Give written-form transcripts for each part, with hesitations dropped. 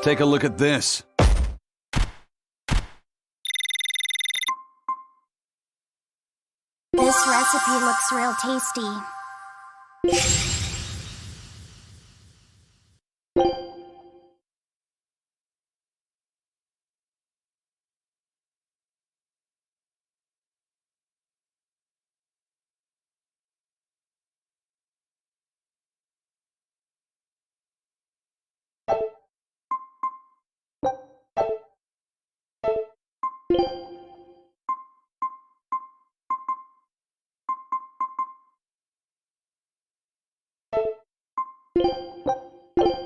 Take a look at this. This recipe looks real tasty.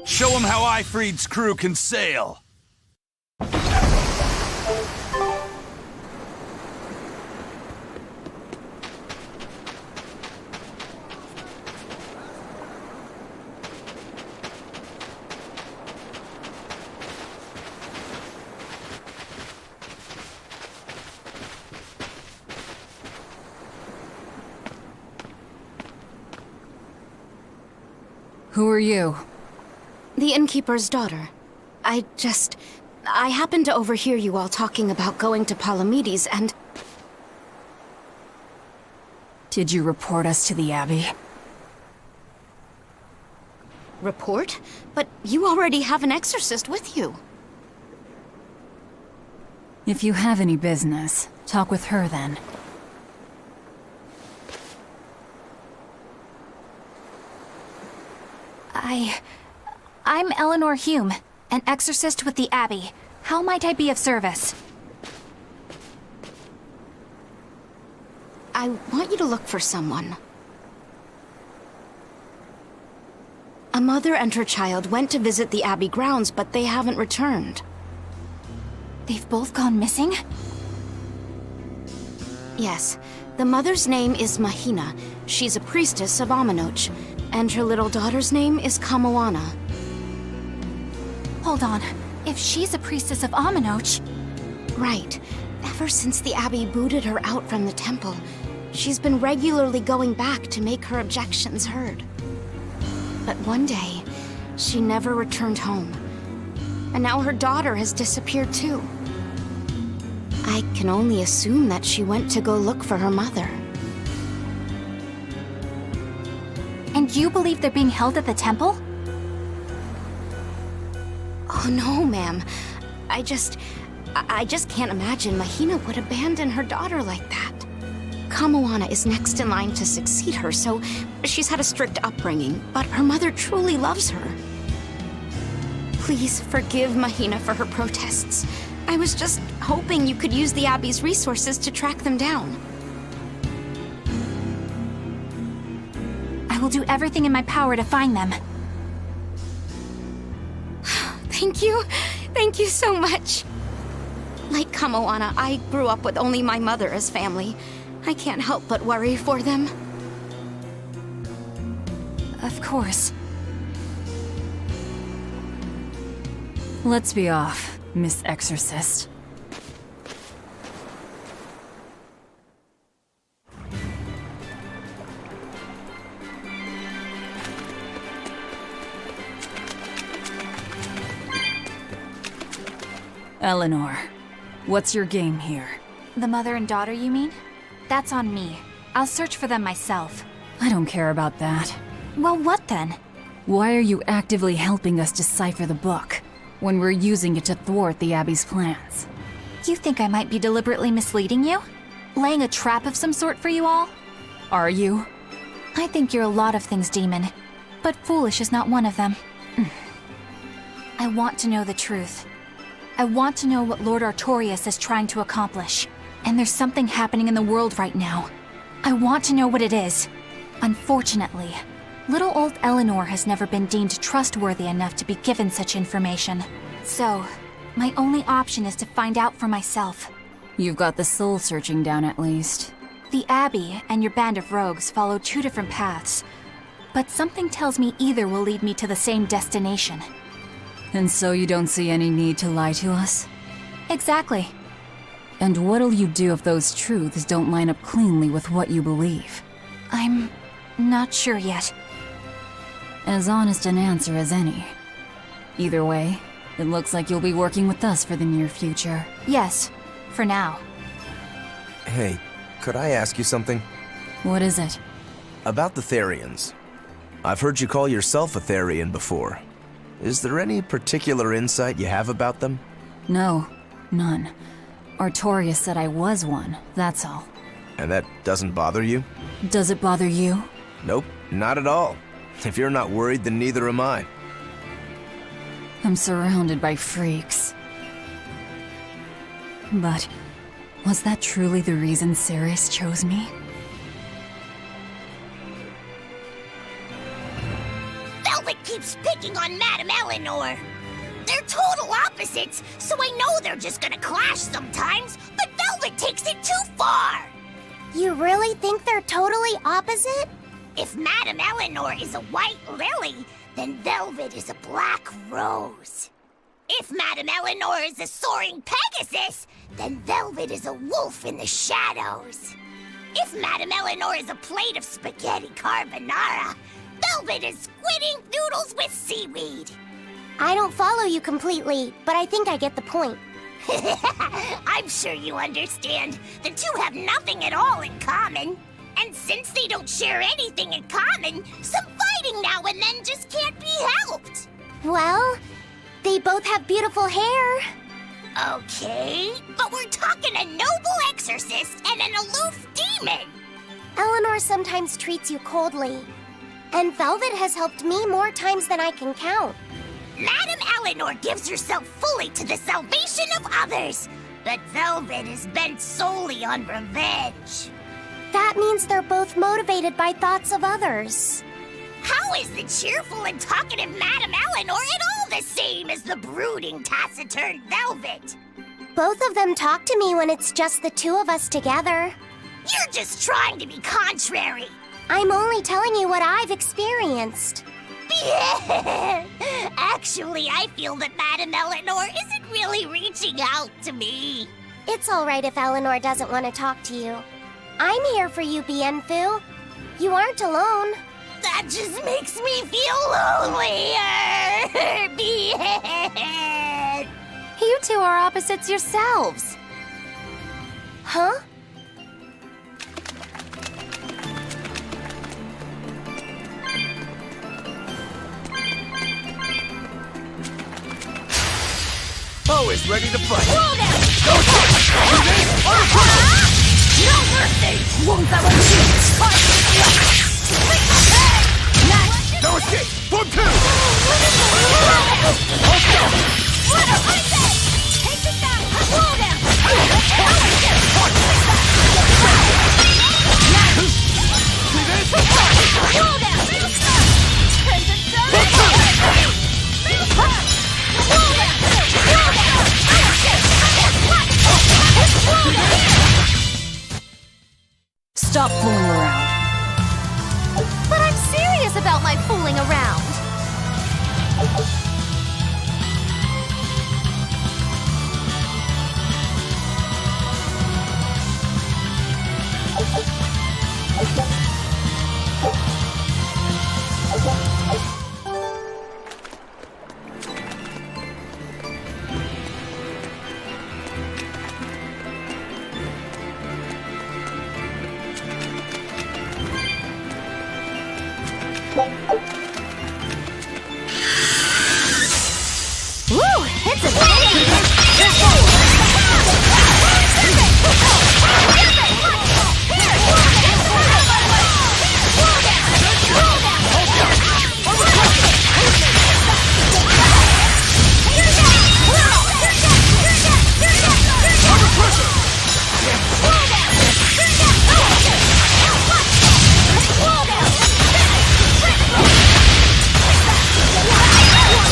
Show him how Ifried's crew can sail. Who are you? The innkeeper's daughter. I happened to overhear you all talking about going to Palamedes, and... Did you report us to the Abbey? Report? But you already have an exorcist with you. If you have any business, talk with her then. I'm Eleanor Hume, an exorcist with the Abbey. How might I be of service? I want you to look for someone. A mother and her child went to visit the Abbey grounds, but they haven't returned. They've both gone missing? Yes. The mother's name is Mahina. She's a priestess of Aminoch. And her little daughter's name is Kamoana. Hold on. If she's a priestess of Aminoch... Right. Ever since the Abbey booted her out from the temple, she's been regularly going back to make her objections heard. But one day, she never returned home. And now her daughter has disappeared too. I can only assume that she went to go look for her mother. And you believe they're being held at the temple? Oh no, ma'am. I just can't imagine Mahina would abandon her daughter like that. Kamoana is next in line to succeed her, so she's had a strict upbringing, but her mother truly loves her. Please forgive Mahina for her protests. I was just hoping you could use the Abbey's resources to track them down. I will do everything in my power to find them. Thank you. Thank you so much. Like Kamoana, I grew up with only my mother as family. I can't help but worry for them. Of course. Let's be off, Miss Exorcist. Eleanor, what's your game here? The mother and daughter, you mean? That's on me. I'll search for them myself. I don't care about that. Well, what then? Why are you actively helping us decipher the book, when we're using it to thwart the Abbey's plans? You think I might be deliberately misleading you? Laying a trap of some sort for you all? Are you? I think you're a lot of things, Demon. But foolish is not one of them. I want to know the truth. I want to know what Lord Artorias is trying to accomplish. And there's something happening in the world right now. I want to know what it is. Unfortunately, little old Eleanor has never been deemed trustworthy enough to be given such information. So, my only option is to find out for myself. You've got the soul searching down at least. The Abbey and your band of rogues follow two different paths. But something tells me either will lead me to the same destination. And so you don't see any need to lie to us? Exactly. And what'll you do if those truths don't line up cleanly with what you believe? I'm not sure yet. As honest an answer as any. Either way, It looks like you'll be working with us for the near future. Yes, for now. Hey, could I ask you something? What is it? About the Therians. I've heard you call yourself a Therian before. Is there any particular insight you have about them? No, none. Artorias said I was one, that's all. And that doesn't bother you? Does it bother you? Nope, not at all. If you're not worried, then neither am I. I'm surrounded by freaks. But was that truly the reason Ceres chose me? Velvet keeps picking on Madame Eleanor. They're total opposites, so I know they're just gonna clash sometimes, but Velvet takes it too far! You really think they're totally opposite? If Madame Eleanor is a white lily, then Velvet is a black rose. If Madame Eleanor is a soaring Pegasus, then Velvet is a wolf in the shadows. If Madame Eleanor is a plate of spaghetti carbonara, Velvet is squid ink noodles with seaweed. I don't follow you completely, but I think I get the point. I'm sure you understand. The two have nothing at all in common. And since they don't share anything in common, some fighting now and then just can't be helped. Well, they both have beautiful hair. Okay, but we're talking a noble exorcist and an aloof demon. Eleanor sometimes treats you coldly, and Velvet has helped me more times than I can count. Madame Eleanor gives herself fully to the salvation of others, but Velvet is bent solely on revenge. That means they're both motivated by thoughts of others. How is the cheerful and talkative Madame Eleanor at all the same as the brooding, taciturn Velvet? Both of them talk to me when it's just the two of us together. You're just trying to be contrary. I'm only telling you what I've experienced. Actually, I feel that Madame Eleanor isn't really reaching out to me. It's all right if Eleanor doesn't want to talk to you. I'm here for you, Bienfu. You aren't alone. That just makes me feel lonelier. Bien. You two are opposites yourselves. Huh? Always ready to fight. Roll down. No mercy. No escape! Form two! Take this down. Roll down. Roll down. Stop fooling around. But I'm serious about my fooling around.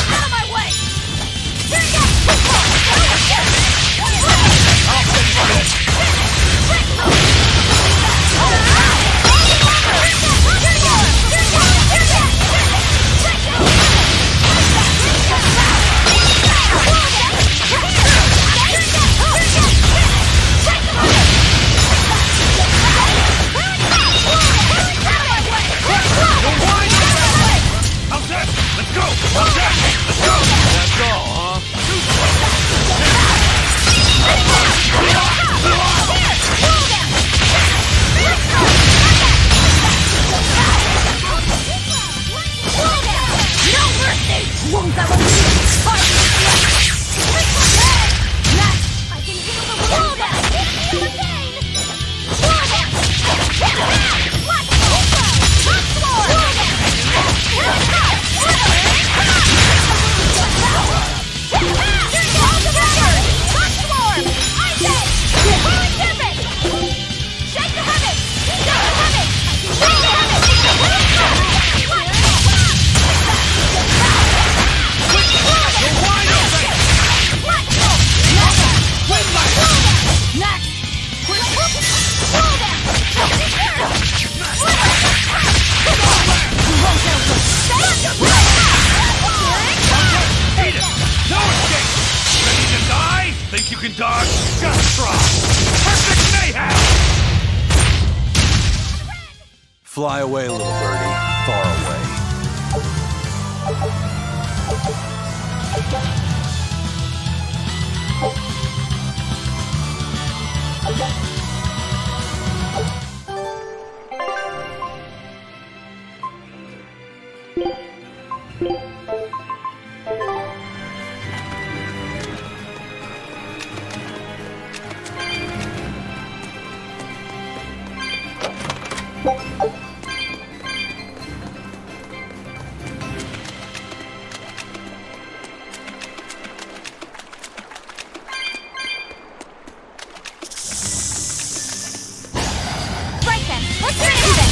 Out of my way! can dodge? Just try! Perfect mayhem! Fly away, little birdie. Far away. Right then, let's get into this!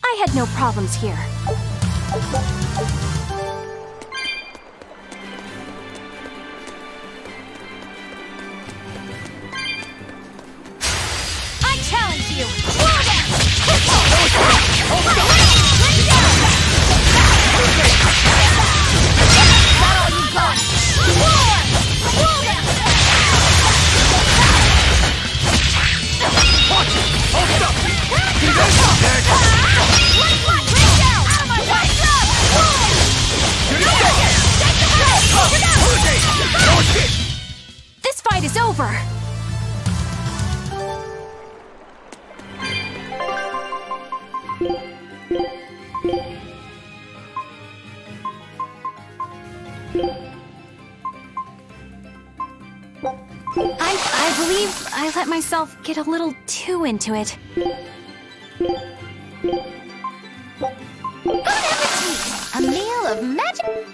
I had no problems here. I challenge you! This fight is over! I believe I let myself get a little too into it. Bon appetit! A meal of magic.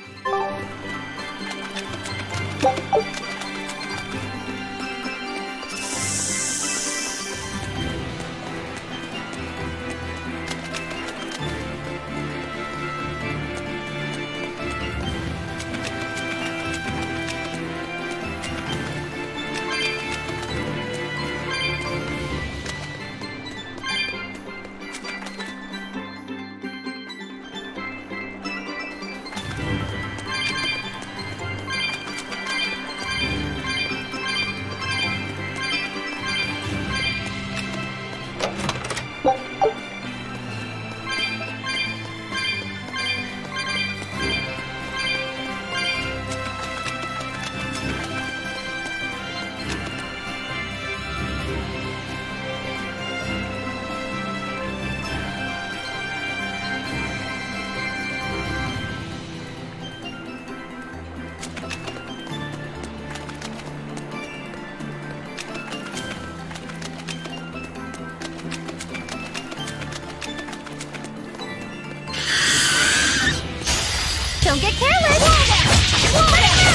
Don't get careless! Let it go!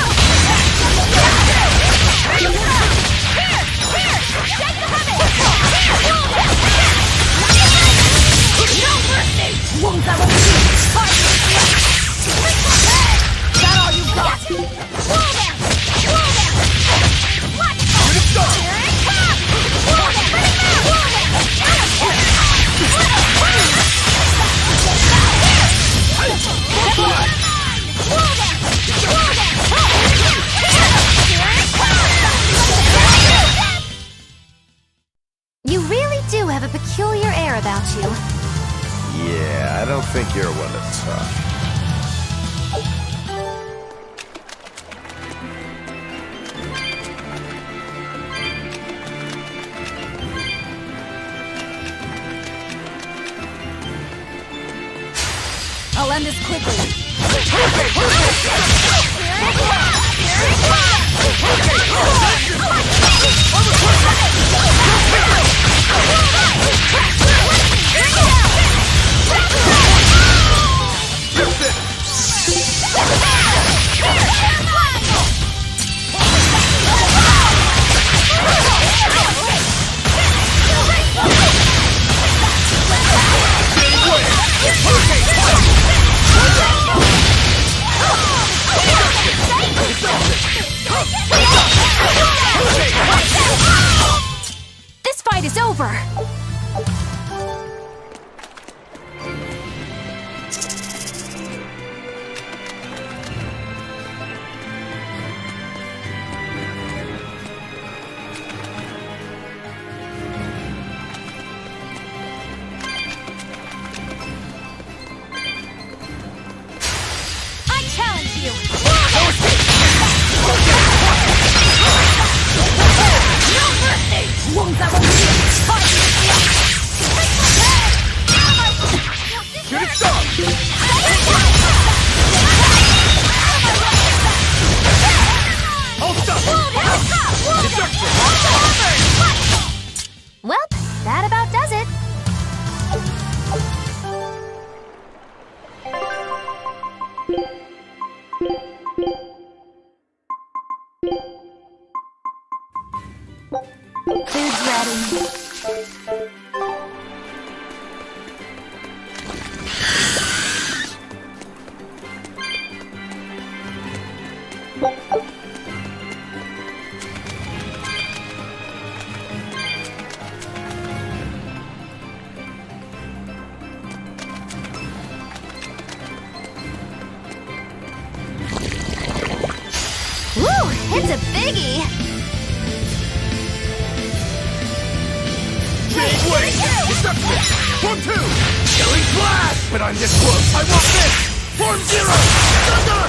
Here! Shake the habit! No mercy! Won't I won't you! Is that all you got? Wall down! Watch! Here it comes! Wall down! Wall down! You really do have a peculiar air about you. Yeah, I don't think you're one to talk. I'll end this quickly. You're biggie. Change wave! Deception! Form 2! Killing blast! But I'm this close! I want this! Form 0! Thunder!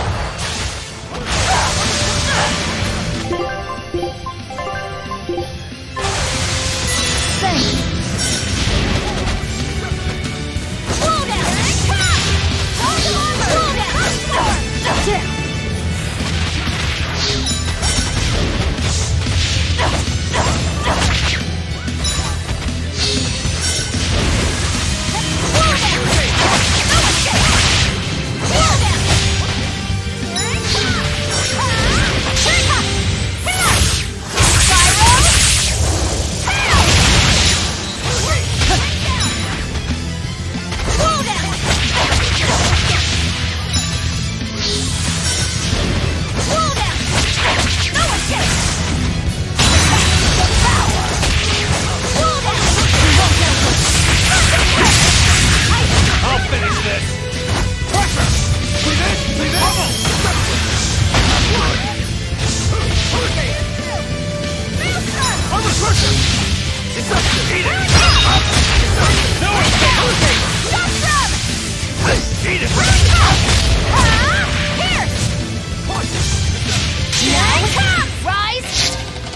I'll finish this! Pressure! Breathe in! Breathe in! Bubble! Hurricane! Armor crusher! Deception! Eat it! No escape! Hurricane! Eat it! Here! Now come! Rise!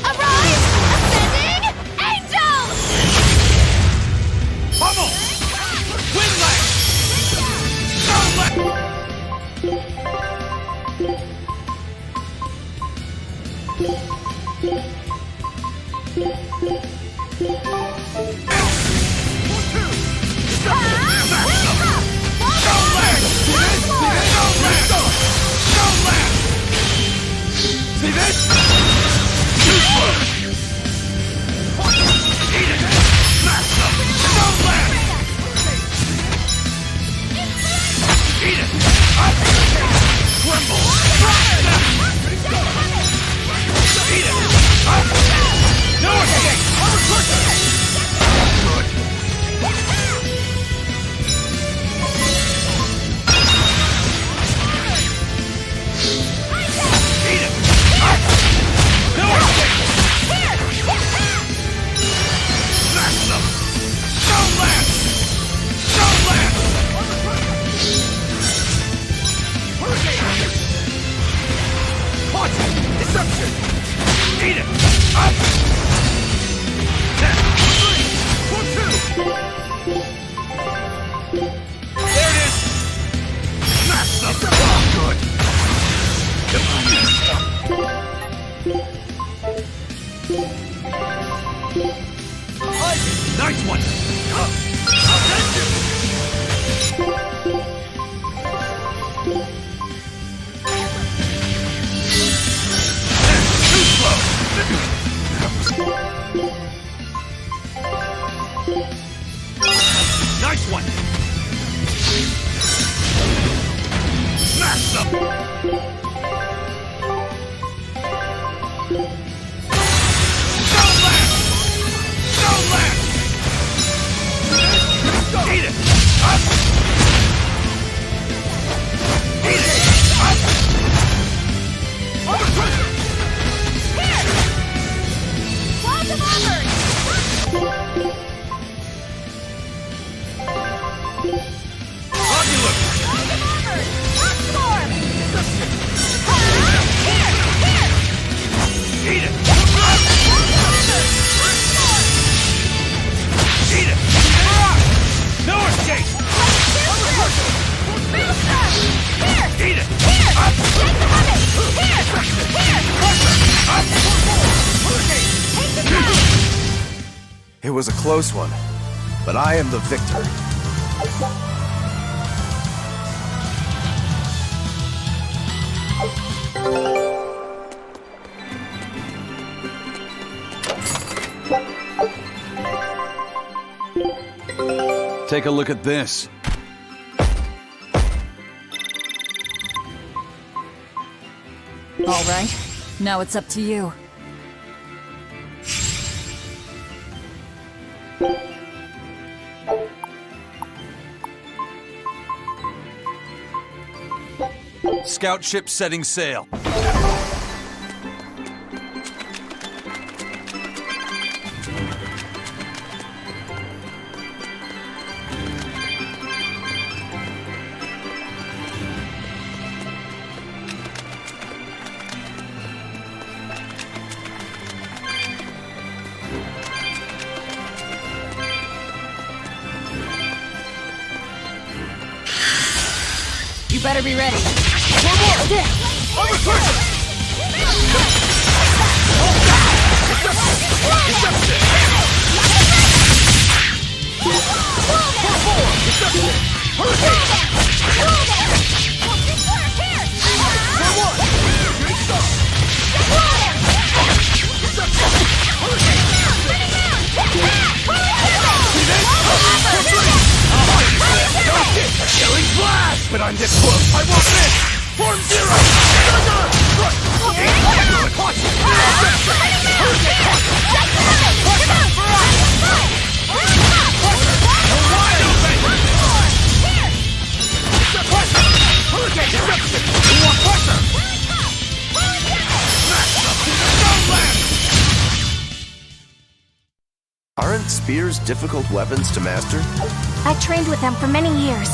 Arise! Ascending! Angels! Bubble! Wind lash! Stone lash! See this? Eat it! Smash them! Stone blast! Eat it! Up! Crumble! Eat it! Up! No escape! Armor crusher! Good. Eat it! Up! No escape! Smash them! Stone lance! Stone lance! Hurricane! Haunted! Deception! Eat it! Up! There! 1, 2! There it is! Smash them! Good! Nice one! Attention! Too slow! Nice one! Smash them! Stone lance! Stone lance! Eat it! Up! Eat it! Up! Armor crusher! Here! Walls of armor! Oculus! Walls of armor! Rock storm! Here! Eat it! Walls of armor! Rock storm! Eat it! No escape! Armor crusher! Maelstrom! Here! Eat it! Here! Up! Take the weapon! Here! Here! Crusher! Up! Hurricane! Take the crown! It was a close one, but I am the victor. Take a look at this. All right, now it's up to you. Scout ship setting sail. You better be ready. One more! I'm a person! Killing blast! But I'm this close! I want this! Form zero! Aren't spears difficult weapons to master? I trained with them for many years.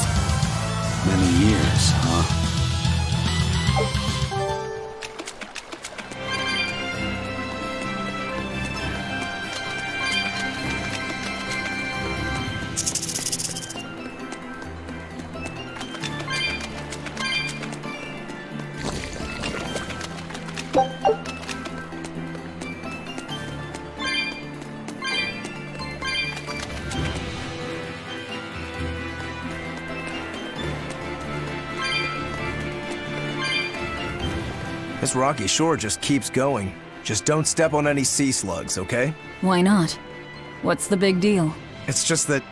Many years, huh? This rocky shore just keeps going. Just don't step on any sea slugs, okay? Why not? What's the big deal? It's just that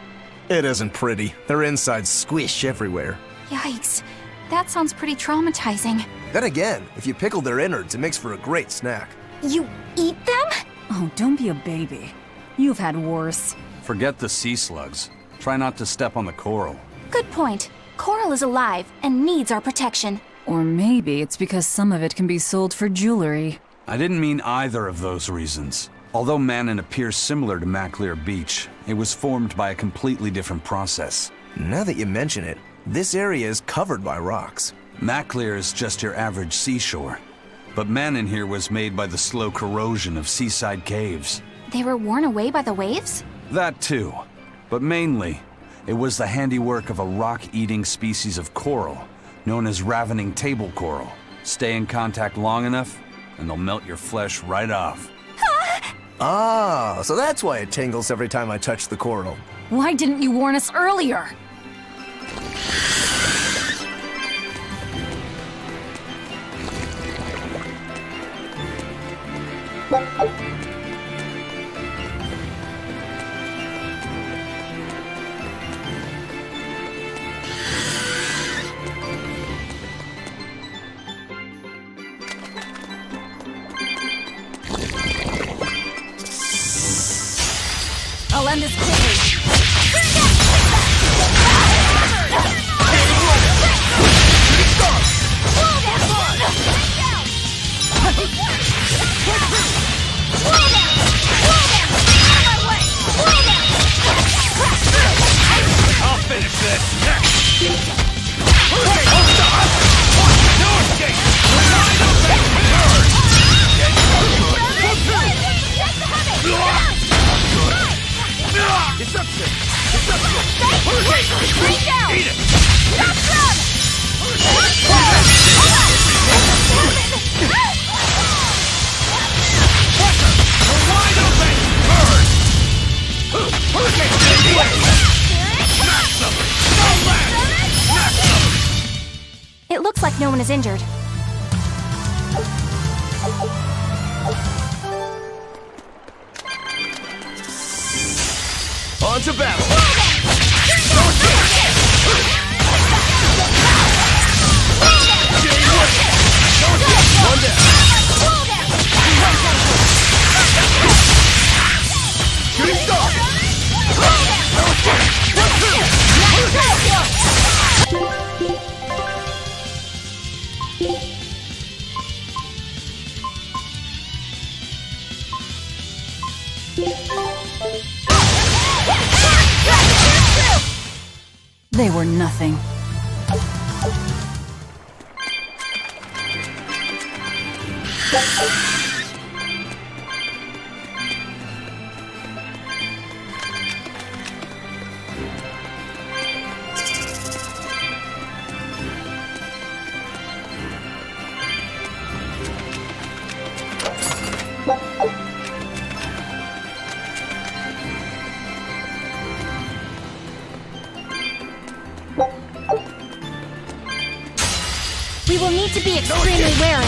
it isn't pretty. Their insides squish everywhere. Yikes. That sounds pretty traumatizing. Then again, if you pickle their innards, it makes for a great snack. You eat them? Oh, don't be a baby. You've had worse. Forget the sea slugs. Try not to step on the coral. Good point. Coral is alive and needs our protection. Or maybe it's because some of it can be sold for jewelry. I didn't mean either of those reasons. Although Manon appears similar to Maclear Beach, it was formed by a completely different process. Now that you mention it, this area is covered by rocks. Maclear is just your average seashore. But Manon here was made by the slow corrosion of seaside caves. They were worn away by the waves? That too. But mainly, it was the handiwork of a rock-eating species of coral, known as ravening table coral. Stay in contact long enough, and they'll melt your flesh right off. Ah, so that's why it tingles every time I touch the coral. Why didn't you warn us earlier? I'll end this quickly. I'll finish this! No escape! Wide open! Bird! Deception! Deception! Hurricane! Eat it! Wide open! Bird! Hurricane! Smash them! No land! Smash them! It looks like no one is injured. On to battle! One down! Shooting star! They were nothing. We will need to be extremely wary.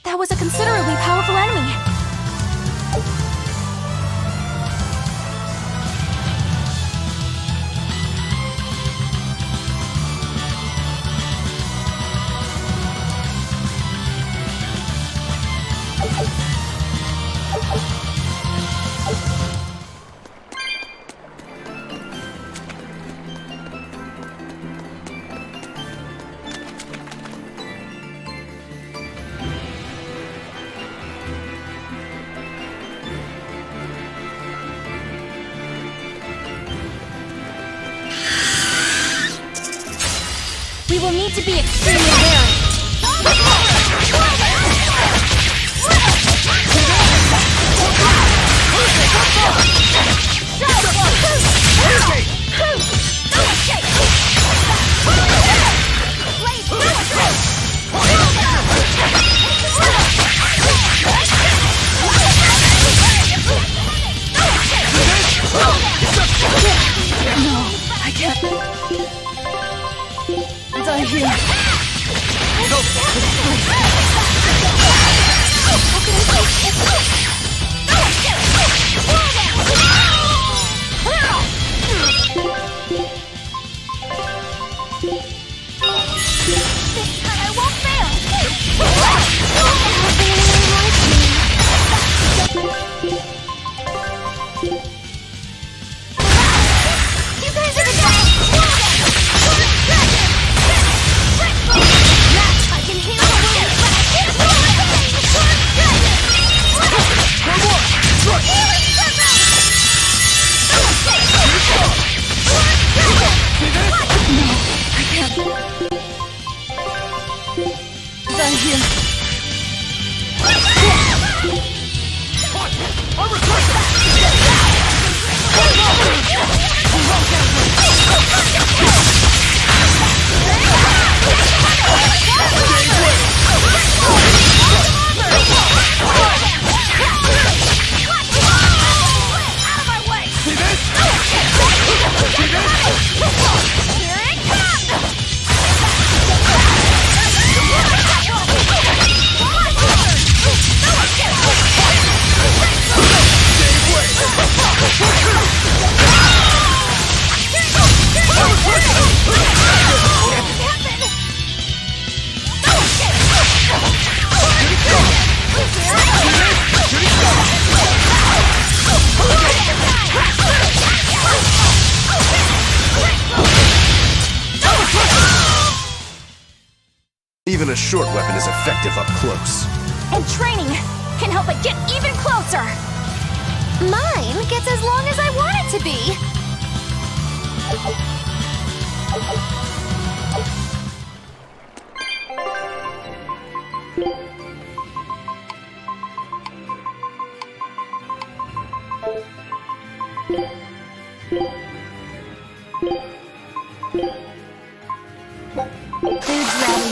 That was a considerably powerful enemy. We will need to be extremely wary. I can't. Die here. This time I won't fail. You guys are the best. I can heal the wounds, but I can't Die here. Even a short weapon is effective up close. And training can help it get even closer. Mine gets as long as I want it to be. Food's ready.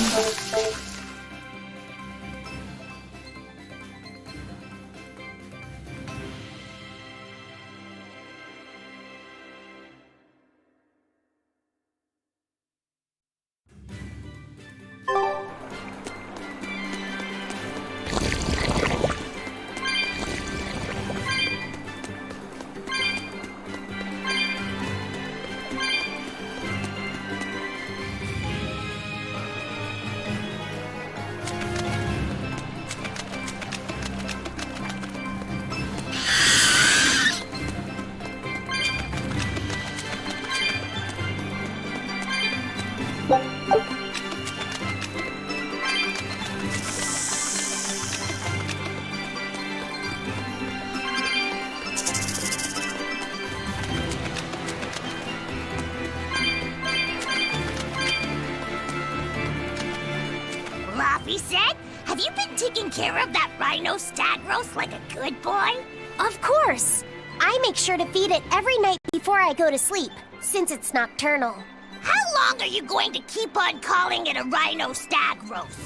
Floppy said, have you been taking care of that rhino stag roast like a good boy? Of course! I make sure to feed it every night before I go to sleep, since it's nocturnal. How long are you going to keep on calling it a rhino stag roast?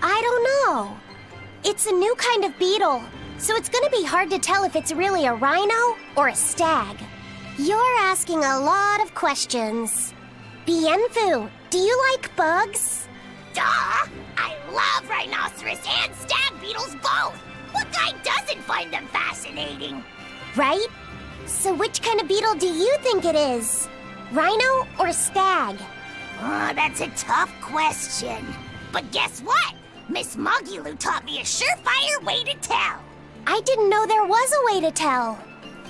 I don't know. It's a new kind of beetle, so it's gonna be hard to tell if it's really a rhino or a stag. You're asking a lot of questions. Bienfu, do you like bugs? Duh! I love rhinoceros and stag beetles both! What guy doesn't find them fascinating? Right? So which kind of beetle do you think it is? Rhino or stag? Oh, that's a tough question. But guess what? Miss Mogulu taught me a surefire way to tell. I didn't know there was a way to tell.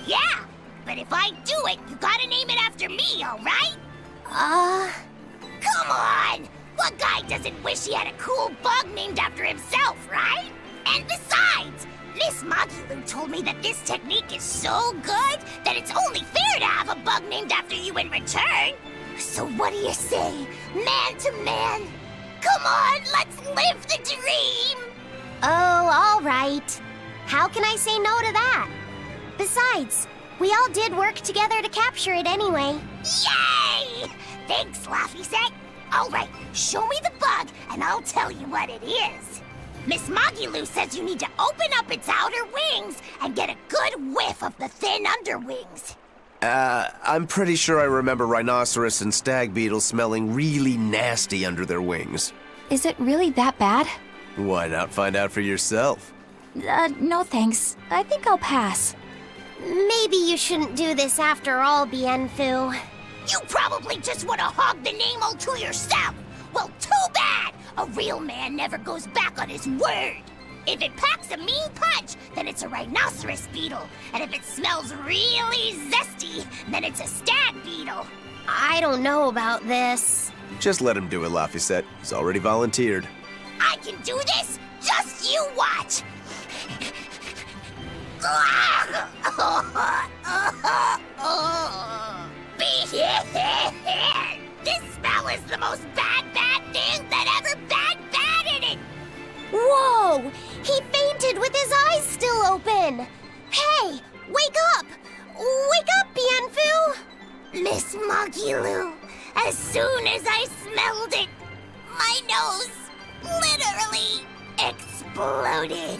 Yeah, but if I do it, you gotta name it after me, alright? Come on! What guy doesn't wish he had a cool bug named after himself, right? And besides, Miss Mogulu told me that this technique is so good that it's only fair to have a bug named after you in return. So what do you say, man to man? Come on, let's live the dream! Oh, all right. How can I say no to that? Besides, we all did work together to capture it anyway. Yay! Thanks, Laffy-Set. All right, show me the bug, and I'll tell you what it is. Miss Mogulu says you need to open up its outer wings and get a good whiff of the thin underwings. I'm pretty sure I remember rhinoceros and stag beetles smelling really nasty under their wings. Is it really that bad? Why not find out for yourself? No thanks. I think I'll pass. Maybe you shouldn't do this after all, Bienfu. You probably just want to hog the name all to yourself. Well, too bad! A real man never goes back on his word. If it packs a mean punch, then it's a rhinoceros beetle. And if it smells really zesty, then it's a stag beetle. I don't know about this. Just let him do it, Laffy-Set. He's already volunteered. I can do this? Just you watch! This smell is the most bad thing that ever bad in it! Whoa! He fainted with his eyes still open! Hey! Wake up! Wake up, Bienfu! Miss Mogulu, as soon as I smelled it, my nose literally exploded.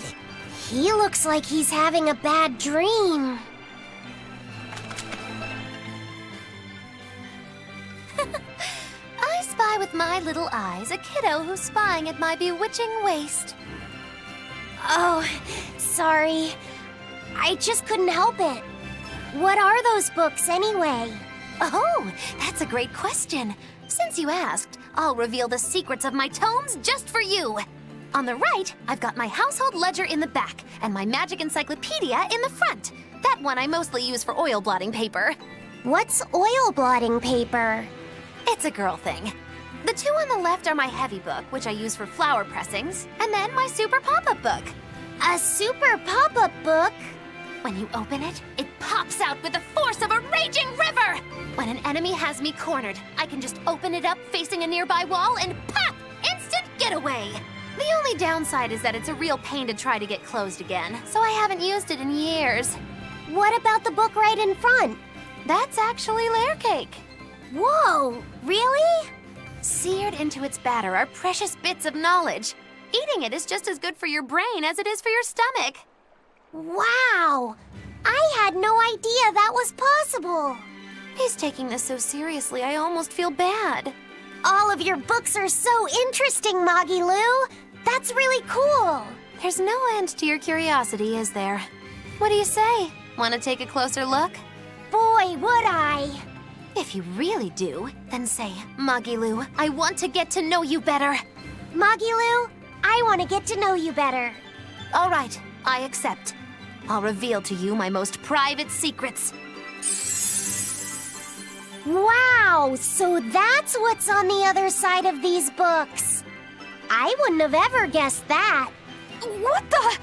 He looks like he's having a bad dream. I spy with my little eyes a kiddo who's spying at my bewitching waist. Oh, sorry. I just couldn't help it. What are those books anyway? Oh, that's a great question. Since you asked, I'll reveal the secrets of my tomes just for you. On the right, I've got my household ledger in the back and my magic encyclopedia in the front. That one I mostly use for oil blotting paper. What's oil blotting paper? It's a girl thing. The two on the left are my heavy book, which I use for flower pressings, and then my super pop-up book. A super pop-up book? When you open it, it pops out with the force of a raging river! When an enemy has me cornered, I can just open it up facing a nearby wall and pop! Instant getaway! The only downside is that it's a real pain to try to get closed again, so I haven't used it in years. What about the book right in front? That's actually layer cake. Whoa, really? Seared into its batter are precious bits of knowledge. Eating it is just as good for your brain as it is for your stomach. Wow! I had no idea that was possible. He's taking this so seriously, I almost feel bad. All of your books are so interesting, Magilu. That's really cool. There's no end to your curiosity, is there? What do you say? Want to take a closer look? Boy, would I. If you really do, then say, Magilu, I want to get to know you better. Magilu, I want to get to know you better. All right, I accept. I'll reveal to you my most private secrets. Wow, so that's what's on the other side of these books. I wouldn't have ever guessed that. What the?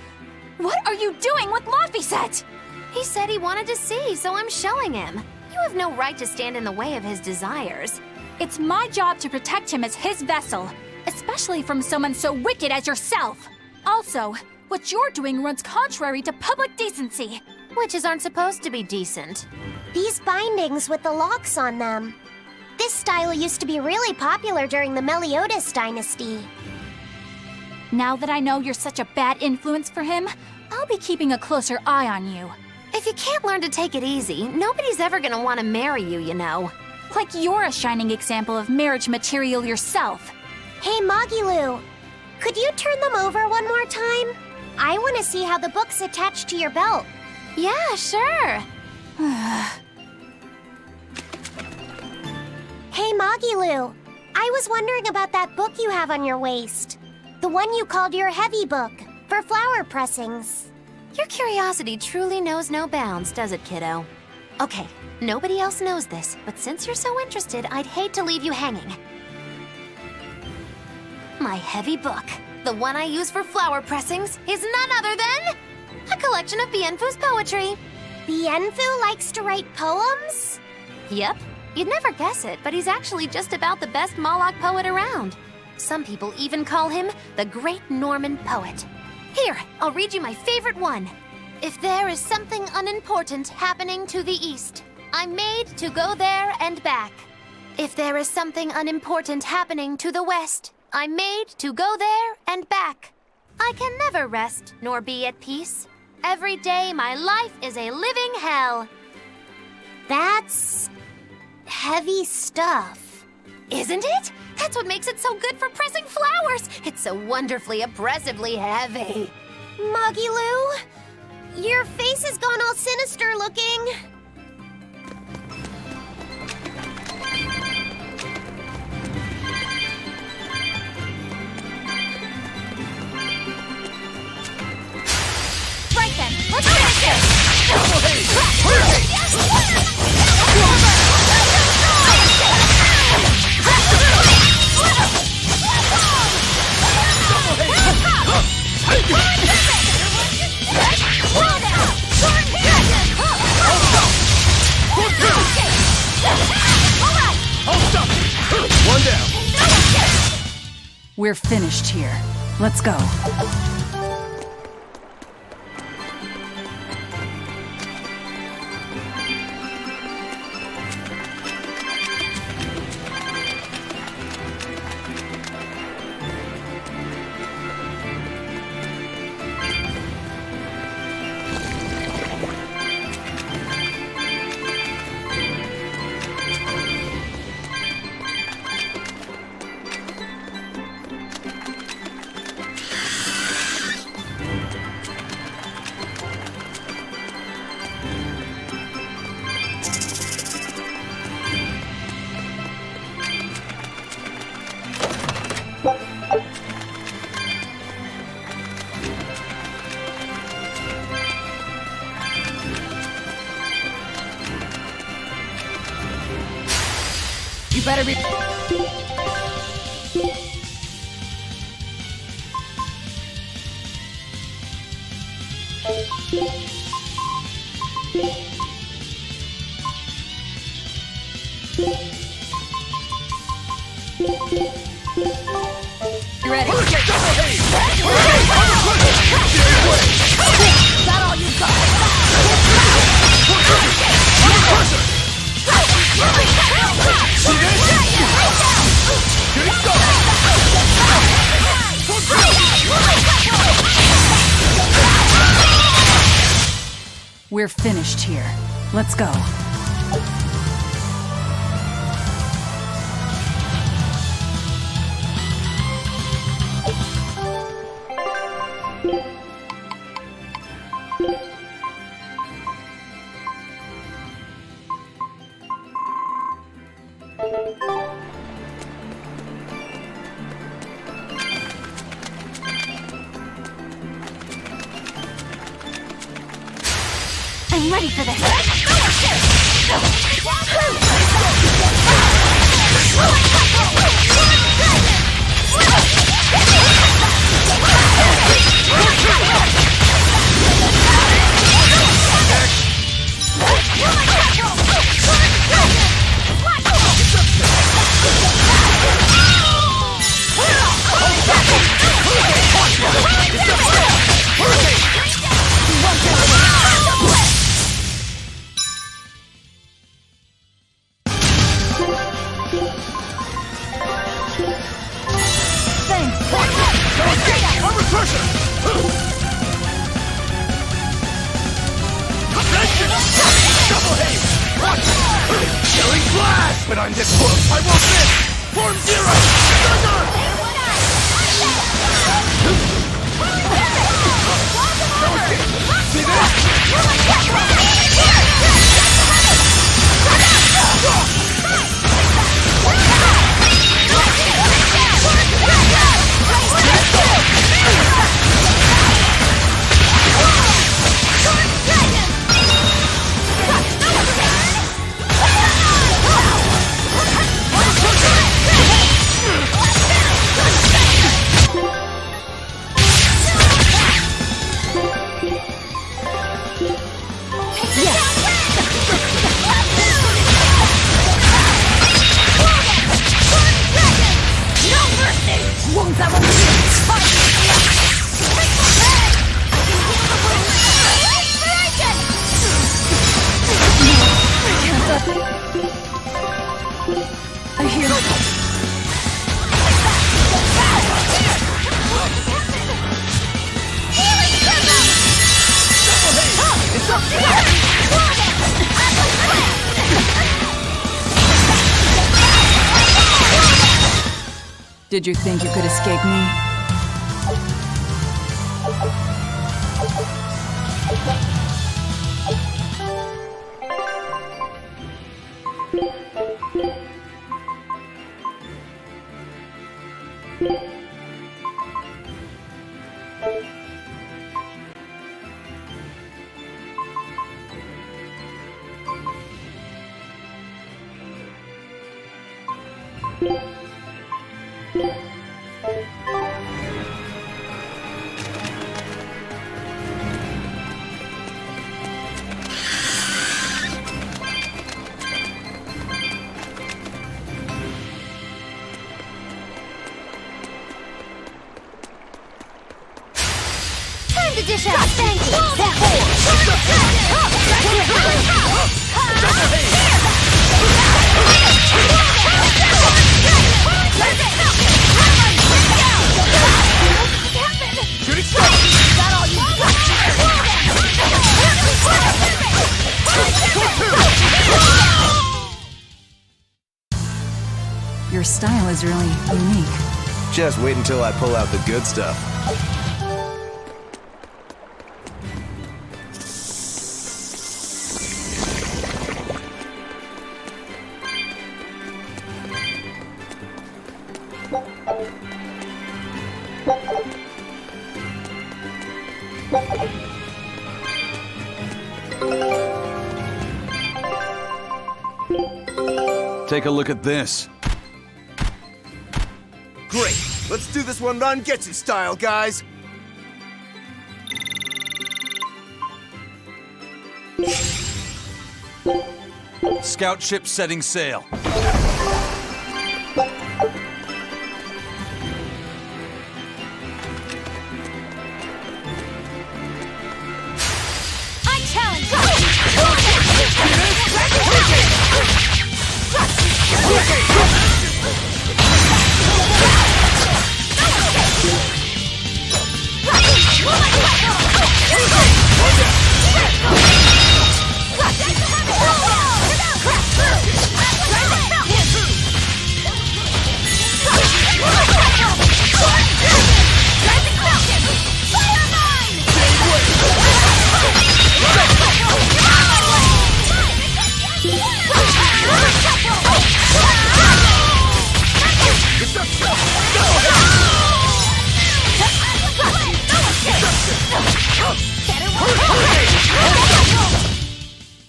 What are you doing with Laphicet? He said he wanted to see, so I'm showing him. You have no right to stand in the way of his desires. It's my job to protect him as his vessel, especially from someone so wicked as yourself. Also, what you're doing runs contrary to public decency. Witches aren't supposed to be decent. These bindings with the locks on them. This style used to be really popular during the Meliodas dynasty. Now that I know you're such a bad influence for him, I'll be keeping a closer eye on you. If you can't learn to take it easy, nobody's ever gonna want to marry you, you know. Like you're a shining example of marriage material yourself. Hey, Magilu, could you turn them over one more time? I want to see how the book's attached to your belt. Yeah, sure. Hey, Magilu, I was wondering about that book you have on your waist. The one you called your heavy book, for flower pressings. Your curiosity truly knows no bounds, does it, kiddo? Okay, nobody else knows this, but since you're so interested, I'd hate to leave you hanging. My heavy book, the one I use for flower pressings, is none other than a collection of Bienfu's poetry. Bienfu likes to write poems? Yep, you'd never guess it, but he's actually just about the best Moloch poet around. Some people even call him the Great Norman Poet. Here, I'll read you my favorite one. If there is something unimportant happening to the east, I'm made to go there and back. If there is something unimportant happening to the west, I'm made to go there and back. I can never rest nor be at peace. Every day my life is a living hell. That's heavy stuff. Isn't it? That's what makes it so good for pressing flowers. It's so wonderfully, oppressively heavy. Magilu, your face has gone all sinister looking. Right then, let's finish this! One down. We're finished here. Let's go. You better be... You ready? That all you got? We're finished here. Let's go. I'm ready for this. But on this world, I want this! Form Zero! See Did you think you could escape me? To dish out. Thank you. Your style is really unique. Just wait until I pull out the good stuff. Take a look at this. Great! Let's do this one Ron Getsu style, guys! Scout ship setting sail. I challenge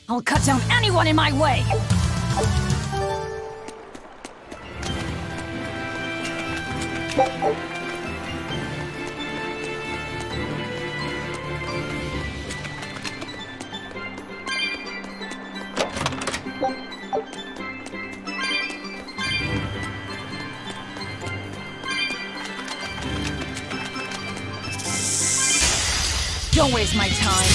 I'll cut down anyone in my way! Don't waste my time.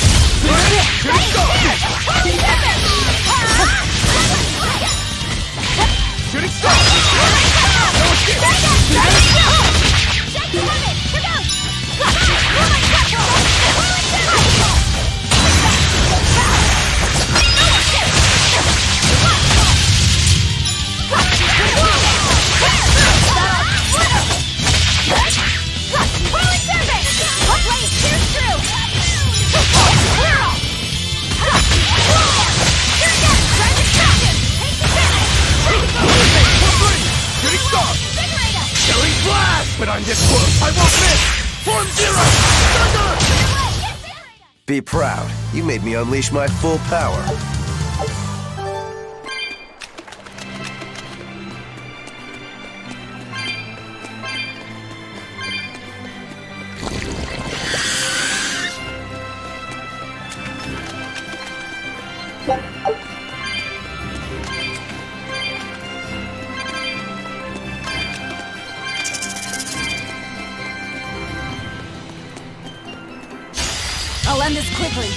Shooting star! No Shooting star! Killing blast! But I'm this close, I won't miss! Form zero! Thunder! Be proud. You made me unleash my full power. I'll end this quickly.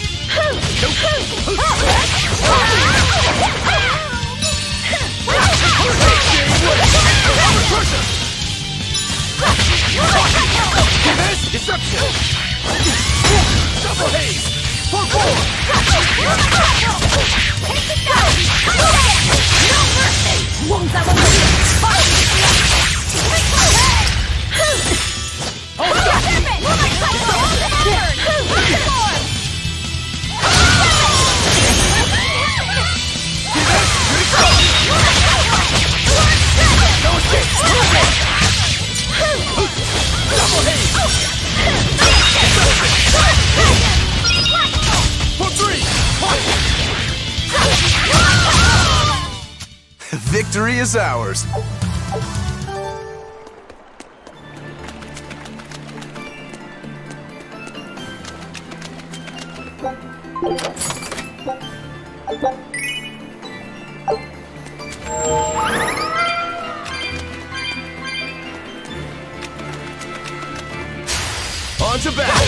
Deception! Double haze! For four! Won't that one For three! Victory is ours. On to battle!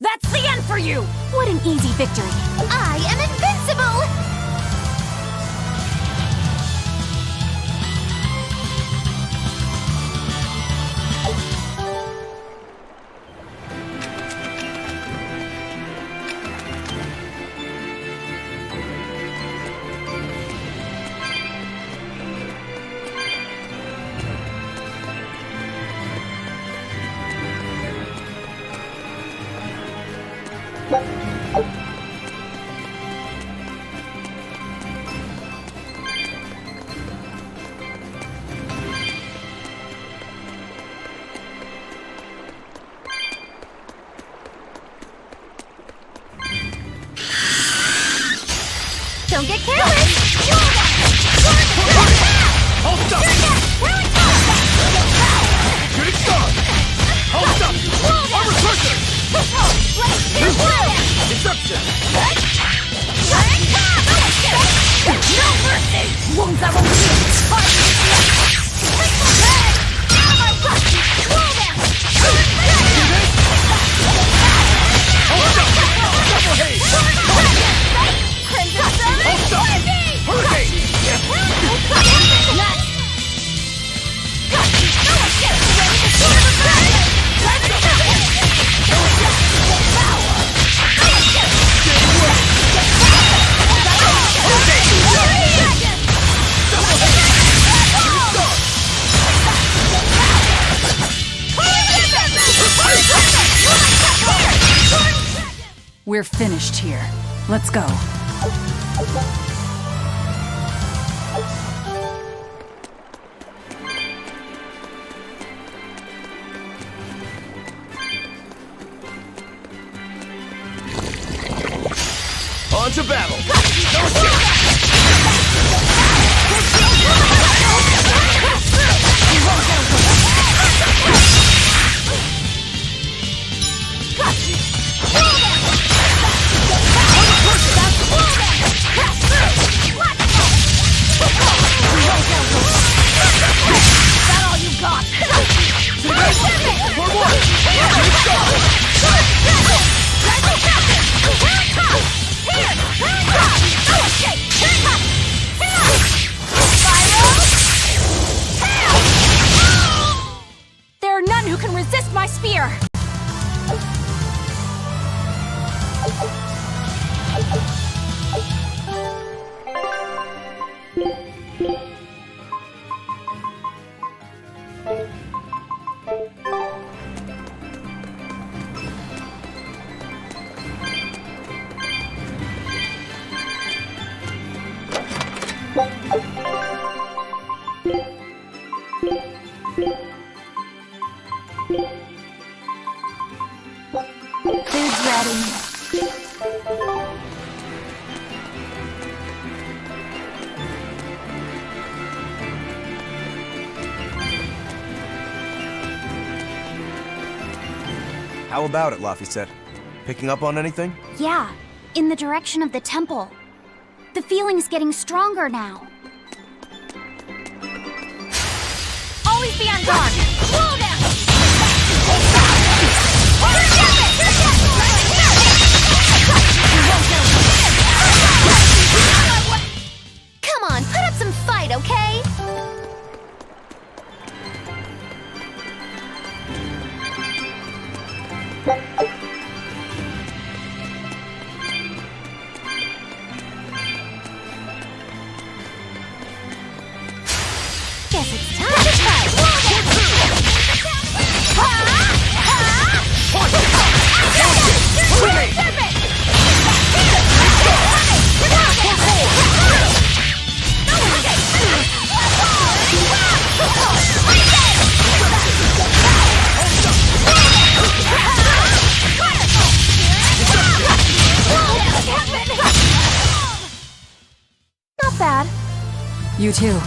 That's the end for you! What an easy victory. I am invincible! We're finished here. Let's go. On to battle! No There are none who can resist my spear! Food's ready. How about it, Laphicet? Picking up on anything? Yeah, in the direction of the temple. The feeling's getting stronger now. Always be on guard! Roll down! Come on, put up some fight, okay? Guess it's time to fight! Not bad. You too.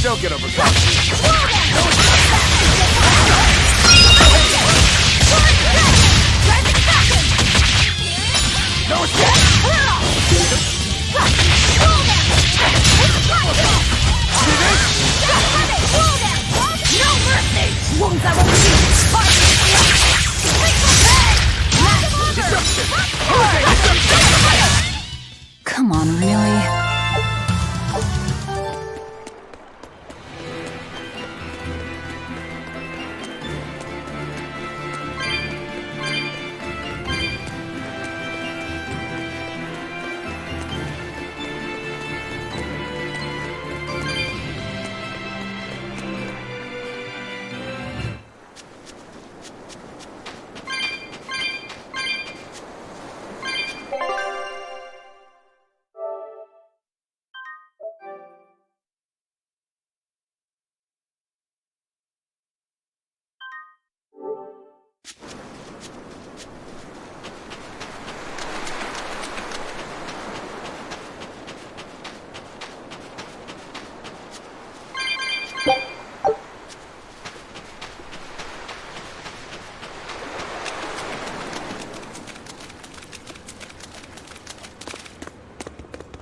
Don't get overconfident. No escape! Come on, really?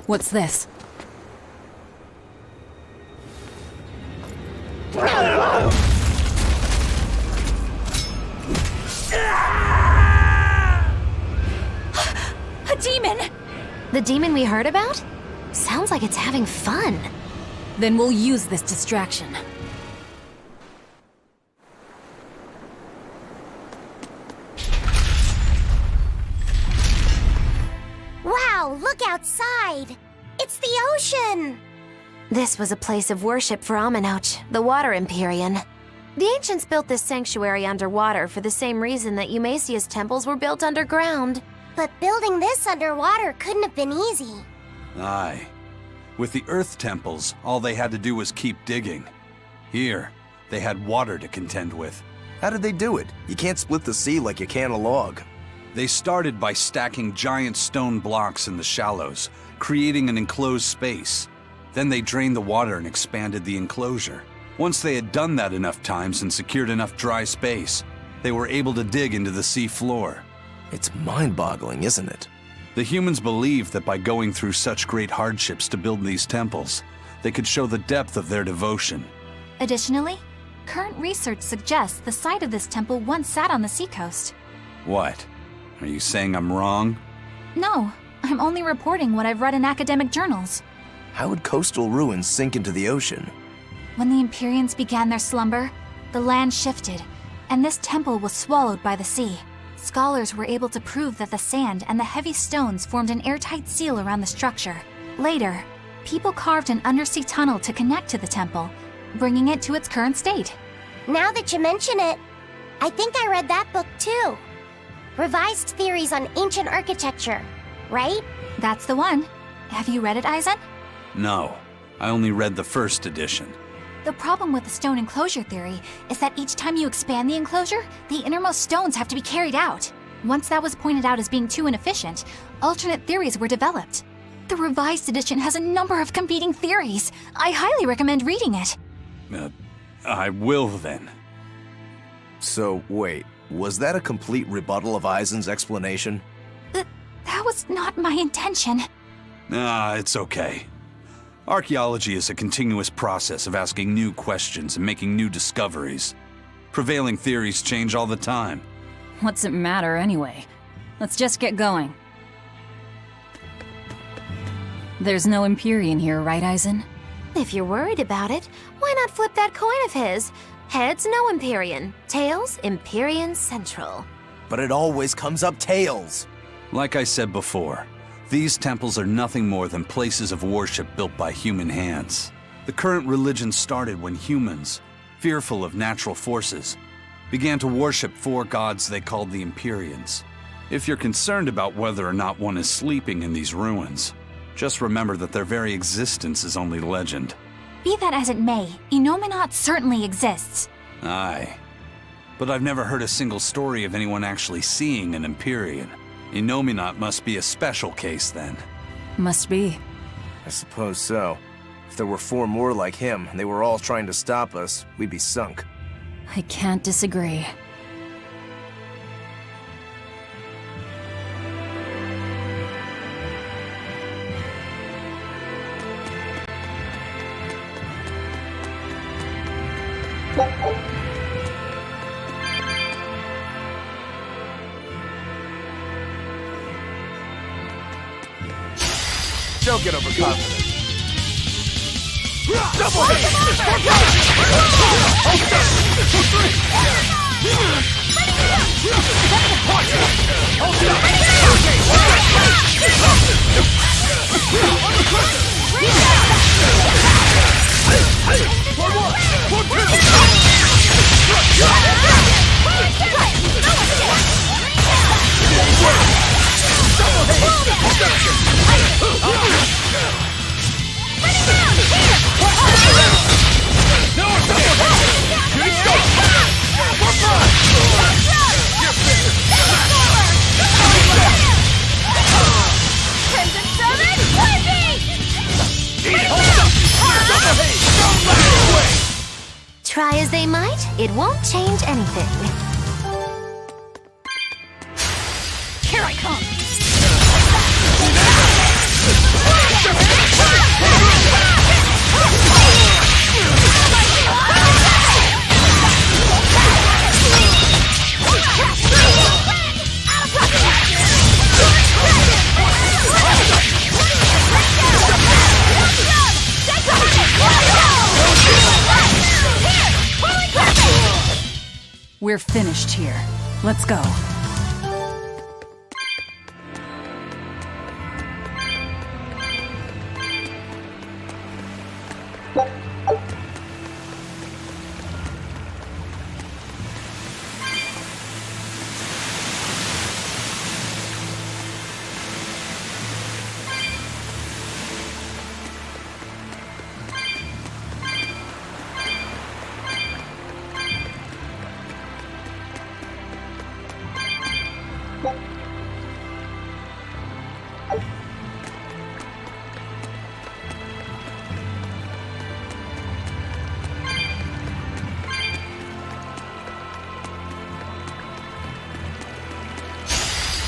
What's this? A demon! The demon we heard about? Sounds like it's having fun. Then we'll use this distraction. Wow, look outside! It's the ocean! This was a place of worship for Amenoch, the Water Empyrean. The ancients built this sanctuary underwater for the same reason that Eumasia's temples were built underground. But building this underwater couldn't have been easy. Aye. With the Earth temples, all they had to do was keep digging. Here, they had water to contend with. How did they do it? You can't split the sea like you can a log. They started by stacking giant stone blocks in the shallows, creating an enclosed space. Then they drained the water and expanded the enclosure. Once they had done that enough times and secured enough dry space, they were able to dig into the sea floor. It's mind-boggling, isn't it? The humans believed that by going through such great hardships to build these temples, they could show the depth of their devotion. Additionally, current research suggests the site of this temple once sat on the seacoast. What? Are you saying I'm wrong? No, I'm only reporting what I've read in academic journals. How would coastal ruins sink into the ocean? When the Empyreans began their slumber, the land shifted, and this temple was swallowed by the sea. Scholars were able to prove that the sand and the heavy stones formed an airtight seal around the structure. Later, people carved an undersea tunnel to connect to the temple, bringing it to its current state. Now that you mention it, I think I read that book too. Revised Theories on Ancient Architecture, right? That's the one. Have you read it, Aizen? No, I only read the first edition. The problem with the stone enclosure theory is that each time you expand the enclosure, the innermost stones have to be carried out. Once that was pointed out as being too inefficient, alternate theories were developed. The revised edition has a number of competing theories. I highly recommend reading it. I will then. So, wait, was that a complete rebuttal of Aizen's explanation? That was not my intention. It's okay. Archaeology is a continuous process of asking new questions and making new discoveries. Prevailing theories change all the time. What's it matter anyway? Let's just get going. There's no Empyrean here, right, Aizen? If you're worried about it, why not flip that coin of his? Heads, no Empyrean. Tails, Empyrean Central. But it always comes up tails. Like I said before, these temples are nothing more than places of worship built by human hands. The current religion started when humans, fearful of natural forces, began to worship four gods they called the Empyreans. If you're concerned about whether or not one is sleeping in these ruins, just remember that their very existence is only legend. Be that as it may, Inominat certainly exists. Aye. But I've never heard a single story of anyone actually seeing an Empyrean. Inominat must be a special case then. Must be. I suppose so. If there were four more like him, and they were all trying to stop us, we'd be sunk. I can't disagree. Don't get overconfident. Double hit! Try as they might, it won't change anything. Here I come! We're finished here. Let's go.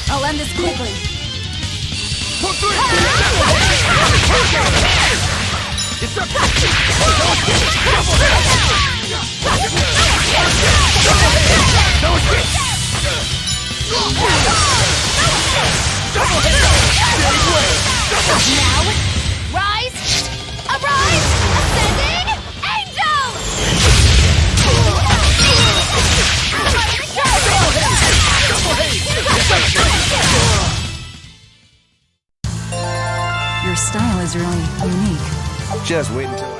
I'll end this quickly. Now, rise! Arise! Ascending angel! Your style is really unique. Just wait until I...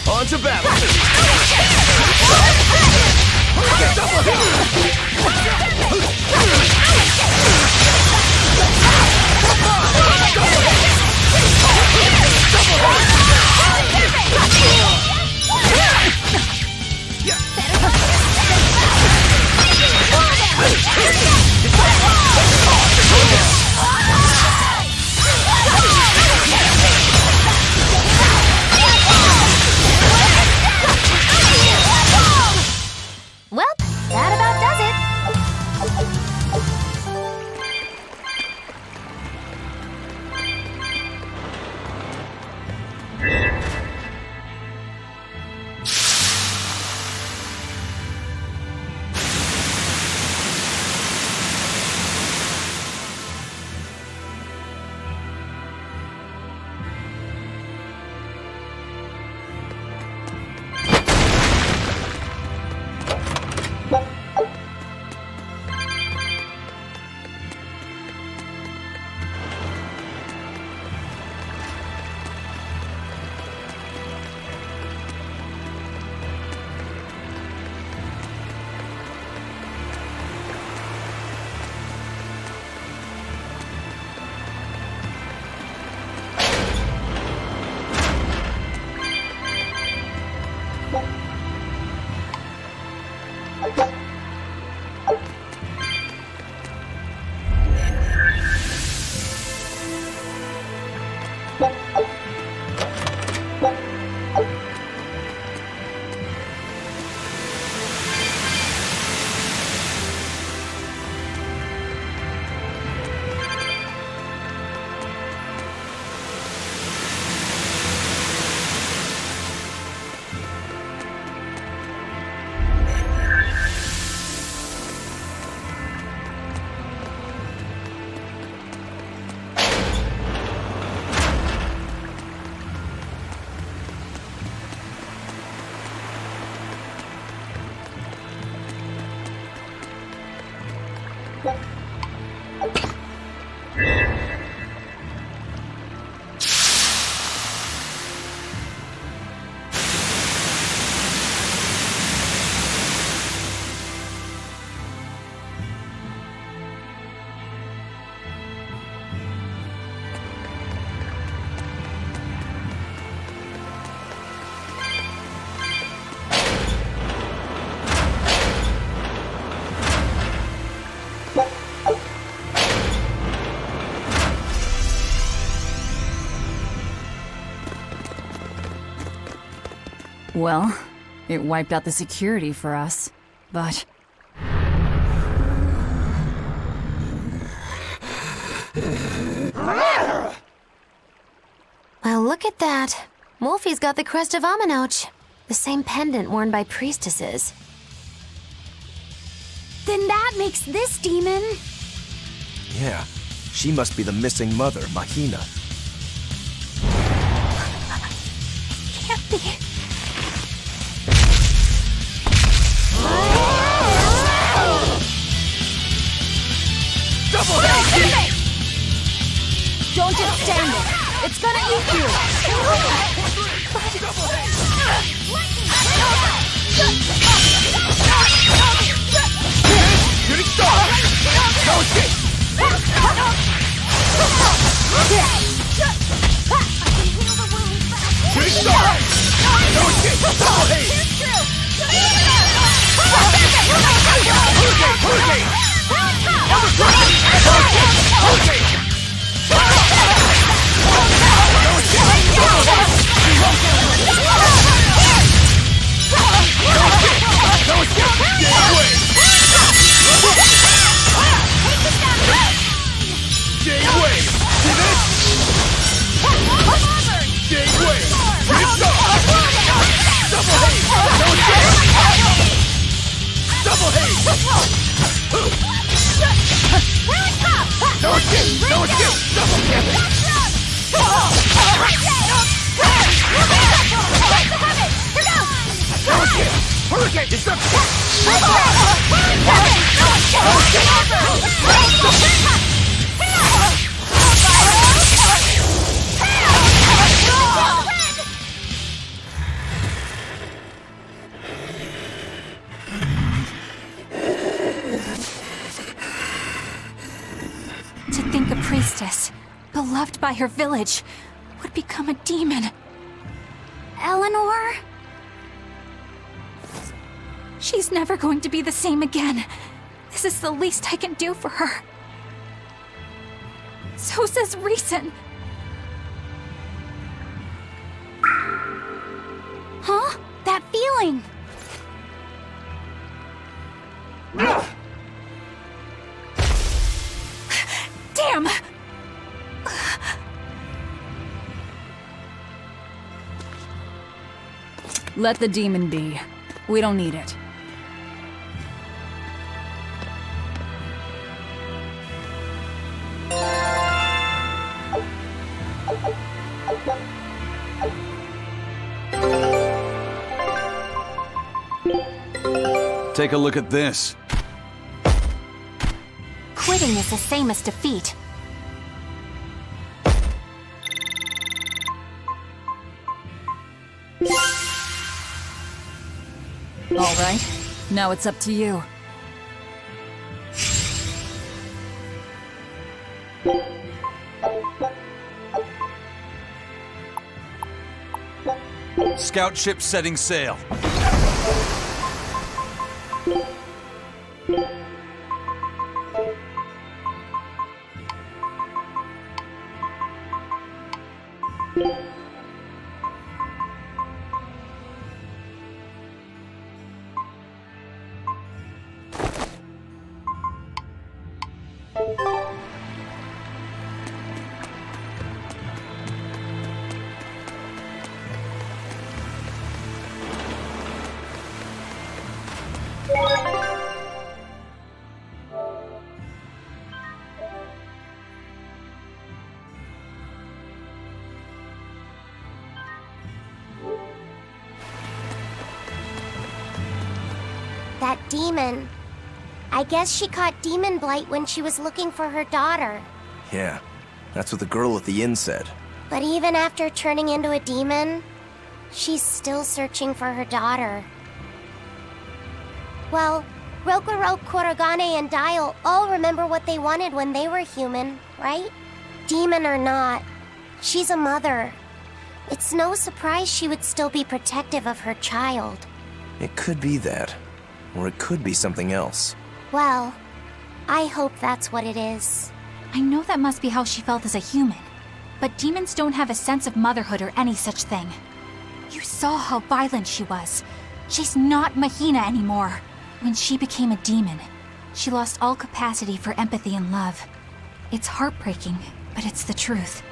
On to battle! Well, that about does it. Well, it wiped out the security for us, but... Well, look at that. Wolfie's got the crest of Aminoch, the same pendant worn by priestesses. Then that makes this demon... Yeah, she must be the missing mother, Mahina. Can't be. Double hate! Don't just stand there! It's gonna eat you! Double hate! Shooting star! No escape! Shooting star! No escape! Double hate! Hurricane! Hurricane! Hurricane! To think a priestess, beloved by her village, would become a demon. Eleanor? She's never going to be the same again. This is the least I can do for her. So says reason. Huh? That feeling! Damn! Let the demon be. We don't need it. Take a look at this. Quitting is the same as defeat. All right, now it's up to you. Scout ship setting sail. That demon. I guess she caught demon blight when she was looking for her daughter. Yeah, that's what the girl at the inn said. But even after turning into a demon, she's still searching for her daughter. Well, Rokurok, Korogane, and Dial all remember what they wanted when they were human, right? Demon or not, she's a mother. It's no surprise she would still be protective of her child. It could be that. Or it could be something else. Well, I hope that's what it is. I know that must be how she felt as a human. But demons don't have a sense of motherhood or any such thing. You saw how violent she was. She's not Mahina anymore. When she became a demon, she lost all capacity for empathy and love. It's heartbreaking, but it's the truth.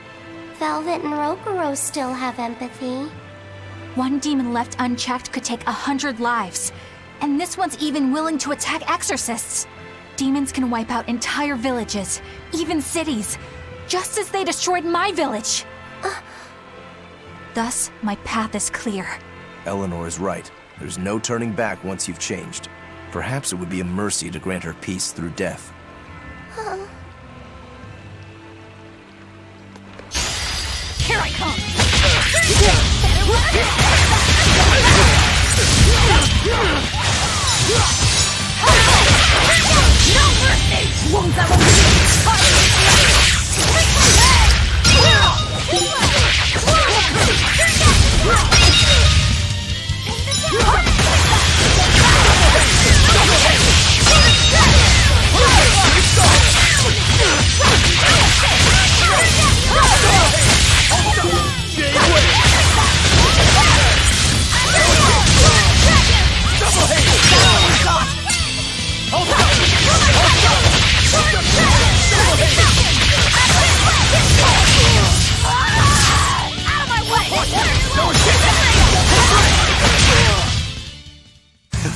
Velvet and Rokuro still have empathy. One demon left unchecked could take 100 lives. And this one's even willing to attack exorcists. Demons can wipe out entire villages, even cities, just as they destroyed my village. Thus, my path is clear. Eleanor is right. There's no turning back once you've changed. Perhaps it would be a mercy to grant her peace through death. Here I come! No mercy! Wounds that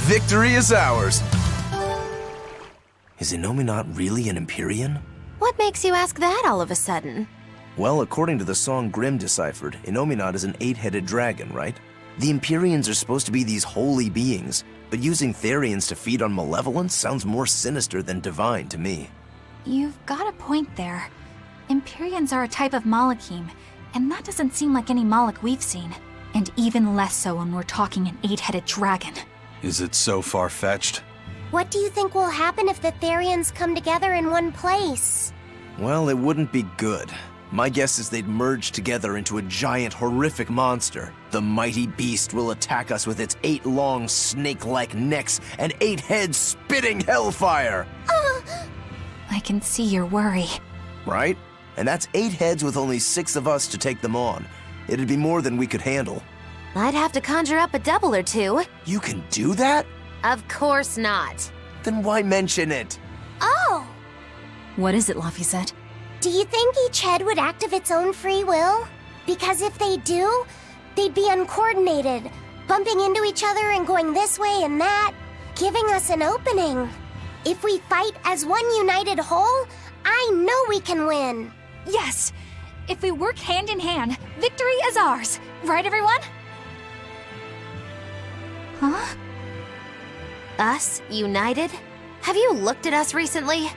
Victory is ours! Is Innominat really an Empyrean? What makes you ask that all of a sudden? Well, according to the song Grimm deciphered, Innominat is an 8-headed dragon, right? The Empyreans are supposed to be these holy beings, but using Therians to feed on malevolence sounds more sinister than divine to me. You've got a point there. Empyreans are a type of Malachim, and that doesn't seem like any Malach we've seen. And even less so when we're talking an 8-headed dragon. Is it so far-fetched? What do you think will happen if the Therians come together in one place? Well, it wouldn't be good. My guess is they'd merge together into a giant, horrific monster. The mighty beast will attack us with its 8 long, snake-like necks and 8 heads spitting hellfire! I can see your worry. Right? And that's 8 heads with only 6 of us to take them on. It'd be more than we could handle. I'd have to conjure up a double or two. You can do that? Of course not. Then why mention it? Oh! What is it, Laphicet? Do you think each head would act of its own free will? Because if they do, they'd be uncoordinated, bumping into each other and going this way and that, giving us an opening. If we fight as one united whole, I know we can win. Yes! If we work hand in hand, victory is ours. Right, everyone? Huh? Us? United? Have you looked at us recently?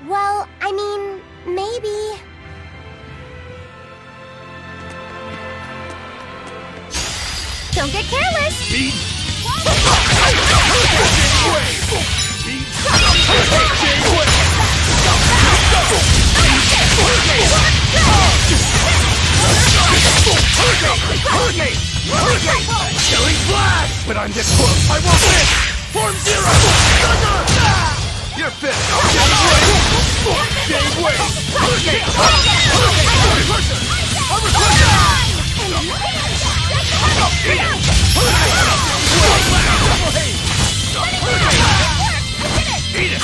Well, I mean, maybe. Don't get careless! Chilling blast! But I'm this close, I won't miss! Form zero! Thunder! You're finished! Gave way! Eat it!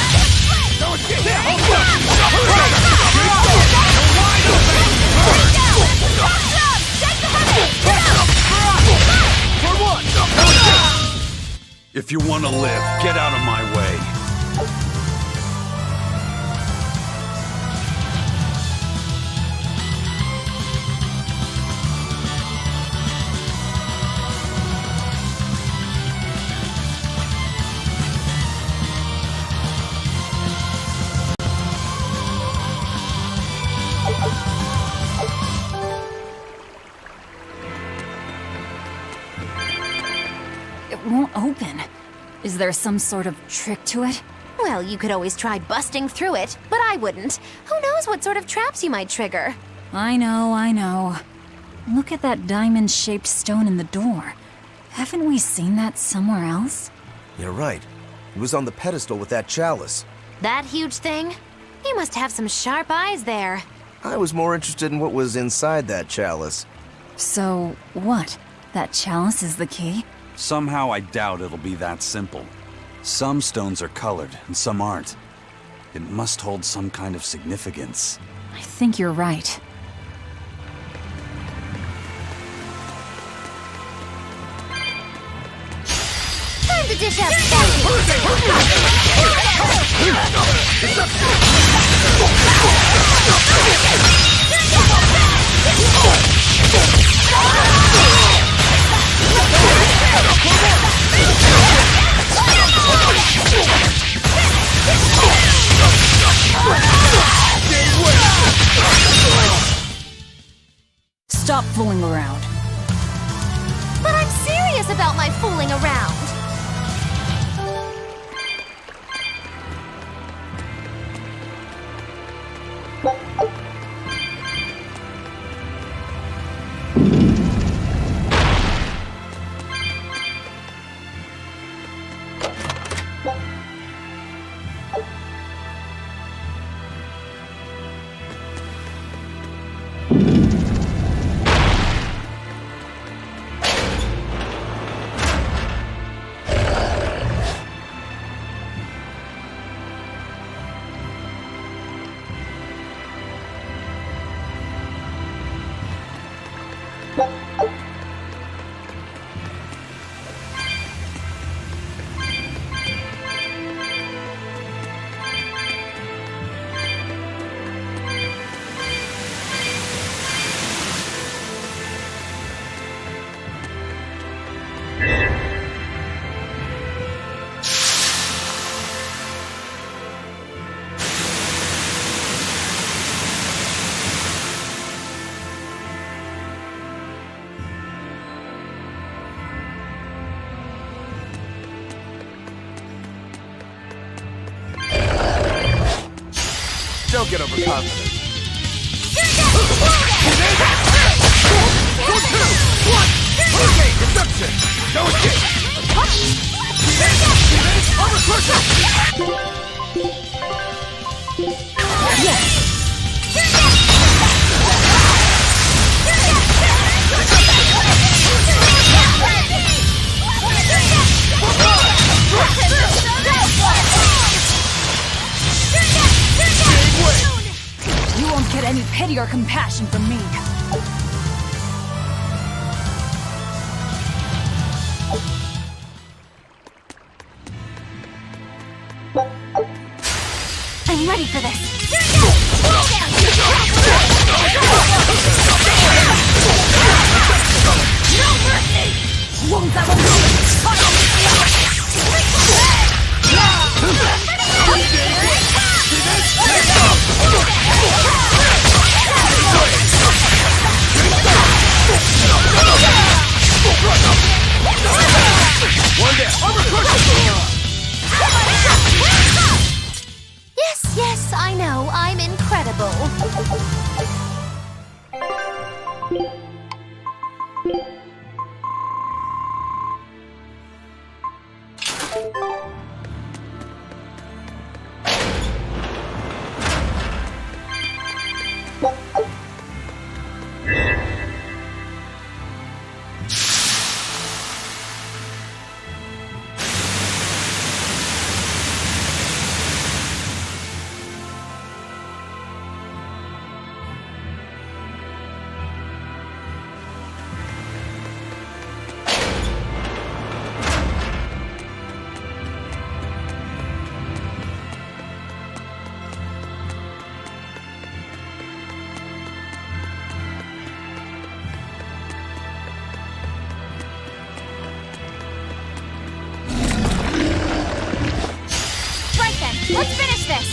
Don't get If you want to live, get out of my way. It won't open. Is there some sort of trick to it? Well, you could always try busting through it, but I wouldn't. Who knows what sort of traps you might trigger? I know. Look at that diamond-shaped stone in the door. Haven't we seen that somewhere else? You're right. It was on the pedestal with that chalice. That huge thing? You must have some sharp eyes there. I was more interested in what was inside that chalice. So, what? That chalice is the key? Somehow I doubt it'll be that simple. Some stones are colored and some aren't. It must hold some kind of significance. I think you're right. Time to dish out spices! Stop fooling around. But I'm serious about my fooling around! Don't get overconfident. Okay, reception! Go again! You won't get any pity or compassion from me. I'm ready for this. One down. Yes, yes, I know, I'm incredible. Let's finish this!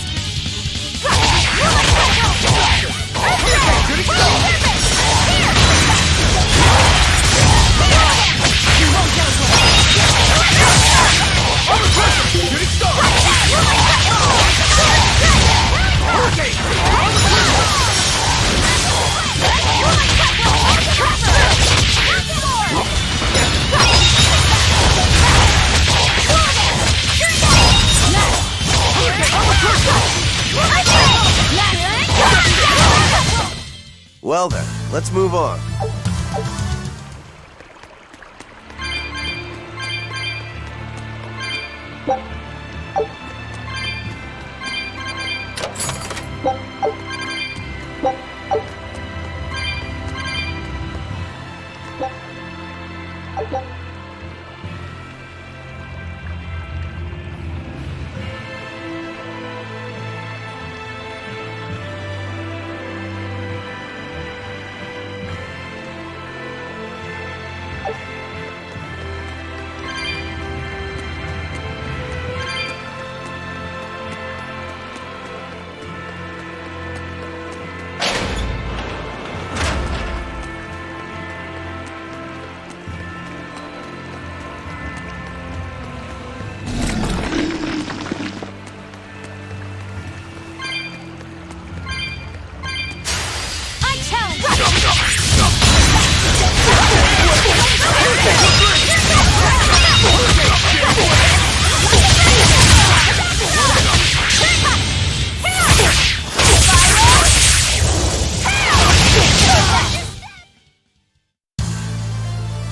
Well then, let's move on.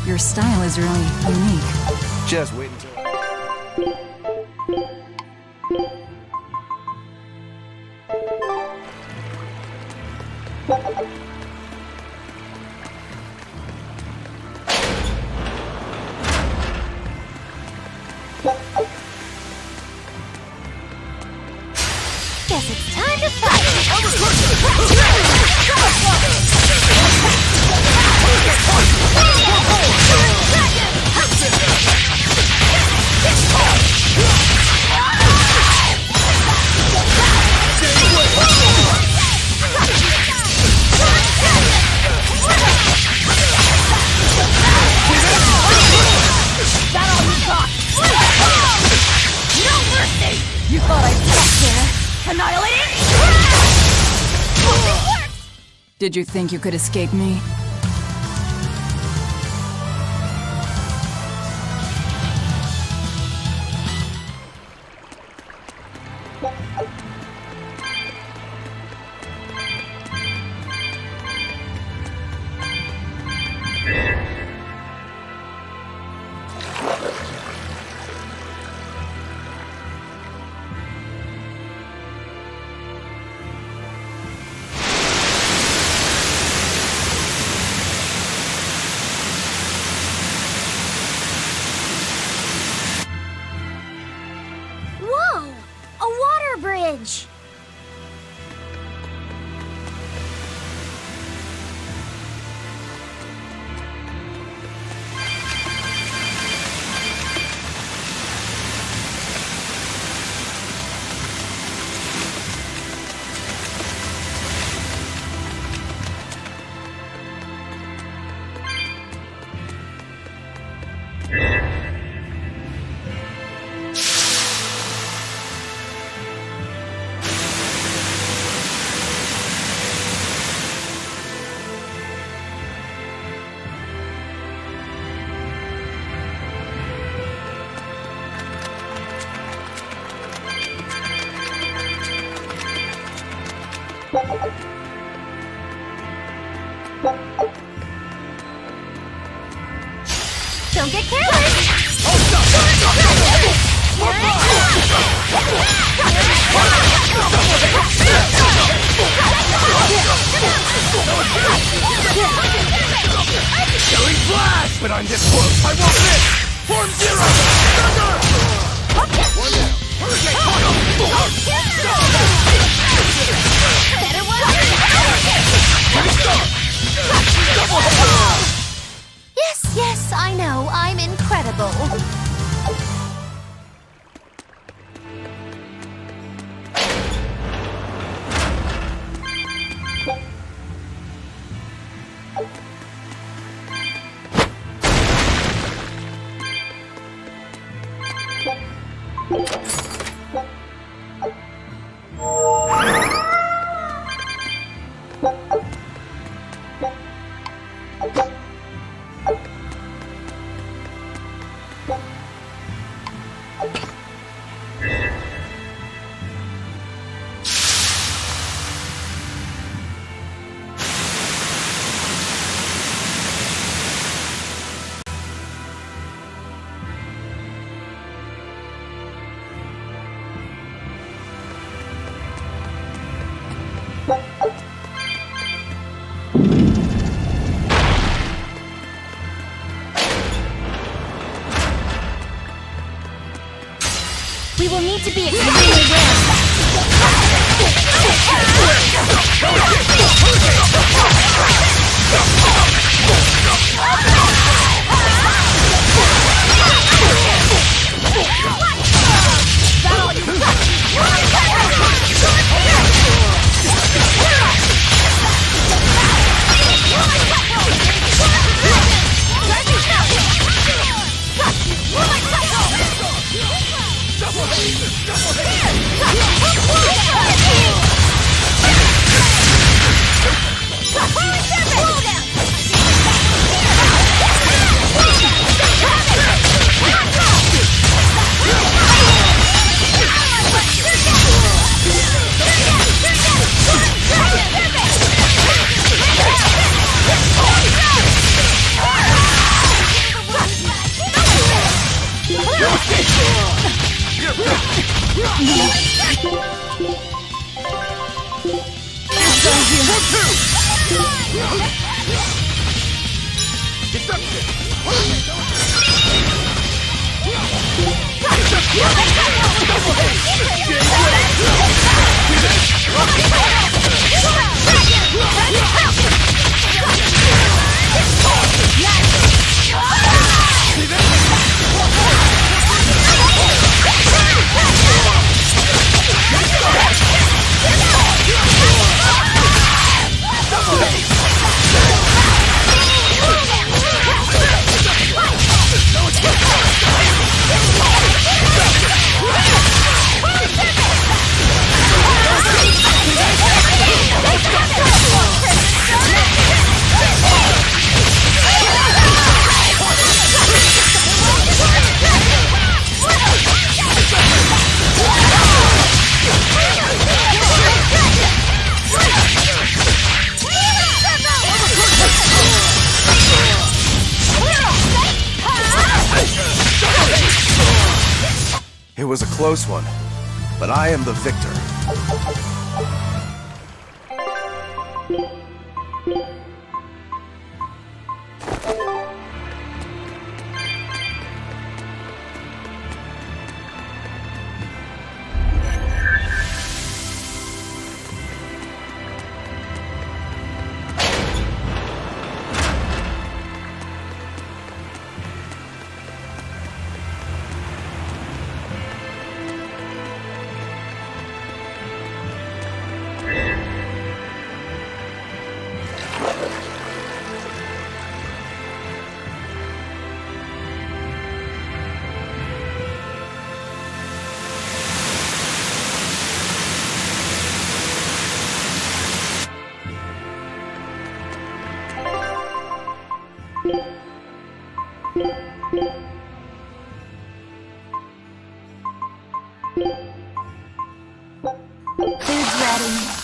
Your style is really unique. Just wait until... Guess it's time to fight. You thought I'd stop there? Annihilating? Did you think you could escape me? Whoa! A water bridge! Don't get careless. Killing flash! But I'm this close, I won't miss! Form zero! Thunder! One down. Hurricane Better one. Yes, yes, I know. I'm incredible. We will need to be extremely aware. Double was a close one, but I am the victor. Food's ready.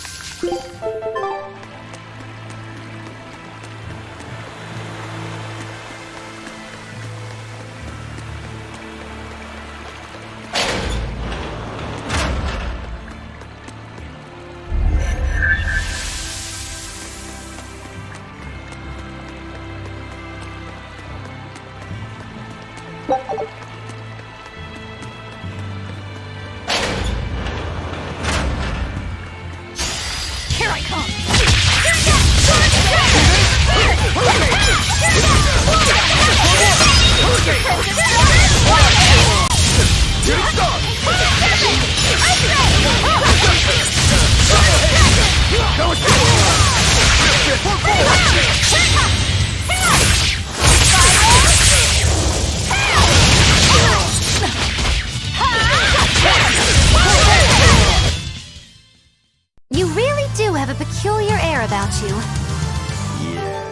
Here I come! You really do have a peculiar air about you. Yeah.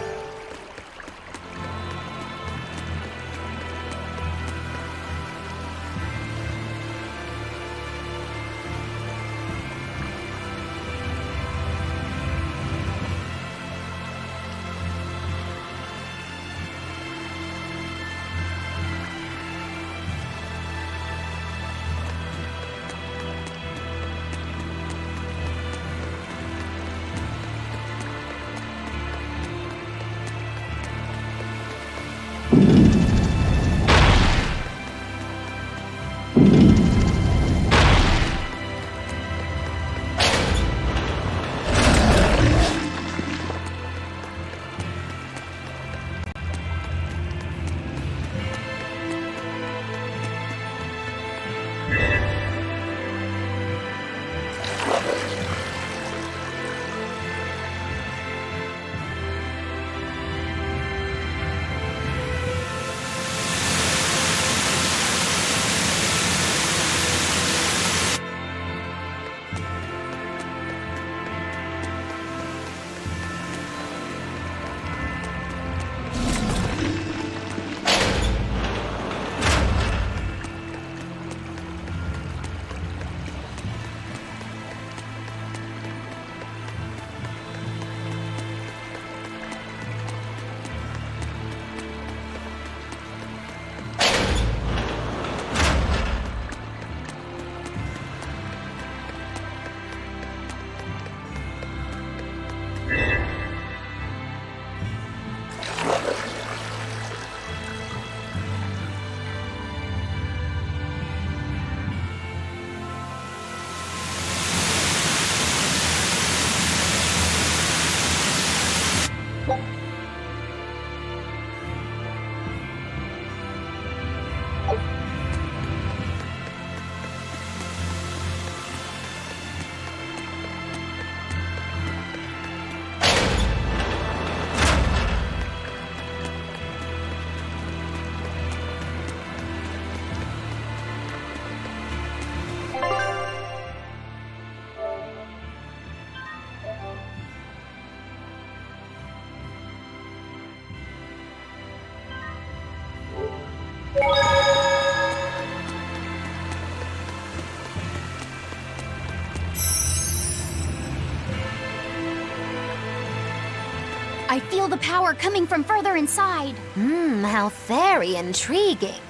I feel the power coming from further inside. How very intriguing.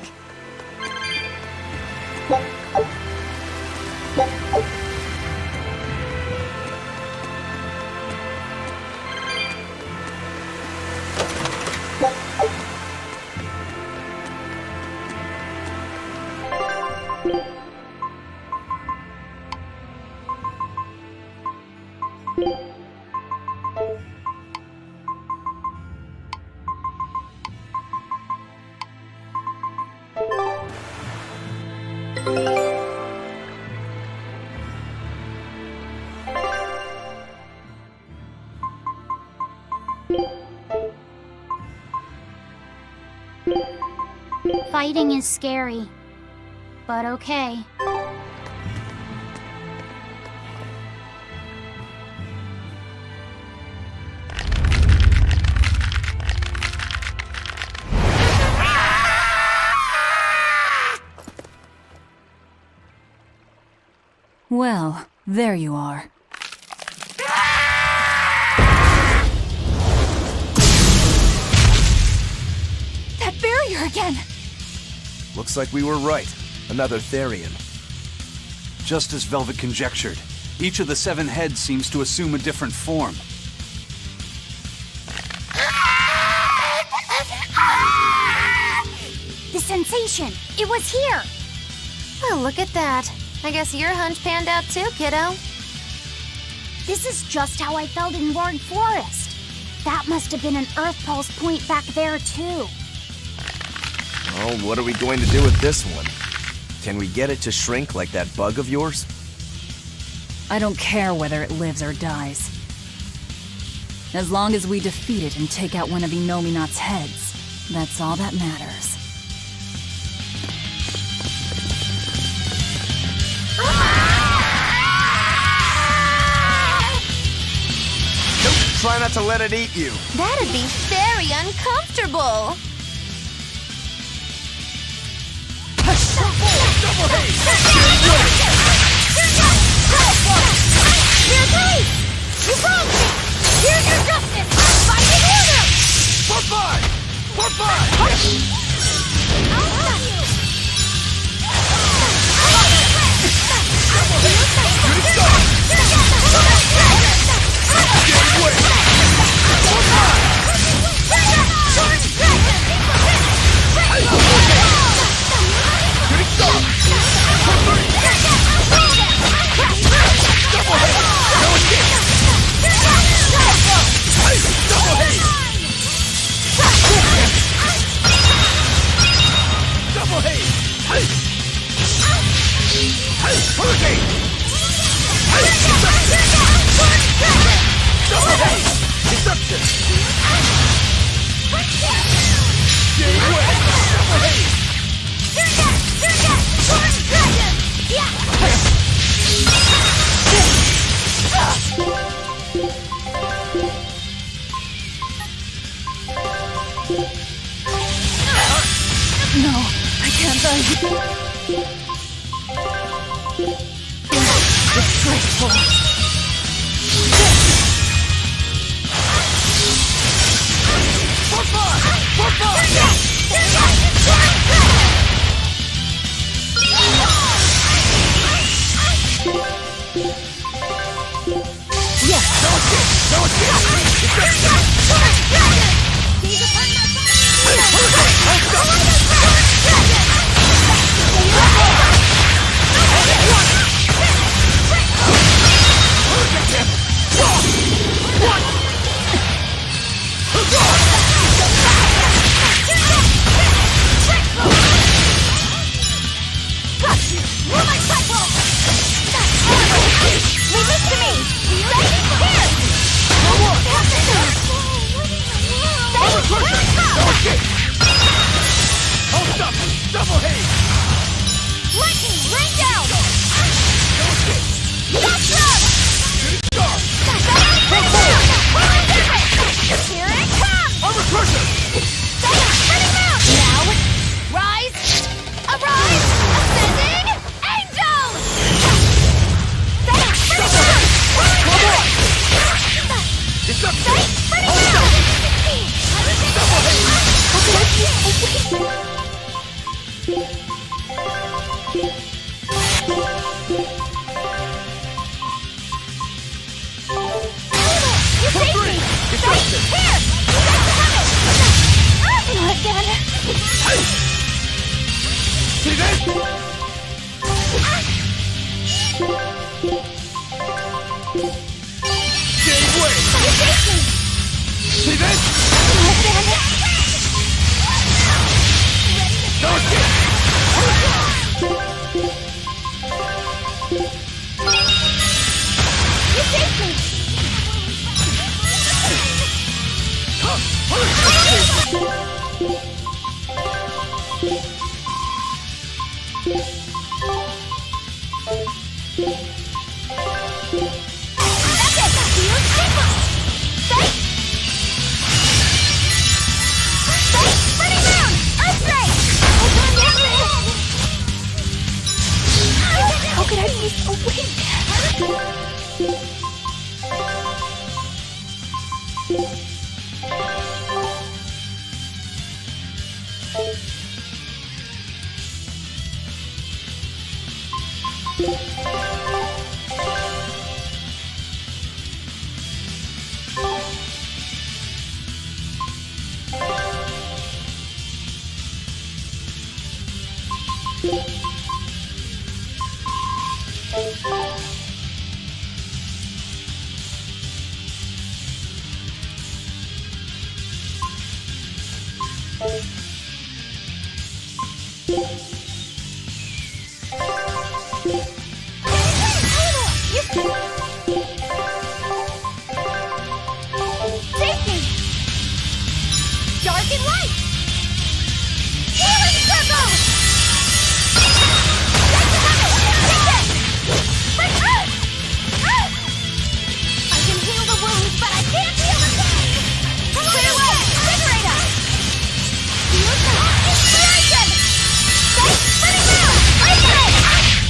Fighting is scary, but okay. Well, there you are. That barrier again! Looks like we were right. Another Therian. Just as Velvet conjectured, each of the 7 heads seems to assume a different form. The sensation! It was here! Well, look at that. I guess your hunch panned out too, kiddo. This is just how I felt in Ward Forest. That must have been an Earth Pulse point back there, too. Well, what are we going to do with this one? Can we get it to shrink like that bug of yours? I don't care whether it lives or dies. As long as we defeat it and take out one of Inominat's heads, that's all that matters. Try not to let it eat you. That'd be very uncomfortable. Double haste! Your place! You broke me! Here's your justice! Fight in order! For 5! For 5! I'll stop you! No, I can't die. Disgraceful. Take me! Dark and light! Healing circle! I can heal the wounds, but I can't heal the pain! Clear away! Invigorate us! Use the inspiration! Stay spinning down! Isolate!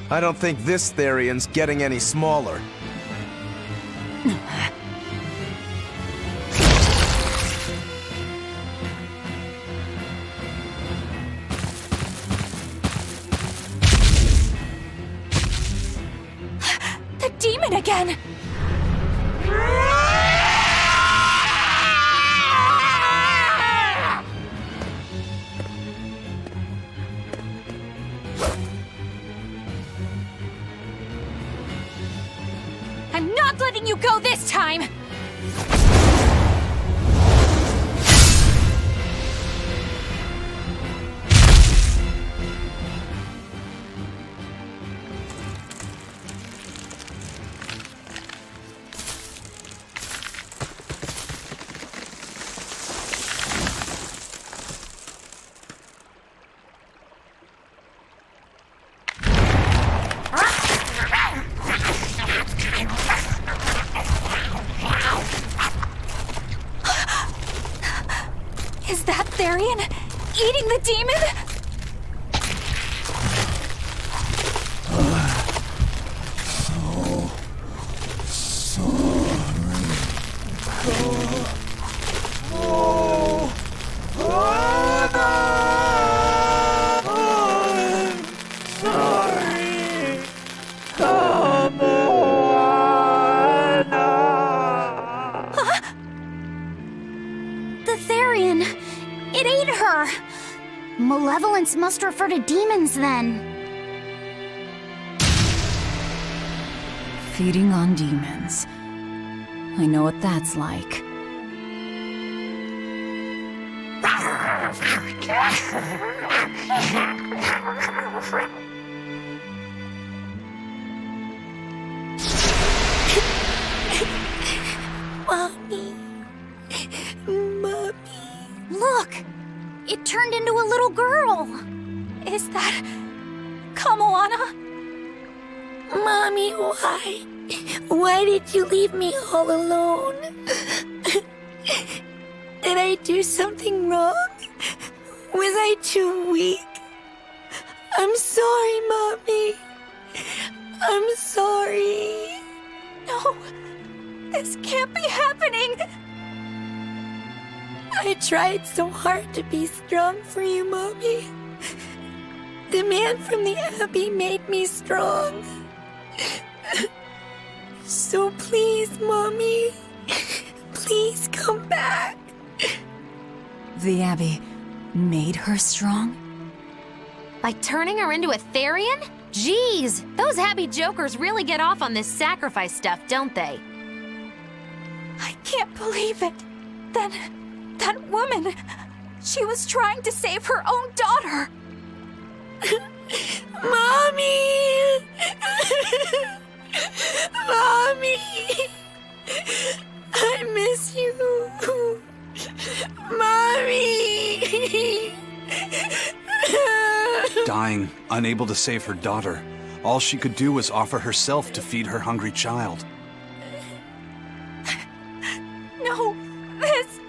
I don't think this Therian's getting any smaller. The demon again! I'm not letting you go this time! Is that Therian eating the demon? The Therian! It ate her! Malevolence must refer to demons, then. Feeding on demons. I know what that's like. Mommy. Mommy. Look! It turned into a little girl! Is that Kamoana? Mommy, why? Why did you leave me all alone? Did I do something wrong? Was I too weak? I'm sorry, Mommy. I'm sorry. No! This can't be happening! I tried so hard to be strong for you, Mommy. The man from the Abbey made me strong. So please, Mommy, please come back. The Abbey made her strong? By turning her into a Therian? Jeez, those Abbey jokers really get off on this sacrifice stuff, don't they? I can't believe it. That woman, she was trying to save her own daughter. Mommy! Mommy! I miss you. Mommy! Dying, unable to save her daughter, all she could do was offer herself to feed her hungry child. No, this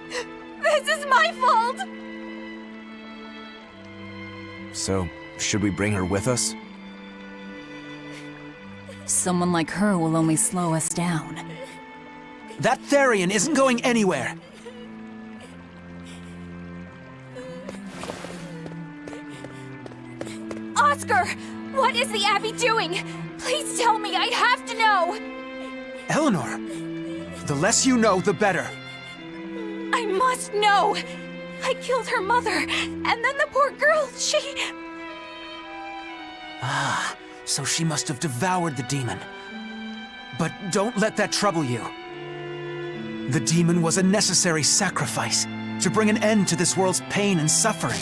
is my fault. So, should we bring her with us? Someone like her will only slow us down. That Therian isn't going anywhere! Oscar, what is the Abbey doing? Please tell me, I have to know. Eleanor! The less you know, the better. I must know. I killed her mother, and then the poor girl, she... Ah, so she must have devoured the demon. But don't let that trouble you. The demon was a necessary sacrifice to bring an end to this world's pain and suffering.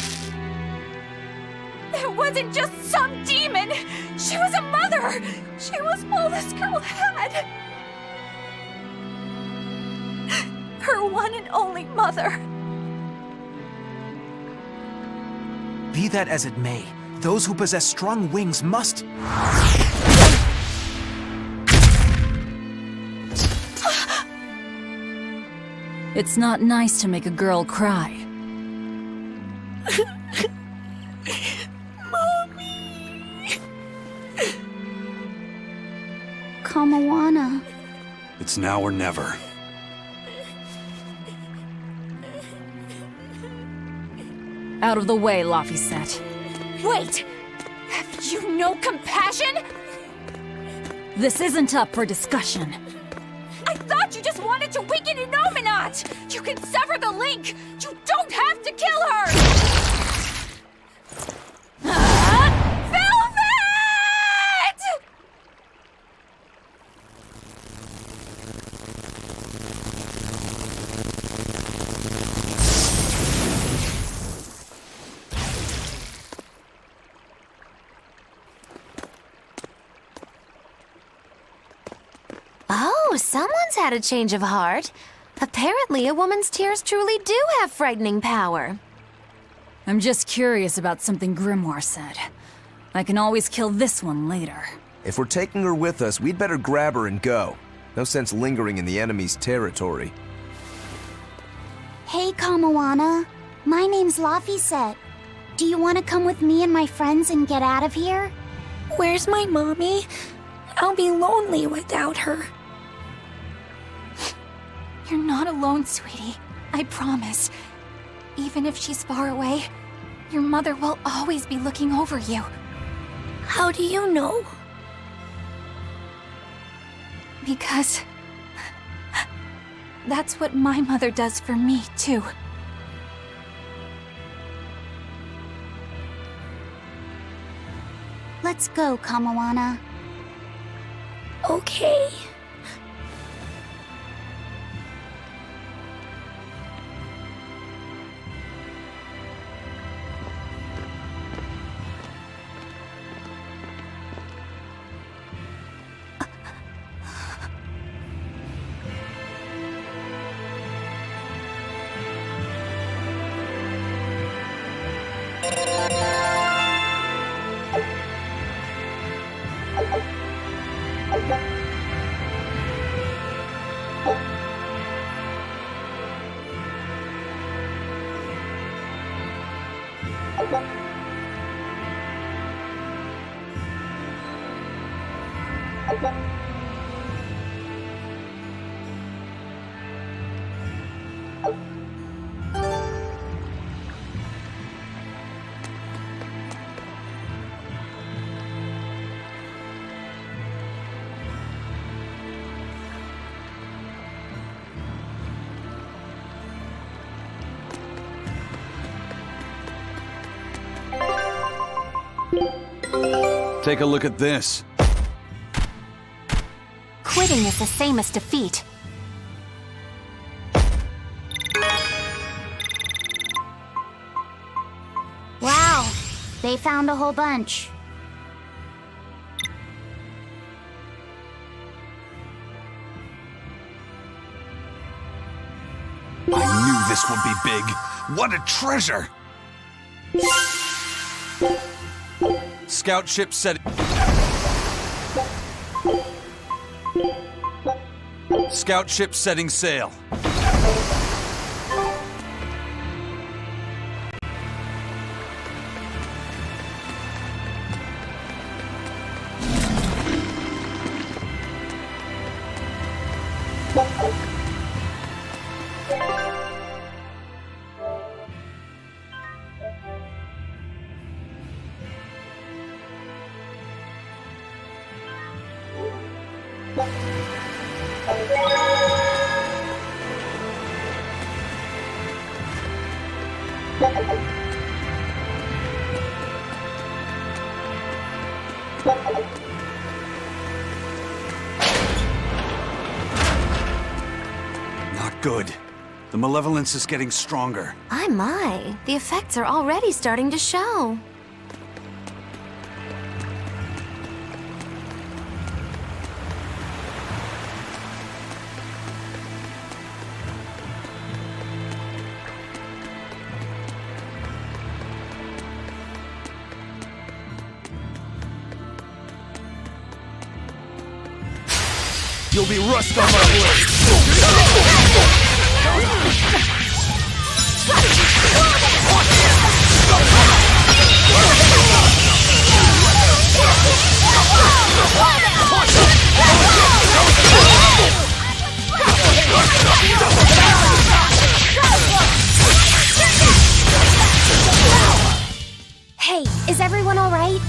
It wasn't just some demon. She was a mother. She was all this girl had. Her one and only mother. Be that as it may, those who possess strong wings must... It's not nice to make a girl cry. Kamawana. It's now or never. Out of the way, Laphicet. Wait! Have you no compassion? This isn't up for discussion. I thought you just wanted to weaken Innominat! You can sever the link! You don't have to kill her! Velvet! Oh, someone's had a change of heart. Apparently, a woman's tears truly do have frightening power. I'm just curious about something Grimoire said. I can always kill this one later. If we're taking her with us, we'd better grab her and go. No sense lingering in the enemy's territory. Hey, Kamawana. My name's Laphicet. Do you want to come with me and my friends and get out of here? Where's my mommy? I'll be lonely without her. You're not alone, sweetie. I promise. Even if she's far away, your mother will always be looking over you. How do you know? Because... that's what my mother does for me, too. Let's go, Kamawana. Okay. Take a look at this. Quitting is the same as defeat. Wow, they found a whole bunch. I knew this would be big. What a treasure! Scout ship set... Scout ship setting sail. Not good. The malevolence is getting stronger. My. The effects are already starting to show. You'll be rust on my blade. Hey, is everyone all right?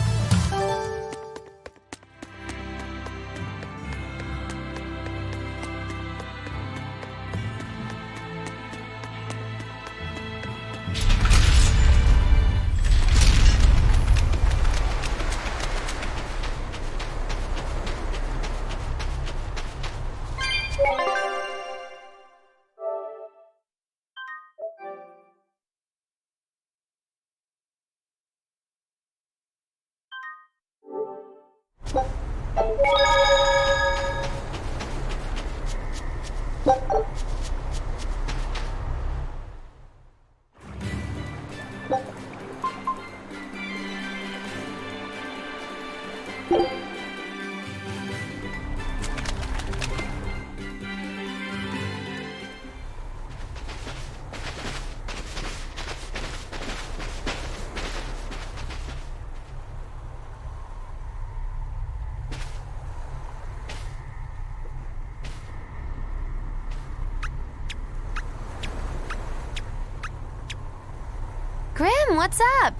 Grim, what's up?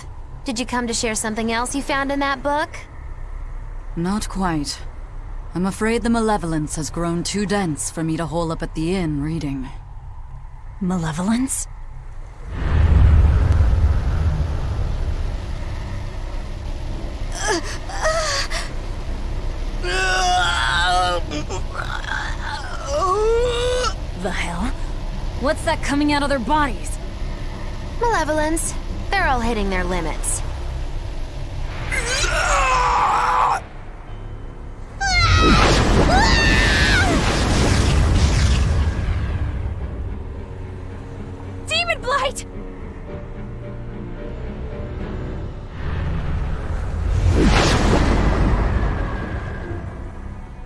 Did you come to share something else you found in that book? Not quite. I'm afraid the malevolence has grown too dense for me to hole up at the inn reading. Malevolence? The hell? What's that coming out of their bodies? Malevolence. They're all hitting their limits. Demon Blight!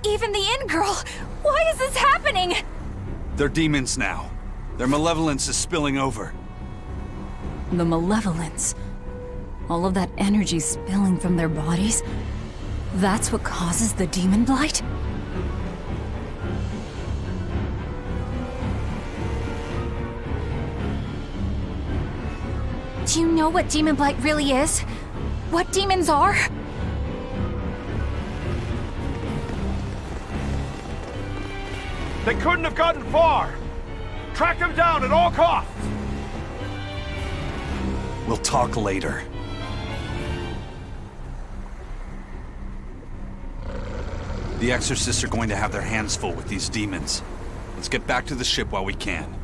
Even the inn girl! Why is this happening? They're demons now. Their malevolence is spilling over. The malevolence. All of that energy spilling from their bodies. That's what causes the demon blight? Do you know what demon blight really is? What demons are? They couldn't have gotten far! Track them down at all costs! We'll talk later. The exorcists are going to have their hands full with these demons. Let's get back to the ship while we can.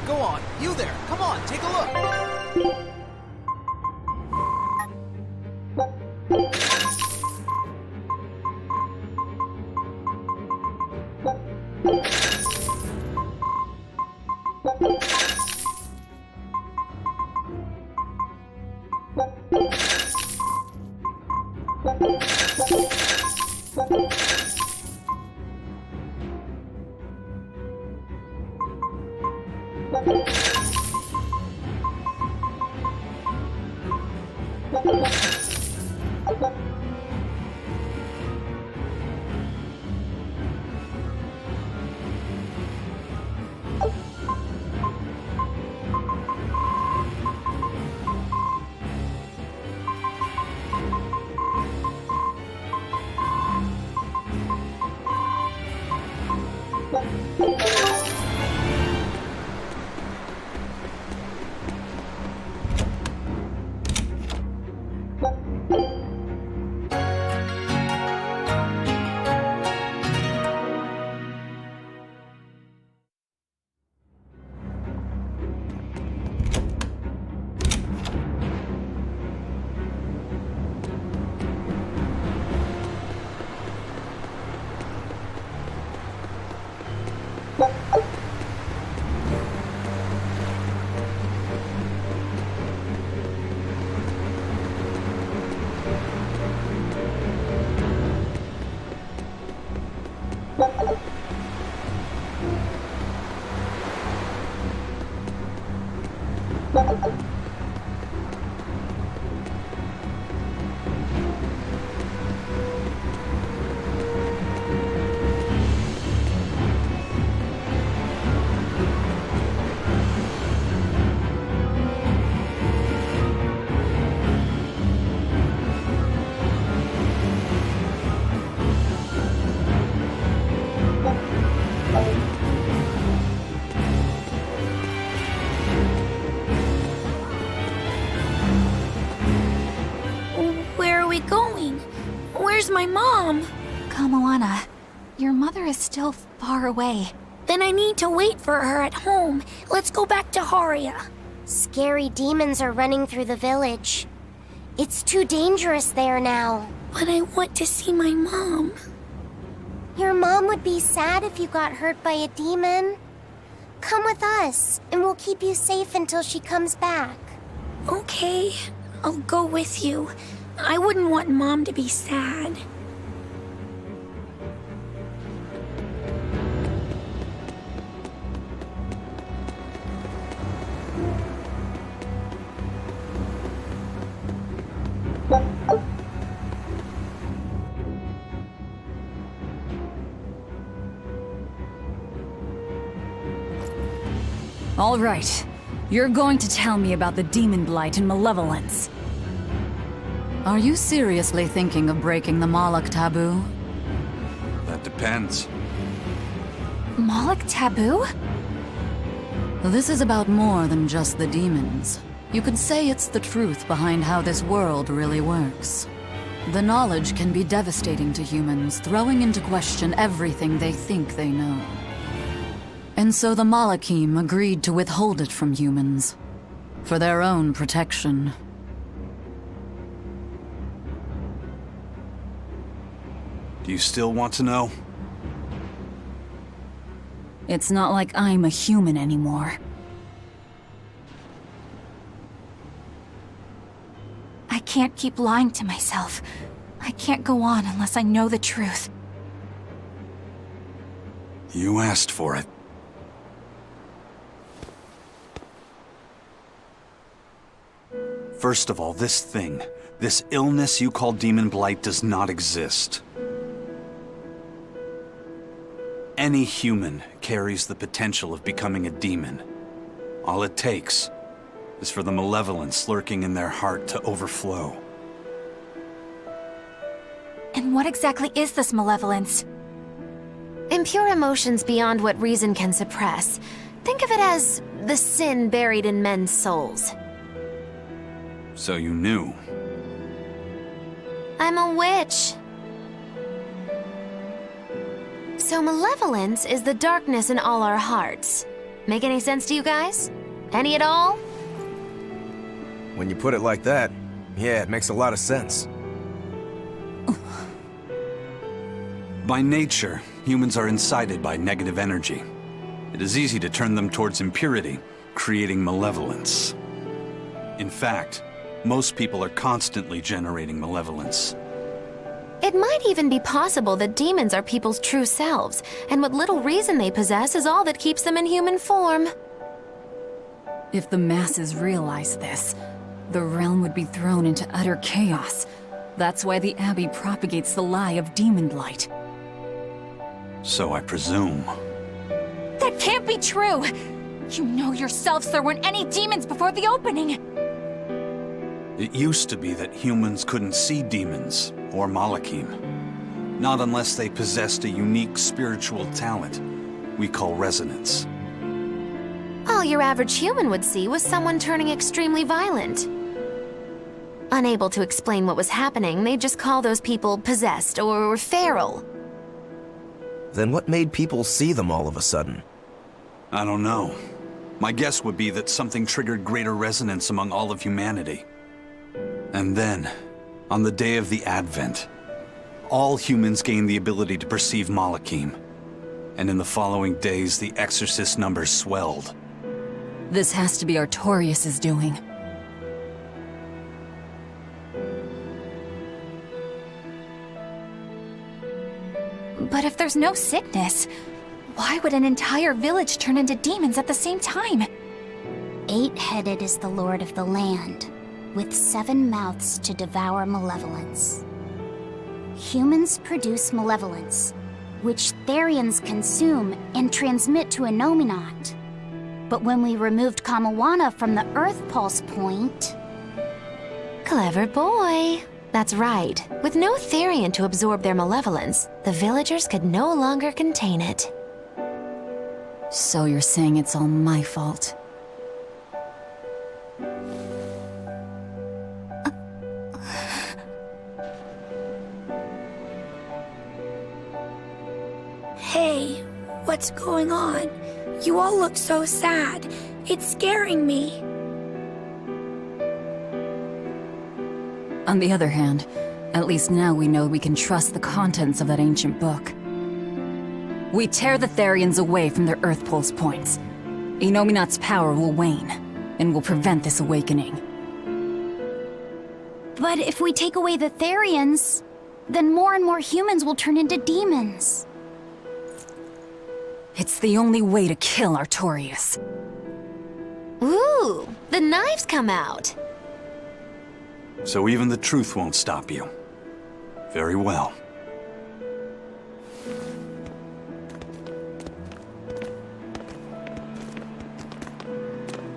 Go on, you there. Come on, take a look. Where's my mom? Kamoana, your mother is still far away. Then I need to wait for her at home. Let's go back to Haria. Scary demons are running through the village. It's too dangerous there now. But I want to see my mom. Your mom would be sad if you got hurt by a demon. Come with us, and we'll keep you safe until she comes back. Okay, I'll go with you. I wouldn't want Mom to be sad. All right. You're going to tell me about the demon blight and malevolence. Are you seriously thinking of breaking the Malak taboo? That depends. Moloch taboo? This is about more than just the demons. You could say it's the truth behind how this world really works. The knowledge can be devastating to humans, throwing into question everything they think they know. And so the Malachim agreed to withhold it from humans, for their own protection. Do you still want to know? It's not like I'm a human anymore. I can't keep lying to myself. I can't go on unless I know the truth. You asked for it. First of all, this illness you call Demon Blight does not exist. Any human carries the potential of becoming a demon. All it takes is for the malevolence lurking in their heart to overflow. And what exactly is this malevolence? Impure emotions beyond what reason can suppress. Think of it as the sin buried in men's souls. So you knew. I'm a witch. So malevolence is the darkness in all our hearts. Make any sense to you guys? Any at all? When you put it like that, yeah, it makes a lot of sense. By nature, humans are incited by negative energy. It is easy to turn them towards impurity, creating malevolence. In fact, most people are constantly generating malevolence. It might even be possible that demons are people's true selves, and what little reason they possess is all that keeps them in human form. If the masses realize this, the realm would be thrown into utter chaos. That's why the Abbey propagates the lie of demon blight. So I presume. That can't be true! You know yourselves there weren't any demons before the opening! It used to be that humans couldn't see demons, or Malachim. Not unless they possessed a unique spiritual talent we call resonance. All your average human would see was someone turning extremely violent. Unable to explain what was happening, they'd just call those people possessed or feral. Then what made people see them all of a sudden? I don't know. My guess would be that something triggered greater resonance among all of humanity. And then, on the day of the Advent, all humans gained the ability to perceive Malachim. And in the following days, the exorcist numbers swelled. This has to be Artorias' doing. But if there's no sickness, why would an entire village turn into demons at the same time? 8-headed is the lord of the land, with 7 mouths to devour malevolence. Humans produce malevolence, which Therians consume and transmit to Innominat. But when we removed Kamawana from the Earth Pulse point... Clever boy. That's right. With no Therian to absorb their malevolence, the villagers could no longer contain it. So you're saying it's all my fault? Hey, what's going on? You all look so sad. It's scaring me. On the other hand, at least now we know we can trust the contents of that ancient book. We tear the Therians away from their Earth Pulse points. Innominat's power will wane, and will prevent this awakening. But if we take away the Therians, then more and more humans will turn into demons. It's the only way to kill Artorias. Ooh, the knives come out. So even the truth won't stop you. Very well.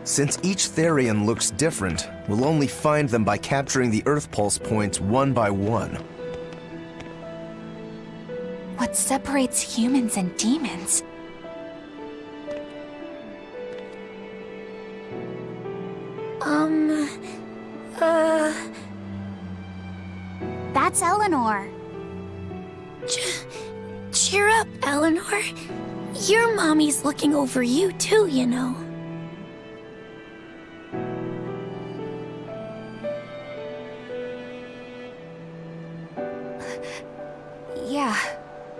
Since each Therian looks different, we'll only find them by capturing the Earth Pulse points one by one. What separates humans and demons? that's Eleanor. Cheer up, Eleanor. Your mommy's looking over you too, you know. Yeah,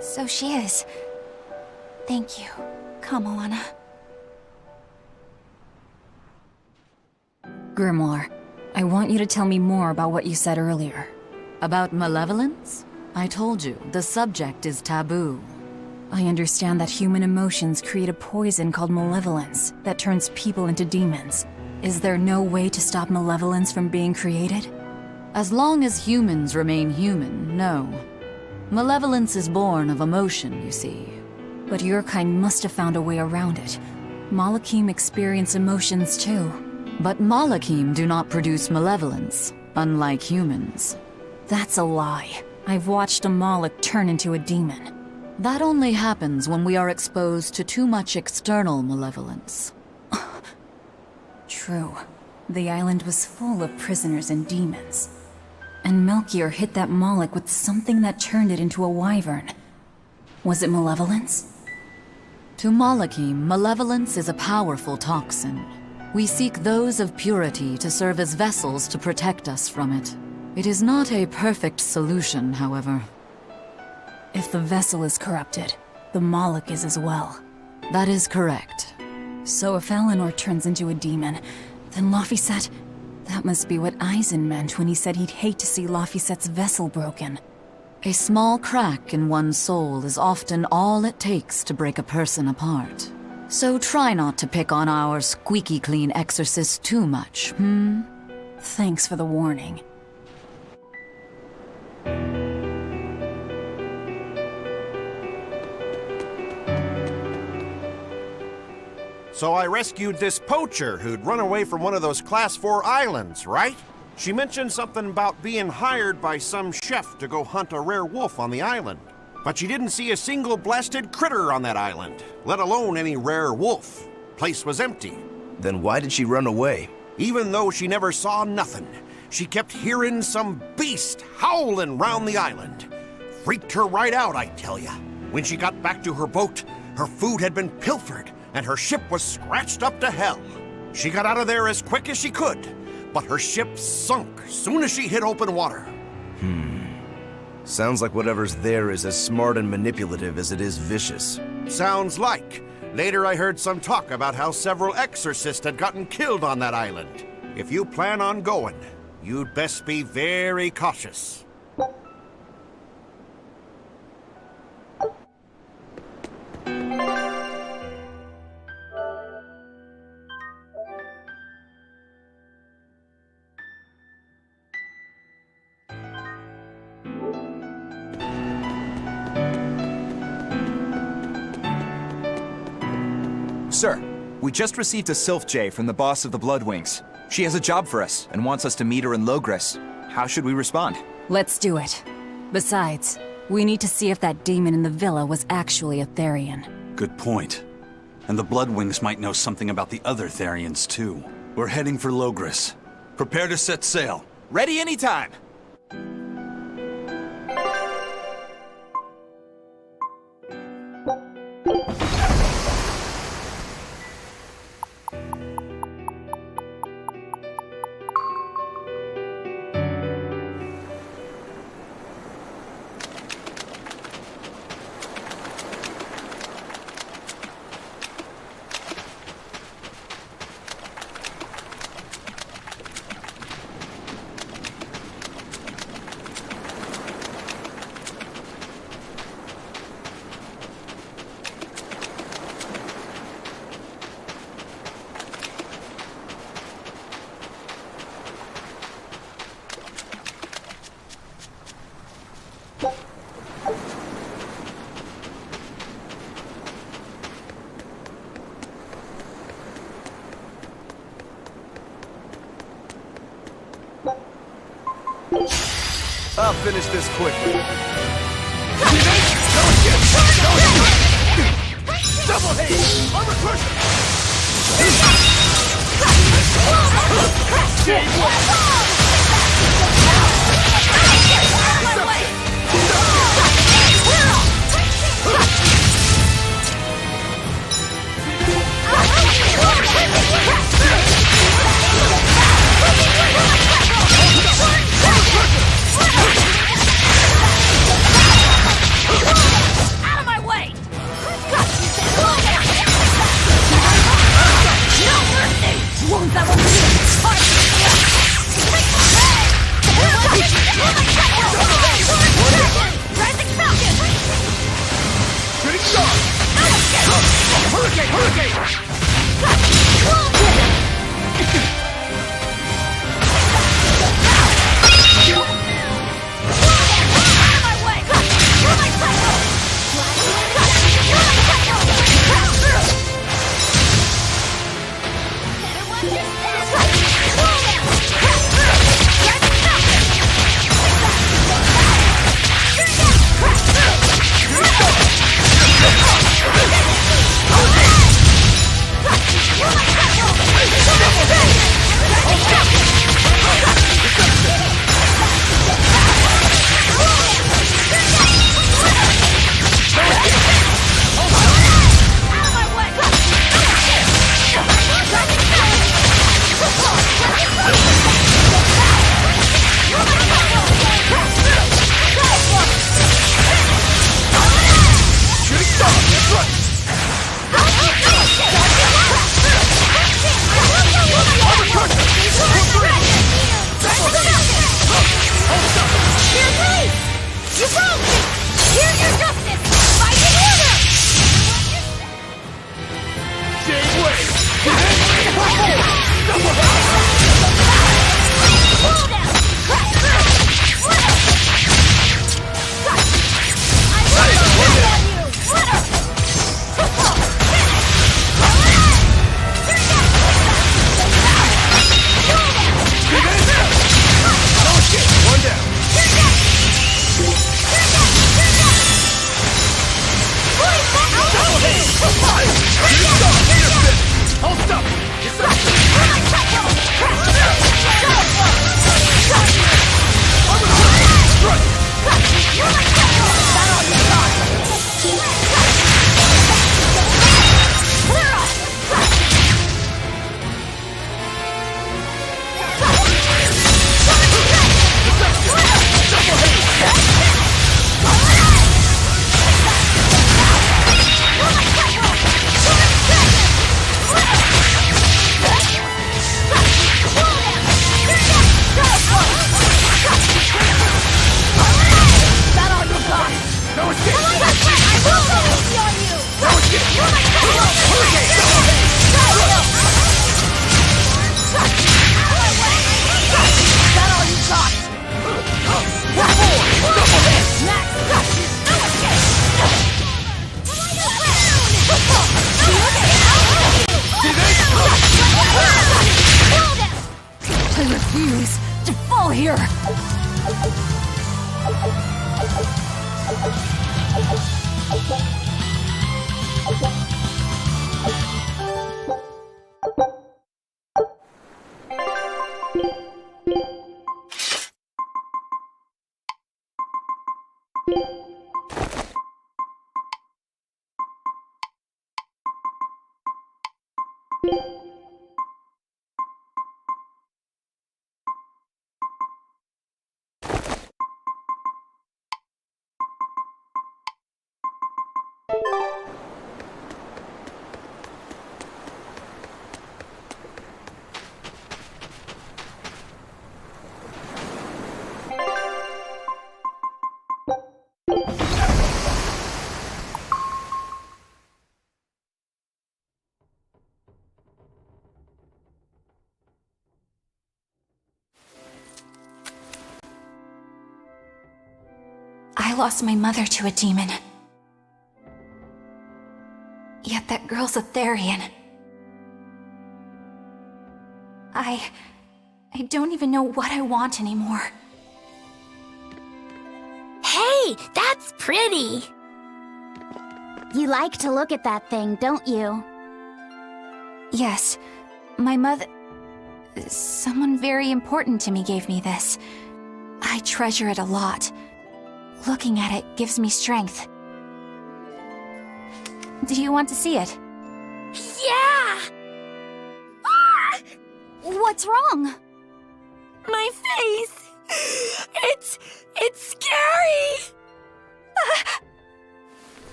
so she is. Thank you, Kamoana. Grimoire, I want you to tell me more about what you said earlier. About malevolence? I told you, the subject is taboo. I understand that human emotions create a poison called malevolence that turns people into demons. Is there no way to stop malevolence from being created? As long as humans remain human, no. Malevolence is born of emotion, you see. But your kind must have found a way around it. Malakim experience emotions too. But Malakim do not produce malevolence, unlike humans. That's a lie. I've watched a Malak turn into a demon. That only happens when we are exposed to too much external malevolence. True. The island was full of prisoners and demons. And Melchior hit that Malak with something that turned it into a wyvern. Was it malevolence? To Malakim, malevolence is a powerful toxin. We seek those of purity to serve as vessels to protect us from it. It is not a perfect solution, however. If the vessel is corrupted, the Malak is as well. That is correct. So if Eleanor turns into a demon, then Laphicet... That must be what Eisen meant when he said he'd hate to see Laphicet's vessel broken. A small crack in one's soul is often all it takes to break a person apart. So try not to pick on our squeaky clean exorcist too much, Thanks for the warning. So I rescued this poacher who'd run away from one of those Class 4 islands, right? She mentioned something about being hired by some chef to go hunt a rare wolf on the island. But she didn't see a single blasted critter on that island, let alone any rare wolf. Place was empty. Then why did she run away? Even though she never saw nothing, she kept hearing some beast howling round the island. Freaked her right out, I tell ya. When she got back to her boat, her food had been pilfered, and her ship was scratched up to hell. She got out of there as quick as she could, but her ship sunk soon as she hit open water. Sounds like whatever's there is as smart and manipulative as it is vicious. Sounds like. Later I heard some talk about how several exorcists had gotten killed on that island. If you plan on going, you'd best be very cautious. Sir, we just received a Sylph J from the boss of the Bloodwings. She has a job for us and wants us to meet her in Logres. How should we respond? Let's do it. Besides, we need to see if that demon in the villa was actually a Therian. Good point. And the Bloodwings might know something about the other Therians, too. We're heading for Logres. Prepare to set sail. Ready anytime! I'll finish this quickly. Double hit! Armor crusher! I lost my mother to a demon. Yet that girl's a Therian. I don't even know what I want anymore. Hey, that's pretty! You like to look at that thing, don't you? Yes, my mother... Someone very important to me gave me this. I treasure it a lot. Looking at it gives me strength. Do you want to see it? Yeah! Ah! What's wrong? My face! It's scary!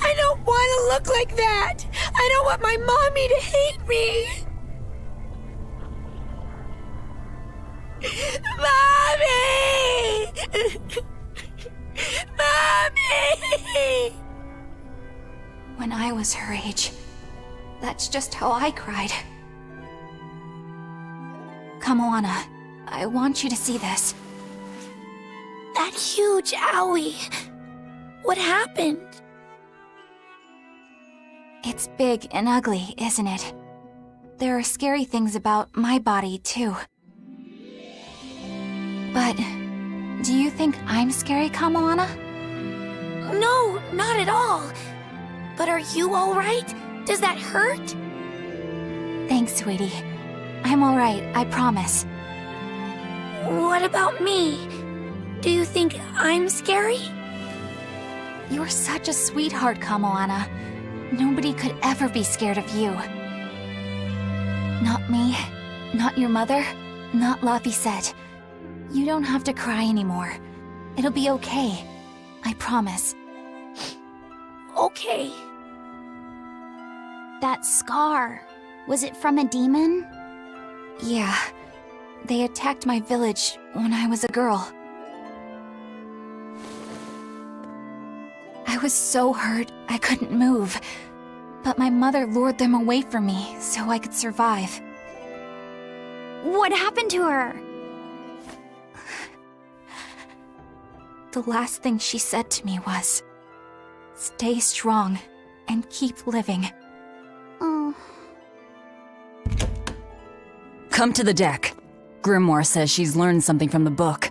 I don't want to look like that! I don't want my mommy to hate me! Mommy! Mommy! When I was her age, that's just how I cried. Come, Moana. I want you to see this. That huge owie. What happened? It's big and ugly, isn't it? There are scary things about my body, too. But do you think I'm scary, Kamoana? No, not at all. But are you alright? Does that hurt? Thanks, sweetie. I'm alright, I promise. What about me? Do you think I'm scary? You're such a sweetheart, Kamoana. Nobody could ever be scared of you. Not me, not your mother, not Laphicet. You don't have to cry anymore. It'll be okay. I promise. Okay. That scar, was it from a demon? Yeah. They attacked my village when I was a girl. I was so hurt I couldn't move. But my mother lured them away from me so I could survive. What happened to her? The last thing she said to me was, "Stay strong and keep living." Oh. Come to the deck. Grimoire says she's learned something from the book.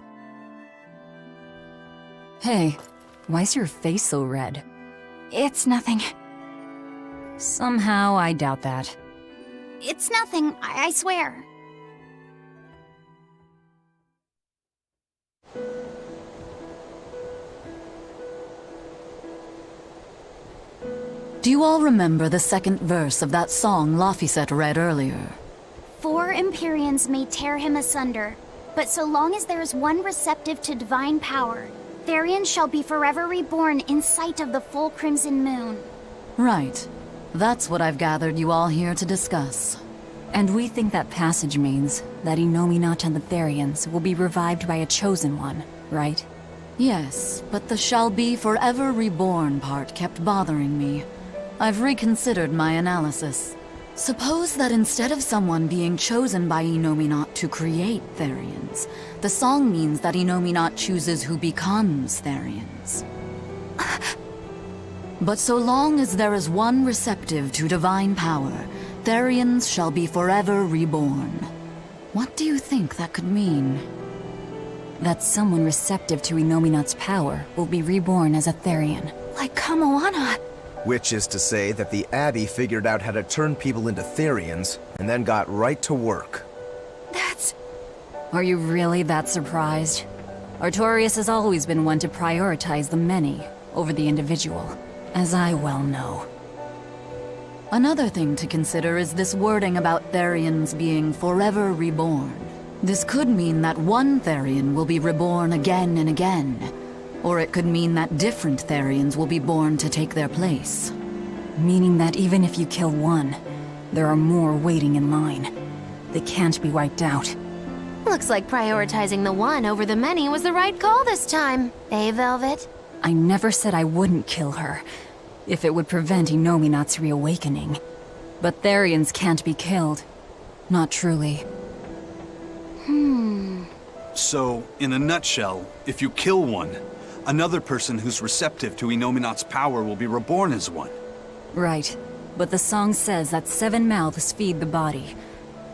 Hey, why's your face so red? It's nothing. Somehow, I doubt that. It's nothing, I swear. Do you all remember the second verse of that song Laphicet read earlier? 4 Empyreans may tear him asunder, but so long as there is one receptive to divine power, Therian shall be forever reborn in sight of the full crimson moon. Right. That's what I've gathered you all here to discuss. And we think that passage means that Innominat and the Therians will be revived by a chosen one, right? Yes, but the shall be forever reborn part kept bothering me. I've reconsidered my analysis. Suppose that instead of someone being chosen by Innominat to create Therians, the song means that Innominat chooses who becomes Therians. But so long as there is one receptive to divine power, Therians shall be forever reborn. What do you think that could mean? That someone receptive to Innominat's power will be reborn as a Therian. Like Kamoana. Which is to say that the Abbey figured out how to turn people into Therians, and then got right to work. That's... Are you really that surprised? Artorias has always been one to prioritize the many over the individual, as I well know. Another thing to consider is this wording about Therians being forever reborn. This could mean that one Therian will be reborn again and again, or it could mean that different Therians will be born to take their place. Meaning that even if you kill one, there are more waiting in line. They can't be wiped out. Looks like prioritizing the one over the many was the right call this time. Eh, Velvet? I never said I wouldn't kill her, if it would prevent Innominat's reawakening. But Therians can't be killed. Not truly. So, in a nutshell, if you kill one, Another person who's receptive to Inominat's power will be reborn as one. Right. But the song says that 7 mouths feed the body.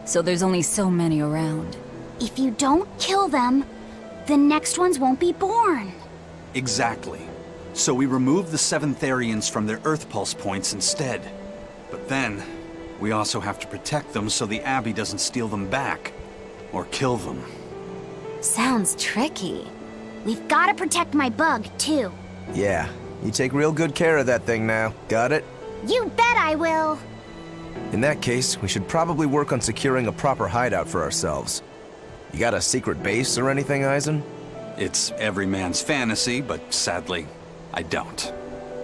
So there's only so many around. If you don't kill them, the next ones won't be born. Exactly. So we remove the 7 Therians from their Earth Pulse points instead. But then, we also have to protect them so the Abbey doesn't steal them back. Or kill them. Sounds tricky. We've got to protect my bug, too. Yeah, you take real good care of that thing now. Got it? You bet I will. In that case, we should probably work on securing a proper hideout for ourselves. You got a secret base or anything, Eisen? It's every man's fantasy, but sadly, I don't.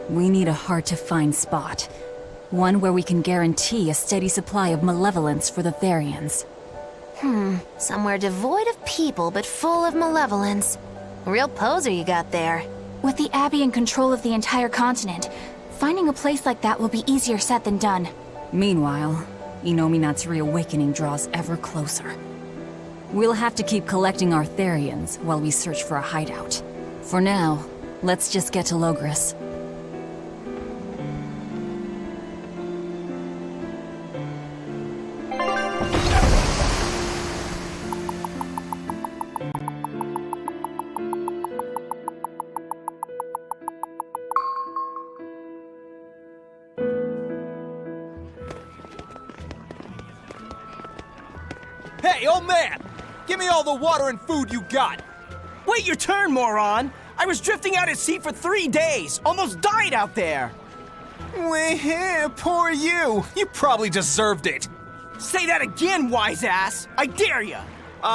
We need a hard-to-find spot. One where we can guarantee a steady supply of malevolence for the Therians. Somewhere devoid of people but full of malevolence. Real poser you got there. With the Abbey in control of the entire continent, finding a place like that will be easier said than done. Meanwhile, Inominat's reawakening draws ever closer. We'll have to keep collecting our Therians while we search for a hideout. For now, let's just get to Logris. Hey, old man! Give me all the water and food you got! Wait your turn, moron! I was drifting out at sea for 3 days! Almost died out there! Poor you! You probably deserved it! Say that again, wise ass! I dare ya!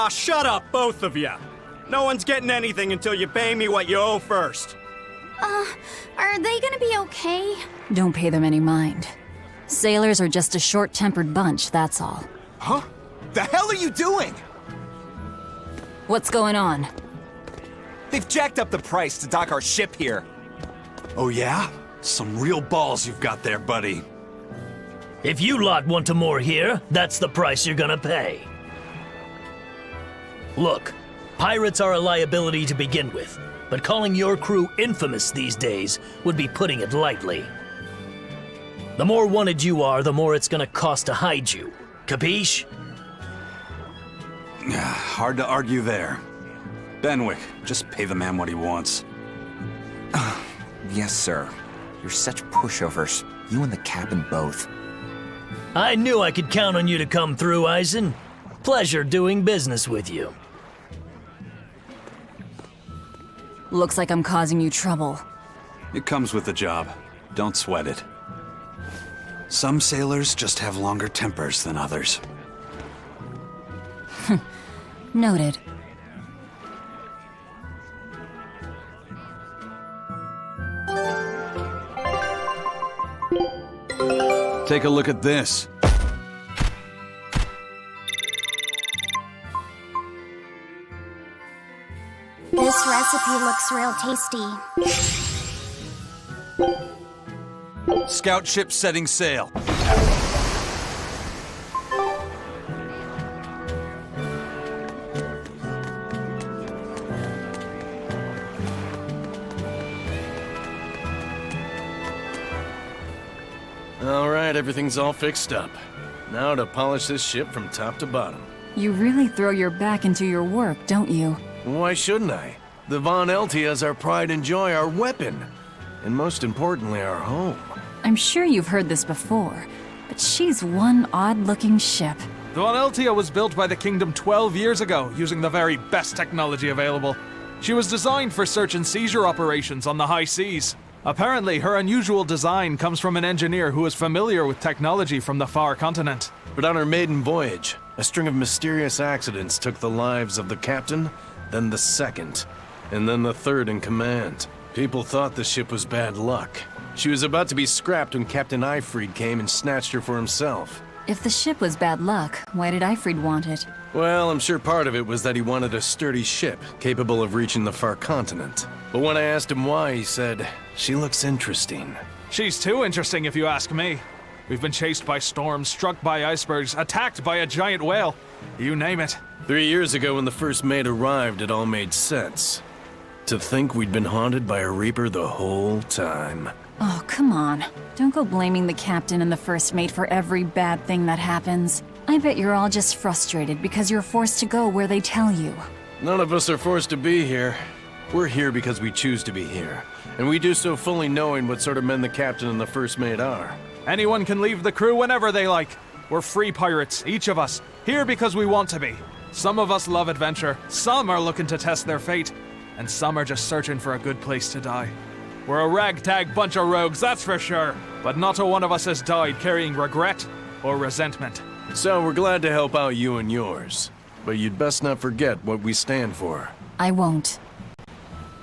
Shut up, both of you! No one's getting anything until you pay me what you owe first. Are they gonna be okay? Don't pay them any mind. Sailors are just a short-tempered bunch, that's all. Huh? The hell are you doing? What's going on? They've jacked up the price to dock our ship here. Oh yeah? Some real balls you've got there, buddy. If you lot want to moor here, that's the price you're gonna pay. Look, pirates are a liability to begin with, but calling your crew infamous these days would be putting it lightly. The more wanted you are, the more it's gonna cost to hide you. Capiche? Hard to argue there. Benwick, just pay the man what he wants. Yes, sir. You're such pushovers. You and the captain both. I knew I could count on you to come through, Eisen. Pleasure doing business with you. Looks like I'm causing you trouble. It comes with the job. Don't sweat it. Some sailors just have longer tempers than others. Noted. Take a look at this. This recipe looks real tasty. Scout ship setting sail. All right, everything's all fixed up. Now to polish this ship from top to bottom. You really throw your back into your work, don't you? Why shouldn't I? The Von Eltia is our pride and joy, our weapon. And most importantly, our home. I'm sure you've heard this before, but she's one odd-looking ship. The Von Eltia was built by the Kingdom 12 years ago, using the very best technology available. She was designed for search and seizure operations on the high seas. Apparently, her unusual design comes from an engineer who is familiar with technology from the far continent. But on her maiden voyage, a string of mysterious accidents took the lives of the captain, then the second, and then the third in command. People thought the ship was bad luck. She was about to be scrapped when Captain Eifried came and snatched her for himself. If the ship was bad luck, why did Eifried want it? Well, I'm sure part of it was that he wanted a sturdy ship, capable of reaching the far continent. But when I asked him why, he said, "She looks interesting." She's too interesting if you ask me. We've been chased by storms, struck by icebergs, attacked by a giant whale. You name it. 3 years ago when the first mate arrived, it all made sense. To think we'd been haunted by a Reaper the whole time. Oh, come on. Don't go blaming the captain and the first mate for every bad thing that happens. I bet you're all just frustrated because you're forced to go where they tell you. None of us are forced to be here. We're here because we choose to be here. And we do so fully knowing what sort of men the captain and the first mate are. Anyone can leave the crew whenever they like. We're free pirates, each of us, here because we want to be. Some of us love adventure, some are looking to test their fate, and some are just searching for a good place to die. We're a ragtag bunch of rogues, that's for sure, but not a one of us has died carrying regret or resentment. So we're glad to help out you and yours. But you'd best not forget what we stand for. I won't.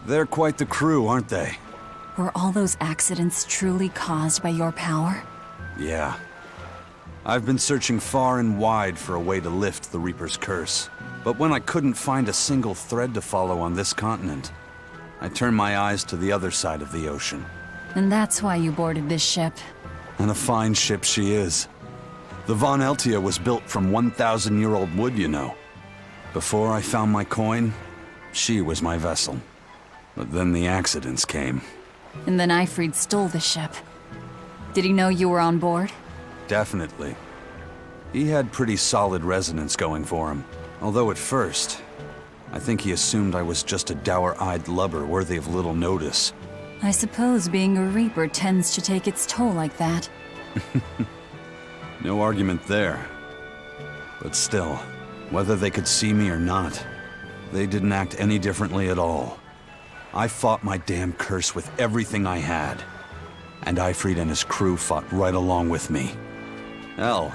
They're quite the crew, aren't they? Were all those accidents truly caused by your power? Yeah. I've been searching far and wide for a way to lift the Reaper's curse. But when I couldn't find a single thread to follow on this continent, I turned my eyes to the other side of the ocean. And that's why you boarded this ship. And a fine ship she is. The Von Eltia was built from 1,000-year-old wood, you know. Before I found my coin, she was my vessel. But then the accidents came. And then Ifrid stole the ship. Did he know you were on board? Definitely. He had pretty solid resonance going for him. Although at first, I think he assumed I was just a dour-eyed lubber worthy of little notice. I suppose being a Reaper tends to take its toll like that. No argument there. But still, whether they could see me or not, they didn't act any differently at all. I fought my damn curse with everything I had. And Ifrid and his crew fought right along with me. Hell,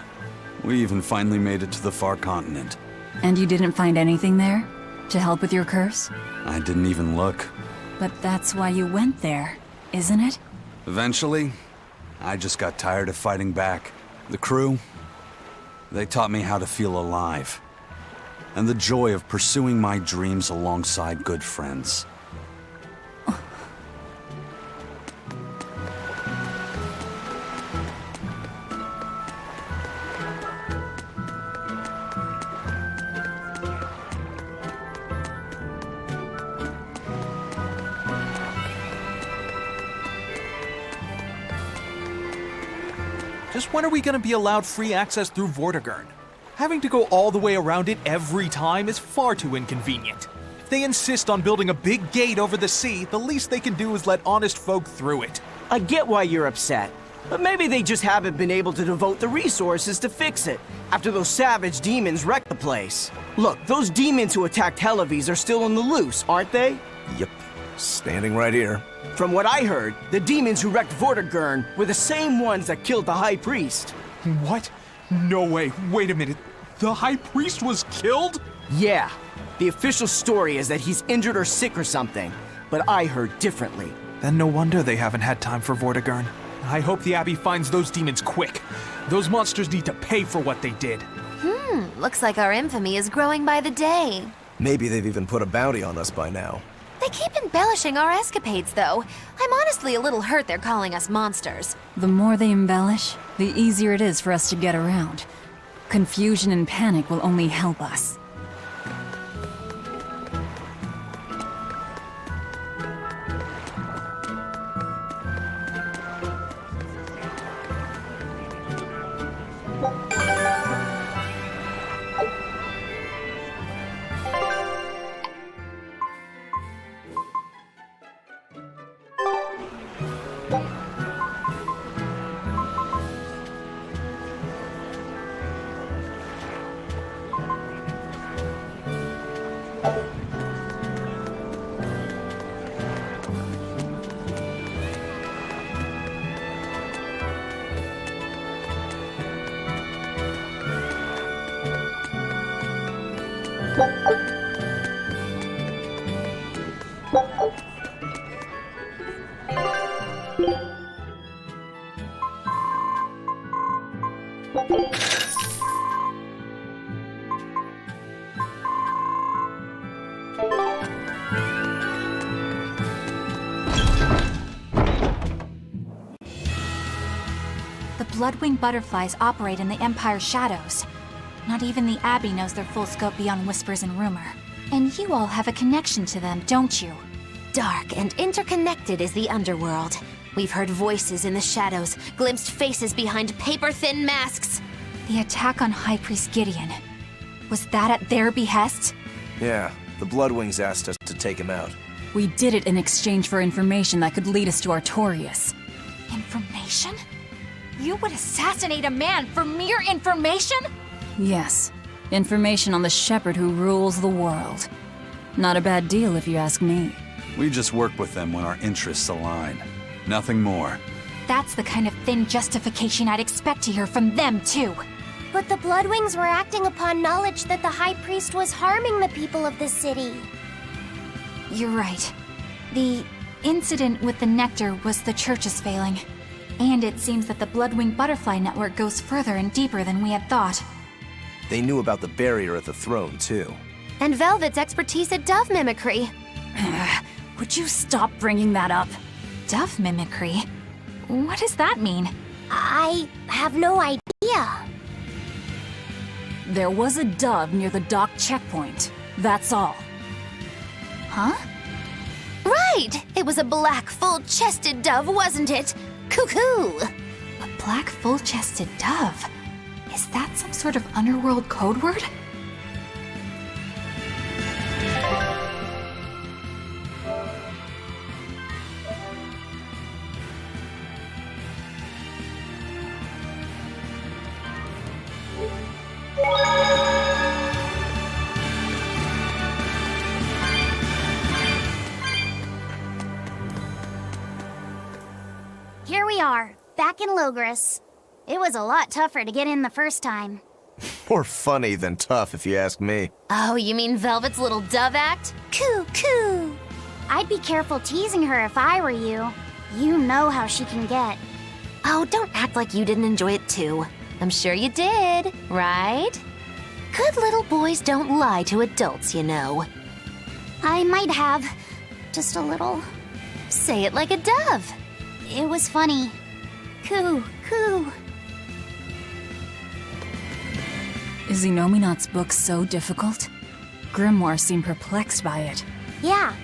we even finally made it to the far continent. And you didn't find anything there? To help with your curse? I didn't even look. But that's why you went there, isn't it? Eventually, I just got tired of fighting back. The crew, they taught me how to feel alive. And the joy of pursuing my dreams alongside good friends. Just when are we gonna be allowed free access through Vortigern? Having to go all the way around it every time is far too inconvenient. If they insist on building a big gate over the sea, the least they can do is let honest folk through it. I get why you're upset, but maybe they just haven't been able to devote the resources to fix it after those savage demons wrecked the place. Look, those demons who attacked Helavis are still on the loose, aren't they? Yep, standing right here. From what I heard, the demons who wrecked Vortigern were the same ones that killed the High Priest. What? No way, wait a minute. The High Priest was killed? Yeah. The official story is that he's injured or sick or something, but I heard differently. Then no wonder they haven't had time for Vortigern. I hope the Abbey finds those demons quick. Those monsters need to pay for what they did. Looks like our infamy is growing by the day. Maybe they've even put a bounty on us by now. They keep embellishing our escapades, though. I'm honestly a little hurt they're calling us monsters. The more they embellish, the easier it is for us to get around. Confusion and panic will only help us. The Bloodwing butterflies operate in the Empire's shadows. Not even the Abbey knows their full scope beyond whispers and rumor. And you all have a connection to them, don't you? Dark and interconnected is the underworld. We've heard voices in the shadows, glimpsed faces behind paper-thin masks. The attack on High Priest Gideon. Was that at their behest? Yeah, the Bloodwings asked us to take him out. We did it in exchange for information that could lead us to Artorias. Information? You would assassinate a man for mere information? Yes, information on the shepherd who rules the world. Not a bad deal if you ask me. We just work with them when our interests align. Nothing more. That's the kind of thin justification I'd expect to hear from them, too. But the Bloodwings were acting upon knowledge that the High Priest was harming the people of the city. You're right. The incident with the nectar was the Church's failing. And it seems that the Bloodwing Butterfly Network goes further and deeper than we had thought. They knew about the barrier at the throne, too. And Velvet's expertise at dove mimicry. Would you stop bringing that up? Dove mimicry? What does that mean? I have no idea. There was a dove near the dock checkpoint. That's all. Huh? Right! It was a black, full-chested dove, wasn't it? Cuckoo! A black, full-chested dove? Is that some sort of underworld code word? Here we are, back in Logris. It was a lot tougher to get in the first time. More funny than tough, if you ask me. Oh, you mean Velvet's little dove act? Coo, coo! I'd be careful teasing her if I were you. You know how she can get. Oh, don't act like you didn't enjoy it too. I'm sure you did, right? Good little boys don't lie to adults, you know. I might have. Just a little. Say it like a dove. It was funny. Coo, coo. Is Inominat's book so difficult? Grimoire seemed perplexed by it. Yeah.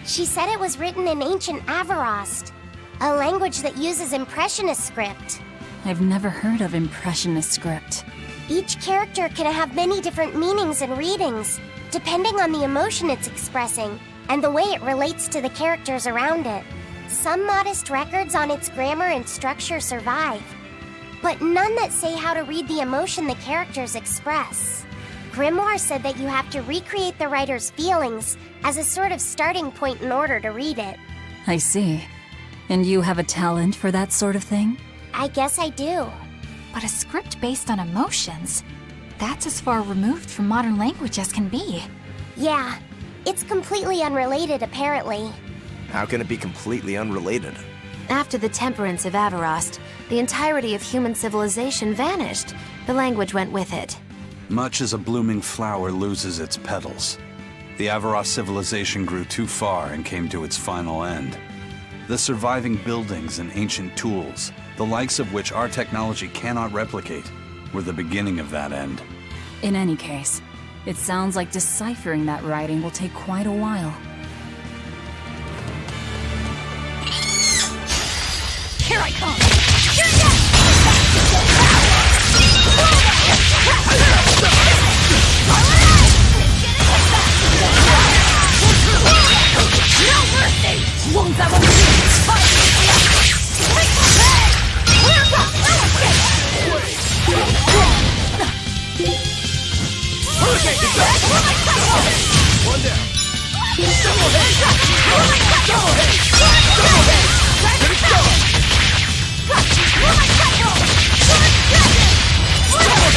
She said it was written in ancient Avarost, a language that uses Impressionist script. I've never heard of Impressionist script. Each character can have many different meanings and readings, depending on the emotion it's expressing and the way it relates to the characters around it. Some modest records on its grammar and structure survive, but none that say how to read the emotion the characters express. Grimoire said that you have to recreate the writer's feelings as a sort of starting point in order to read it. I see. And you have a talent for that sort of thing? I guess I do. But a script based on emotions? That's as far removed from modern language as can be. Yeah, it's completely unrelated apparently. How can it be completely unrelated? After the temperance of Avarost, the entirety of human civilization vanished. The language went with it. Much as a blooming flower loses its petals, the Avarost civilization grew too far and came to its final end. The surviving buildings and ancient tools, the likes of which our technology cannot replicate, were the beginning of that end. In any case, it sounds like deciphering that writing will take quite a while. Here I come! No mercy! Won't that One down. Double hit! Double hit! Double hit! Let it go! Double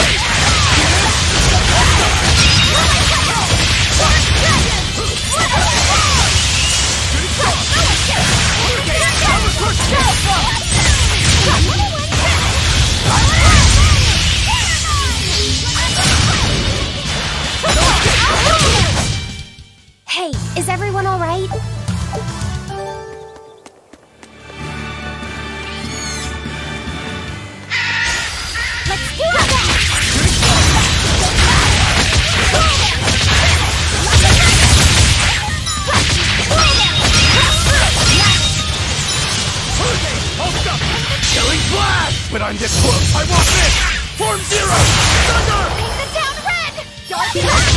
hit! but I'm this close. I won't miss! Form Zero! Thunder! Paint the town red! Dark Sword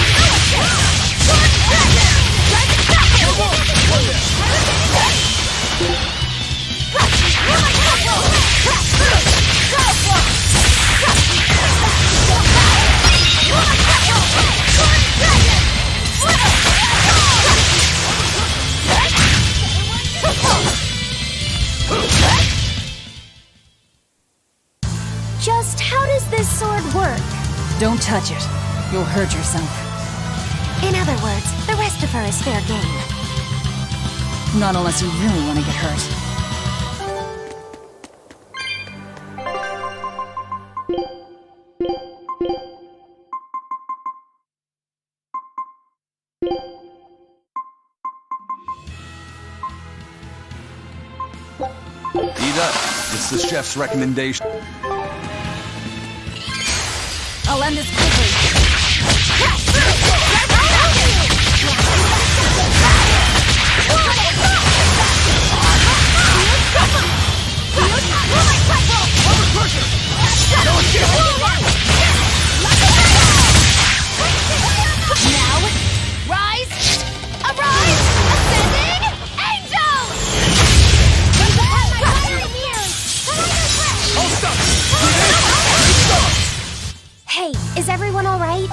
Dragon! Dragon Just how does this sword work? Don't touch it. You'll hurt yourself. In other words, the rest of her is fair game. Not unless you really want to get hurt. Ida, it's the chef's recommendation. I'll end this quickly. Now, rise! Arise! Ascending angel! Hey, is everyone all right?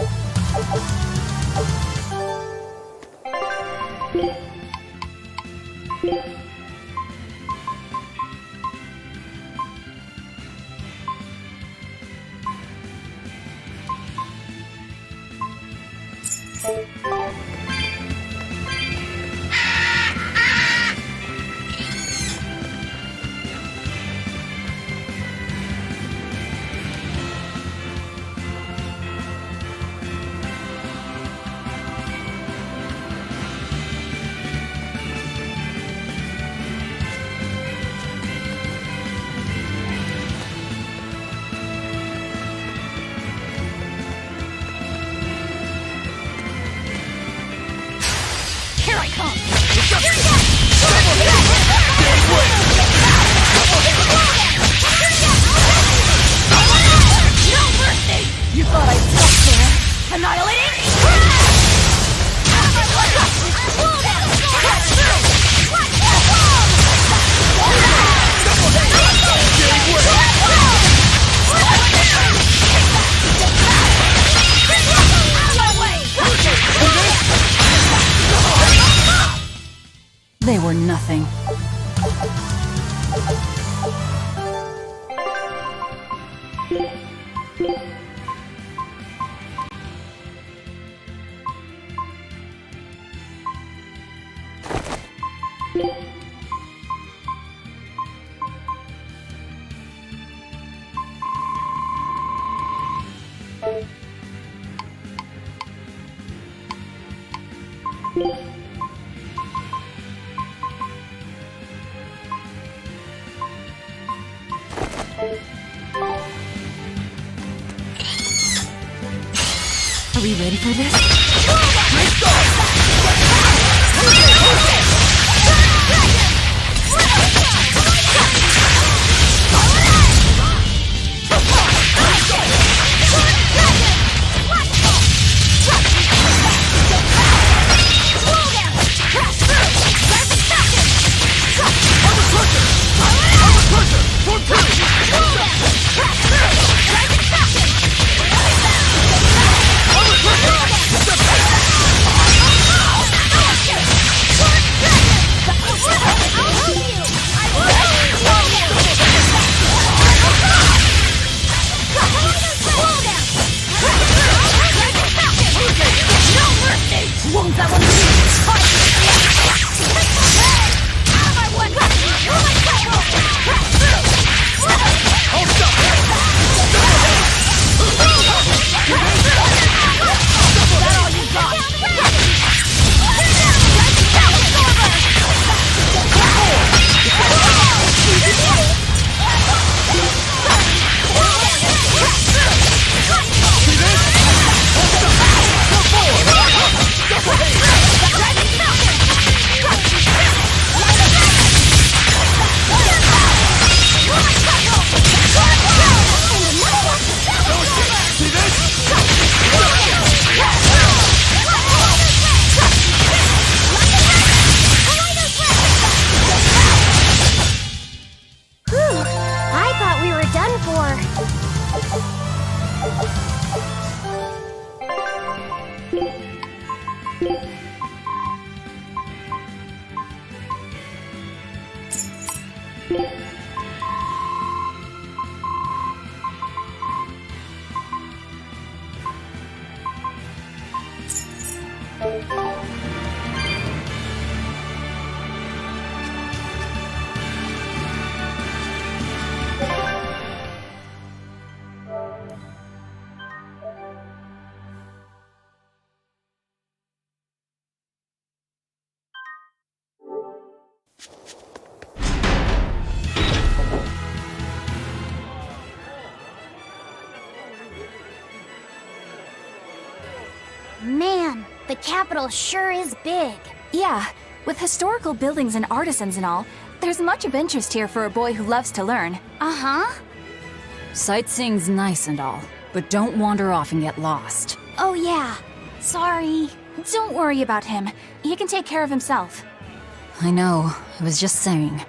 Here I come! No mercy! You thought I'd stop there? Annihilating? They were nothing. Are we ready for this? Man, the capital sure is big. Yeah, with historical buildings and artisans and all, there's much of interest here for a boy who loves to learn. Uh-huh. Sightseeing's nice and all, but don't wander off and get lost. Oh yeah, sorry. Don't worry about him. He can take care of himself. I know, I was just saying.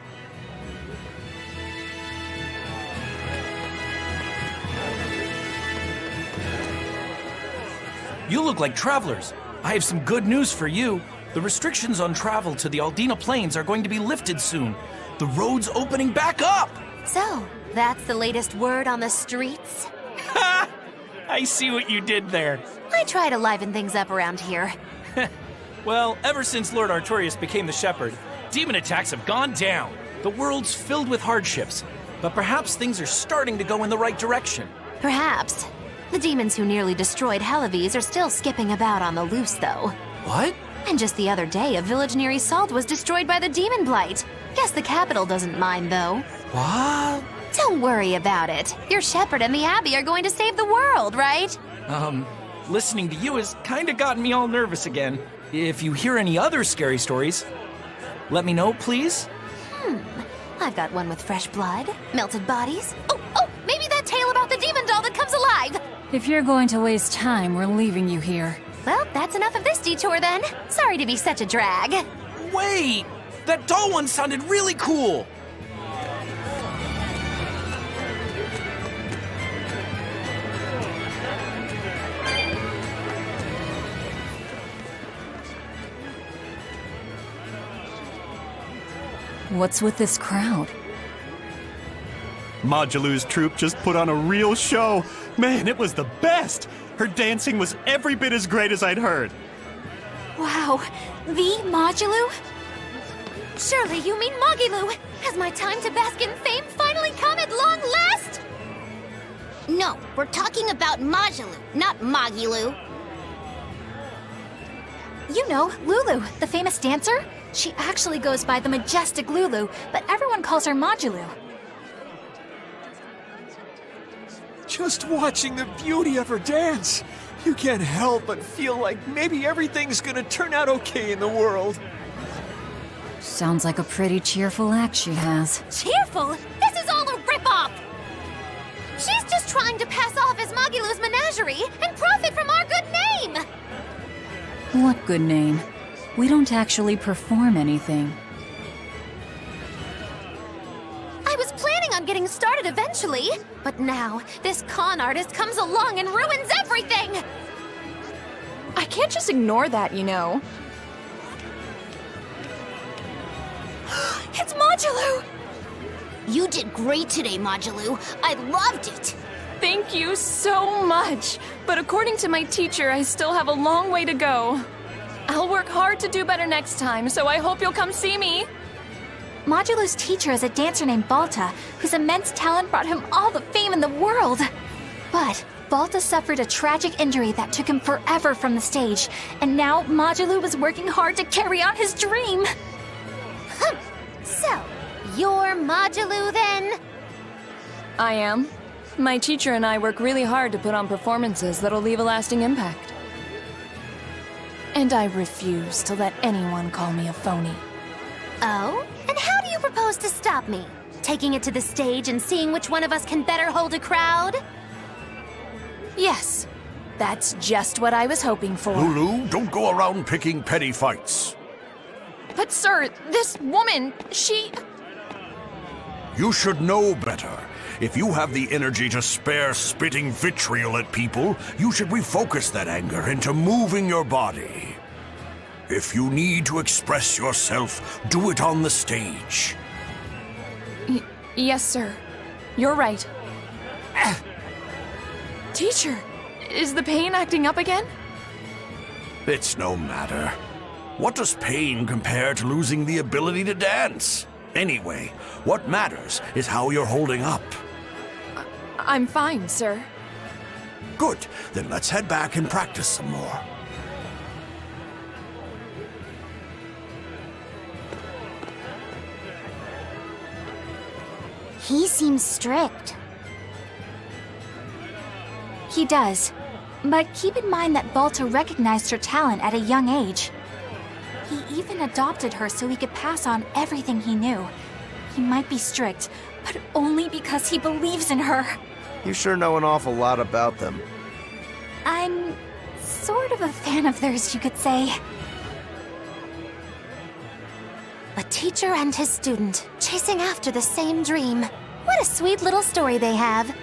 You look like travelers. I have some good news for you. The restrictions on travel to the Aldina Plains are going to be lifted soon. The road's opening back up! So, that's the latest word on the streets? Ha! I see what you did there. I try to liven things up around here. Well, ever since Lord Artorias became the Shepherd, demon attacks have gone down. The world's filled with hardships, but perhaps things are starting to go in the right direction. Perhaps. The demons who nearly destroyed Helives are still skipping about on the loose, though. What? And just the other day, a village near Isolde was destroyed by the demon blight. Guess the capital doesn't mind, though. What? Don't worry about it. Your shepherd and the Abbey are going to save the world, right? Listening to you has kinda gotten me all nervous again. If you hear any other scary stories, let me know, please. I've got one with fresh blood, melted bodies. Oh, maybe that tale about the demon doll that comes alive! If you're going to waste time, we're leaving you here. Well, that's enough of this detour then. Sorry to be such a drag. Wait! That doll one sounded really cool! What's with this crowd? Modulu's troupe just put on a real show. Man, it was the best! Her dancing was every bit as great as I'd heard. Wow, the Modulu? Surely you mean Mogilu! Has my time to bask in fame finally come at long last? No, we're talking about Majulu, not Mogilu. You know, Lulu, the famous dancer? She actually goes by the majestic Lulu, but everyone calls her Modulu. Just watching the beauty of her dance, you can't help but feel like maybe everything's gonna turn out okay in the world. Sounds like a pretty cheerful act she has. Cheerful? This is all a ripoff! She's just trying to pass off as Mogilu's menagerie and profit from our good name! What good name? We don't actually perform anything. I was planning on getting started eventually, but now this con artist comes along and ruins everything! I can't just ignore that, you know. It's Modulu! You did great today, Modulu. I loved it. Thank you so much. But according to my teacher, I still have a long way to go. I'll work hard to do better next time, so I hope you'll come see me. Modulu's teacher is a dancer named Balta, whose immense talent brought him all the fame in the world. But Balta suffered a tragic injury that took him forever from the stage, and now Modulu was working hard to carry out his dream. So, you're Modulu then? I am. My teacher and I work really hard to put on performances that'll leave a lasting impact. And I refuse to let anyone call me a phony. Oh? And how do you propose to stop me? Taking it to the stage and seeing which one of us can better hold a crowd? Yes, that's just what I was hoping for. Lulu, don't go around picking petty fights. But sir, this woman, she... You should know better. If you have the energy to spare spitting vitriol at people, you should refocus that anger into moving your body. If you need to express yourself, do it on the stage. Yes, sir. You're right. Teacher, is the pain acting up again? It's no matter. What does pain compare to losing the ability to dance? Anyway, what matters is how you're holding up. I'm fine, sir. Good, then let's head back and practice some more. He seems strict. He does. But keep in mind that Balta recognized her talent at a young age. He even adopted her so he could pass on everything he knew. He might be strict, but only because he believes in her. You sure know an awful lot about them. I'm sort of a fan of theirs, you could say. A teacher and his student, chasing after the same dream. What a sweet little story they have.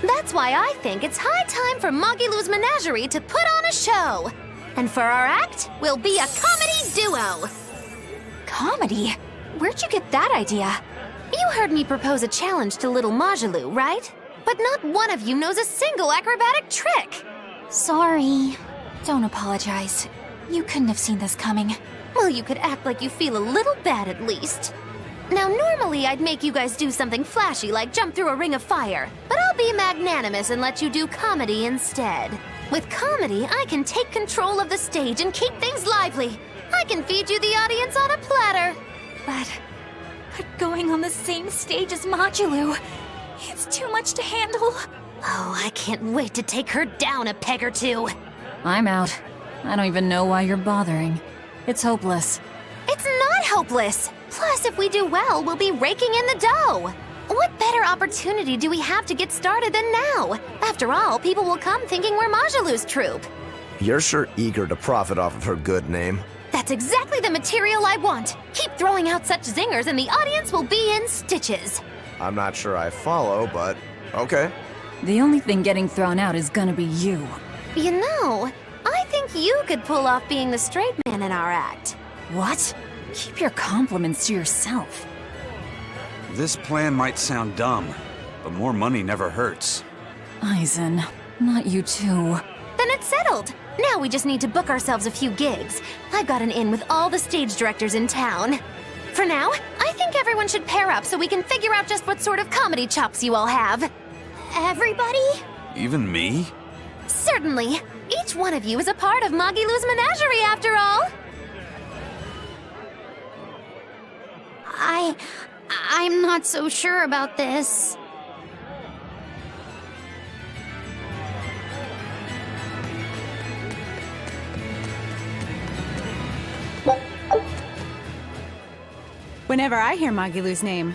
That's why I think it's high time for Magilou's Menagerie to put on a show. And for our act, we'll be a comedy duo. Comedy? Where'd you get that idea? You heard me propose a challenge to little Majalou, right? But not one of you knows a single acrobatic trick. Sorry. Don't apologize. You couldn't have seen this coming. Well, you could act like you feel a little bad at least. Now, normally I'd make you guys do something flashy like jump through a ring of fire, but I'll be magnanimous and let you do comedy instead. With comedy, I can take control of the stage and keep things lively. I can feed you the audience on a platter. But going on the same stage as Majalou, it's too much to handle. Oh, I can't wait to take her down a peg or two. I'm out. I don't even know why you're bothering. It's hopeless. It's not hopeless. Plus, if we do well, we'll be raking in the dough. What better opportunity do we have to get started than now? After all, people will come thinking we're Majalou's troupe. You're sure eager to profit off of her good name. That's exactly the material I want. Keep throwing out such zingers and the audience will be in stitches. I'm not sure I follow, but okay. The only thing getting thrown out is gonna be you. You know, I think you could pull off being the straight man in our act. What? Keep your compliments to yourself. This plan might sound dumb, but more money never hurts. Eisen, not you too. Then it's settled. Now we just need to book ourselves a few gigs. I've got an in with all the stage directors in town. For now, I think everyone should pair up so we can figure out just what sort of comedy chops you all have. Everybody? Even me? Certainly. Each one of you is a part of Magilou's Menagerie, after all. I'm not so sure about this. Whenever I hear Magilou's name,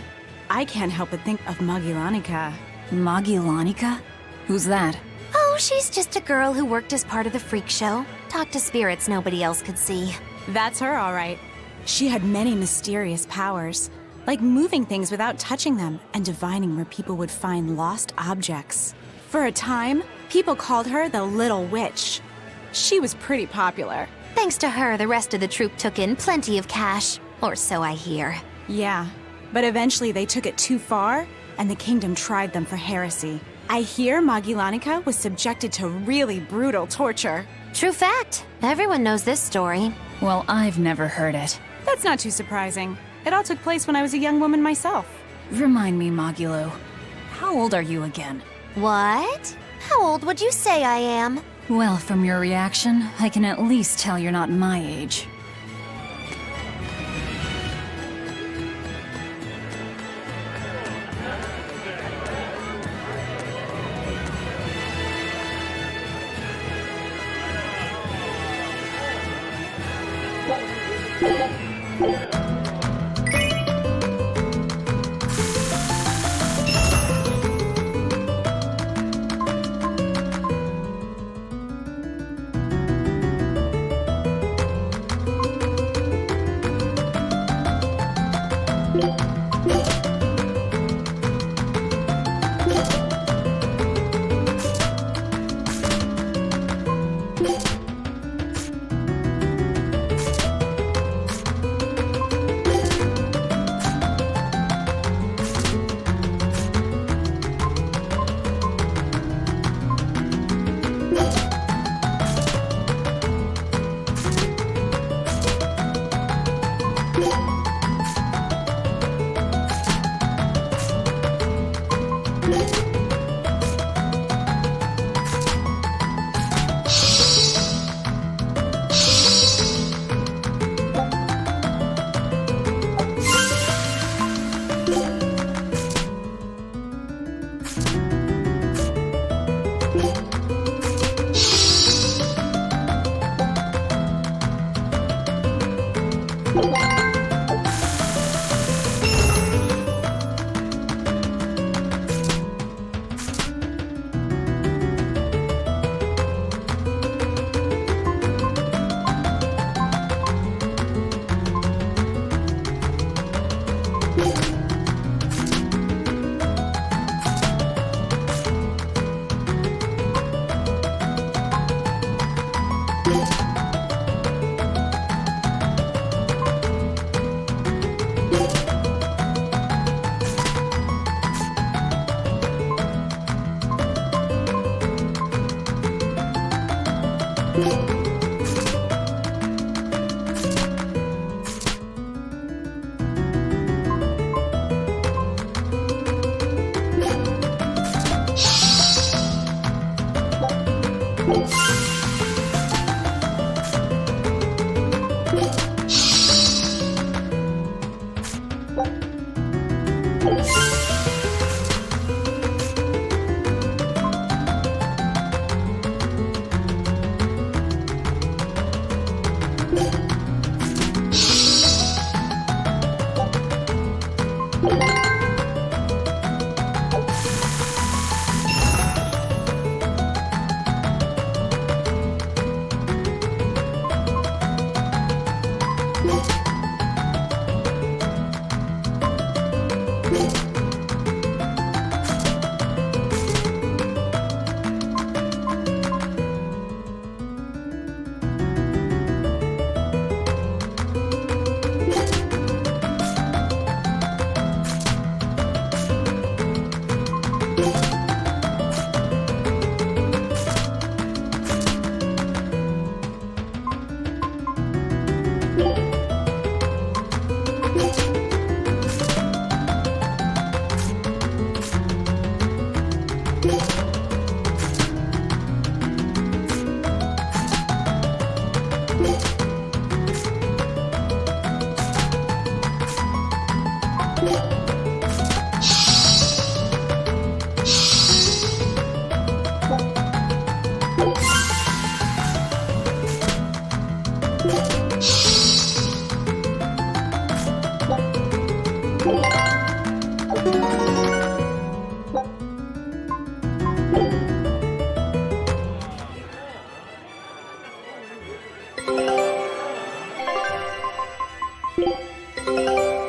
I can't help but think of Magilanica. Magilanica? Who's that? Oh, she's just a girl who worked as part of the freak show. Talked to spirits nobody else could see. That's her, all right. She had many mysterious powers, like moving things without touching them and divining where people would find lost objects. For a time, people called her the Little Witch. She was pretty popular. Thanks to her, the rest of the troupe took in plenty of cash. Or so I hear. Yeah, but eventually they took it too far, and the kingdom tried them for heresy. I hear Magilanica was subjected to really brutal torture. True fact. Everyone knows this story. Well, I've never heard it. That's not too surprising. It all took place when I was a young woman myself. Remind me, Magilou. How old are you again? What? How old would you say I am? Well, from your reaction, I can at least tell you're not my age.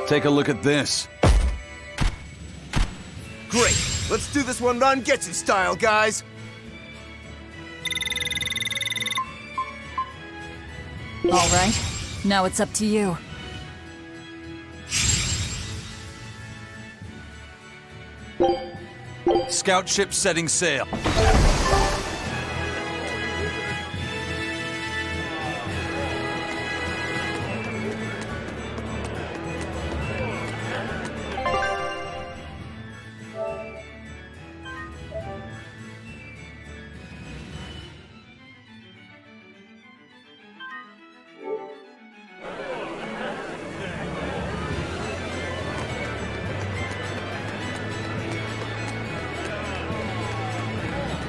Take a look at this. Great. Let's do this one Rangetsu style, guys. All right. Now it's up to you. Scout ship setting sail.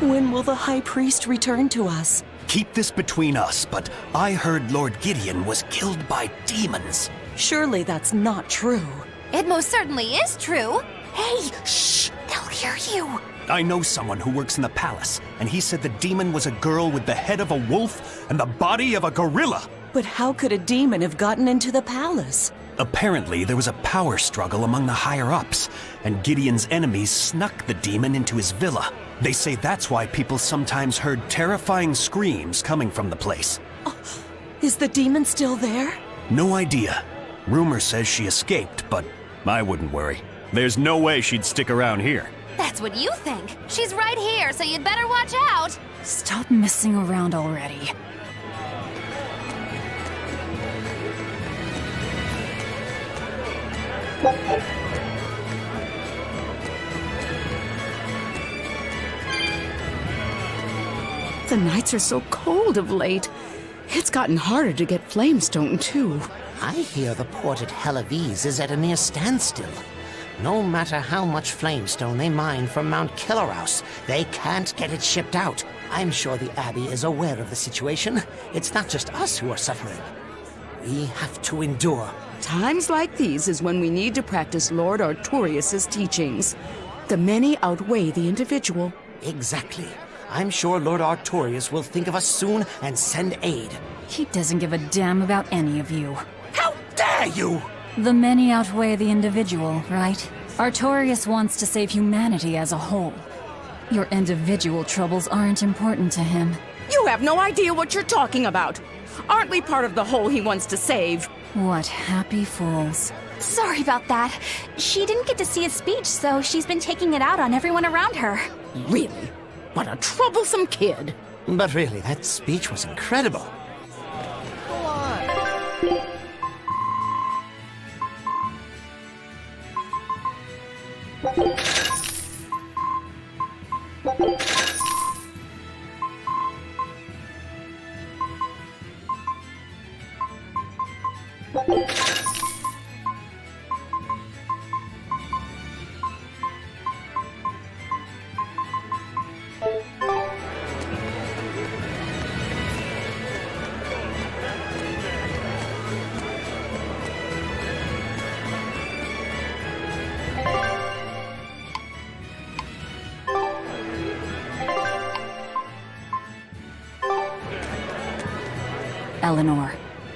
When will the High Priest return to us? Keep this between us, but I heard Lord Gideon was killed by demons. Surely that's not true. It most certainly is true. Hey, shh! They'll hear you. I know someone who works in the palace, and he said the demon was a girl with the head of a wolf and the body of a gorilla. But how could a demon have gotten into the palace? Apparently, there was a power struggle among the higher-ups, and Gideon's enemies snuck the demon into his villa. They say that's why people sometimes heard terrifying screams coming from the place. Oh, is the demon still there? No idea. Rumor says she escaped, but I wouldn't worry. There's no way she'd stick around here. That's what you think. She's right here, so you'd better watch out. Stop messing around already. The nights are so cold of late. It's gotten harder to get flamestone, too. I hear the port at Helavis is at a near standstill. No matter how much flamestone they mine from Mount Killerhouse, they can't get it shipped out. I'm sure the Abbey is aware of the situation. It's not just us who are suffering. We have to endure. Times like these is when we need to practice Lord Artorias' teachings. The many outweigh the individual. Exactly. I'm sure Lord Artorias will think of us soon and send aid. He doesn't give a damn about any of you. How dare you! The many outweigh the individual, right? Artorias wants to save humanity as a whole. Your individual troubles aren't important to him. You have no idea what you're talking about. Aren't we part of the whole he wants to save? What happy fools. Sorry about that. She didn't get to see his speech, so she's been taking it out on everyone around her. Really? What a troublesome kid. But really, that speech was incredible. Eleanor,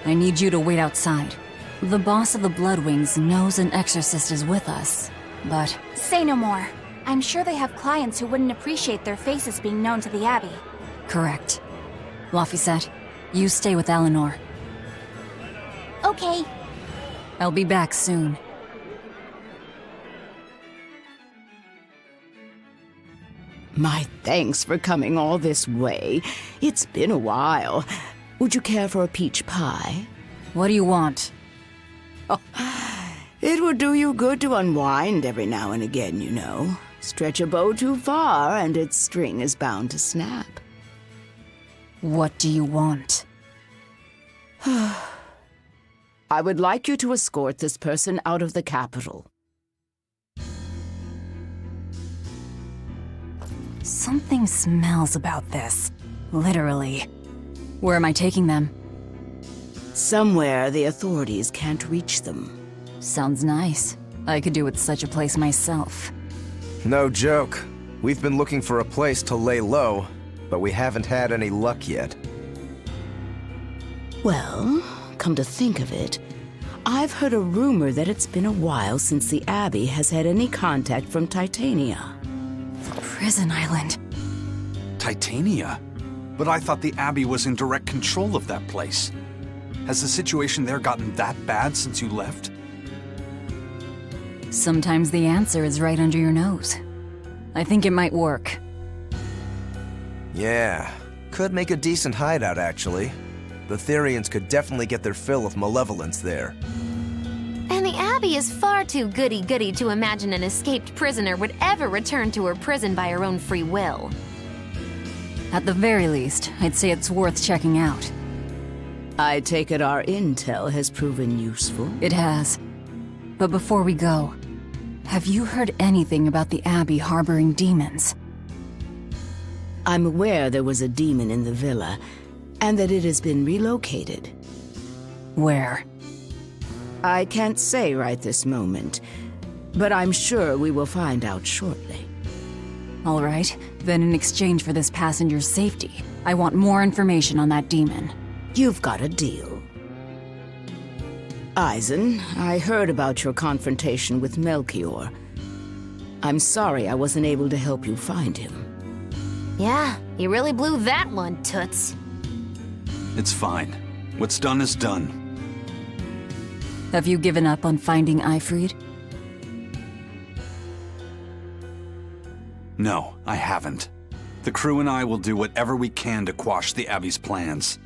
I need you to wait outside. The boss of the Bloodwings knows an exorcist is with us, but... Say no more. I'm sure they have clients who wouldn't appreciate their faces being known to the Abbey. Correct. Laphicet, you stay with Eleanor. Okay. I'll be back soon. My thanks for coming all this way. It's been a while. Would you care for a peach pie? What do you want? Oh, it would do you good to unwind every now and again, you know. Stretch a bow too far and its string is bound to snap. What do you want? I would like you to escort this person out of the capital. Something smells about this. Literally. Where am I taking them? Somewhere the authorities can't reach them. Sounds nice. I could do with such a place myself. No joke. We've been looking for a place to lay low, but we haven't had any luck yet. Well, come to think of it, I've heard a rumor that it's been a while since the Abbey has had any contact from Titania. Prison Island. Titania? But I thought the Abbey was in direct control of that place. Has the situation there gotten that bad since you left? Sometimes the answer is right under your nose. I think it might work. Yeah, could make a decent hideout, actually. The Therians could definitely get their fill of malevolence there. And the Abbey is far too goody-goody to imagine an escaped prisoner would ever return to her prison by her own free will. At the very least, I'd say it's worth checking out. I take it our intel has proven useful. It has. But before we go, have you heard anything about the Abbey harboring demons? I'm aware there was a demon in the villa, and that it has been relocated. Where? I can't say right this moment, but I'm sure we will find out shortly. All right, then in exchange for this passenger's safety, I want more information on that demon. You've got a deal. Eisen, I heard about your confrontation with Melchior. I'm sorry I wasn't able to help you find him. Yeah, you really blew that one, Toots. It's fine. What's done is done. Have you given up on finding Eifried? No, I haven't. The crew and I will do whatever we can to quash the Abbey's plans.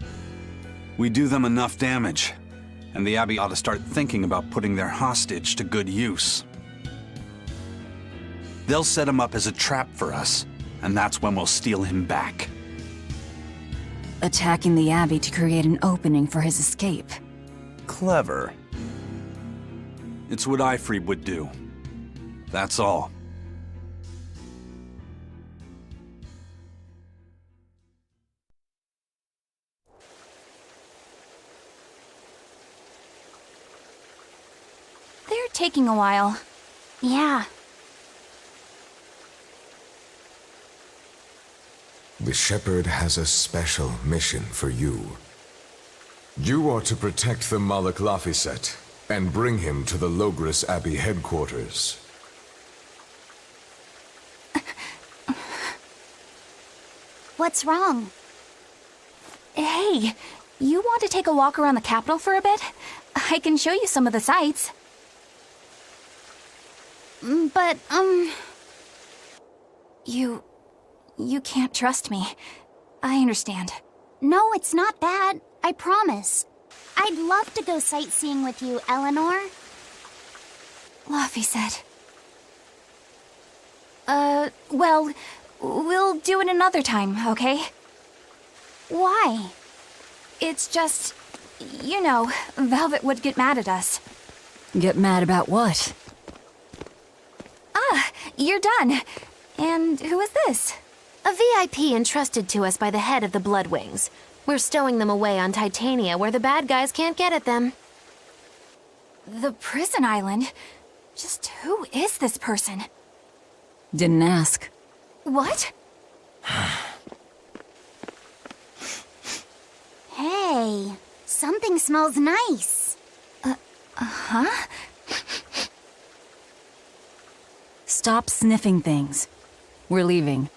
We do them enough damage, and the Abbey ought to start thinking about putting their hostage to good use. They'll set him up as a trap for us, and that's when we'll steal him back. Attacking the Abbey to create an opening for his escape. Clever. It's what Eifried would do. That's all. taking a while. Yeah. The Shepherd has a special mission for you. You are to protect the Malak Lafiset and bring him to the Logres Abbey headquarters. What's wrong? Hey, you want to take a walk around the capital for a bit? I can show you some of the sights. But, You can't trust me. I understand. No, it's not that. I promise. I'd love to go sightseeing with you, Eleanor. Lafiset. Well, we'll do it another time, okay? Why? It's just, you know, Velvet would get mad at us. Get mad about what? Ah, you're done. And who is this? A VIP entrusted to us by the head of the Bloodwings. We're stowing them away on Titania where the bad guys can't get at them. The prison island? Just who is this person? Didn't ask. What? Hey, something smells nice. Huh? Stop sniffing things. We're leaving.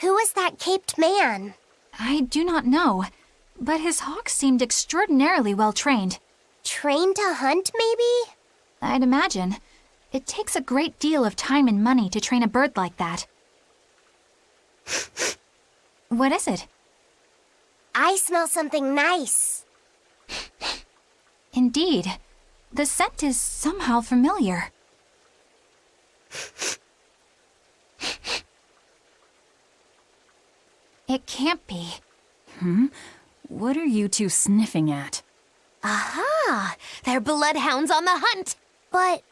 Who is that caped man? I do not know, but his hawk seemed extraordinarily well trained. Trained to hunt, maybe? I'd imagine. It takes a great deal of time and money to train a bird like that. What is it? I smell something nice. Indeed. The scent is somehow familiar. It can't be. What are you two sniffing at? Aha! They're bloodhounds on the hunt! But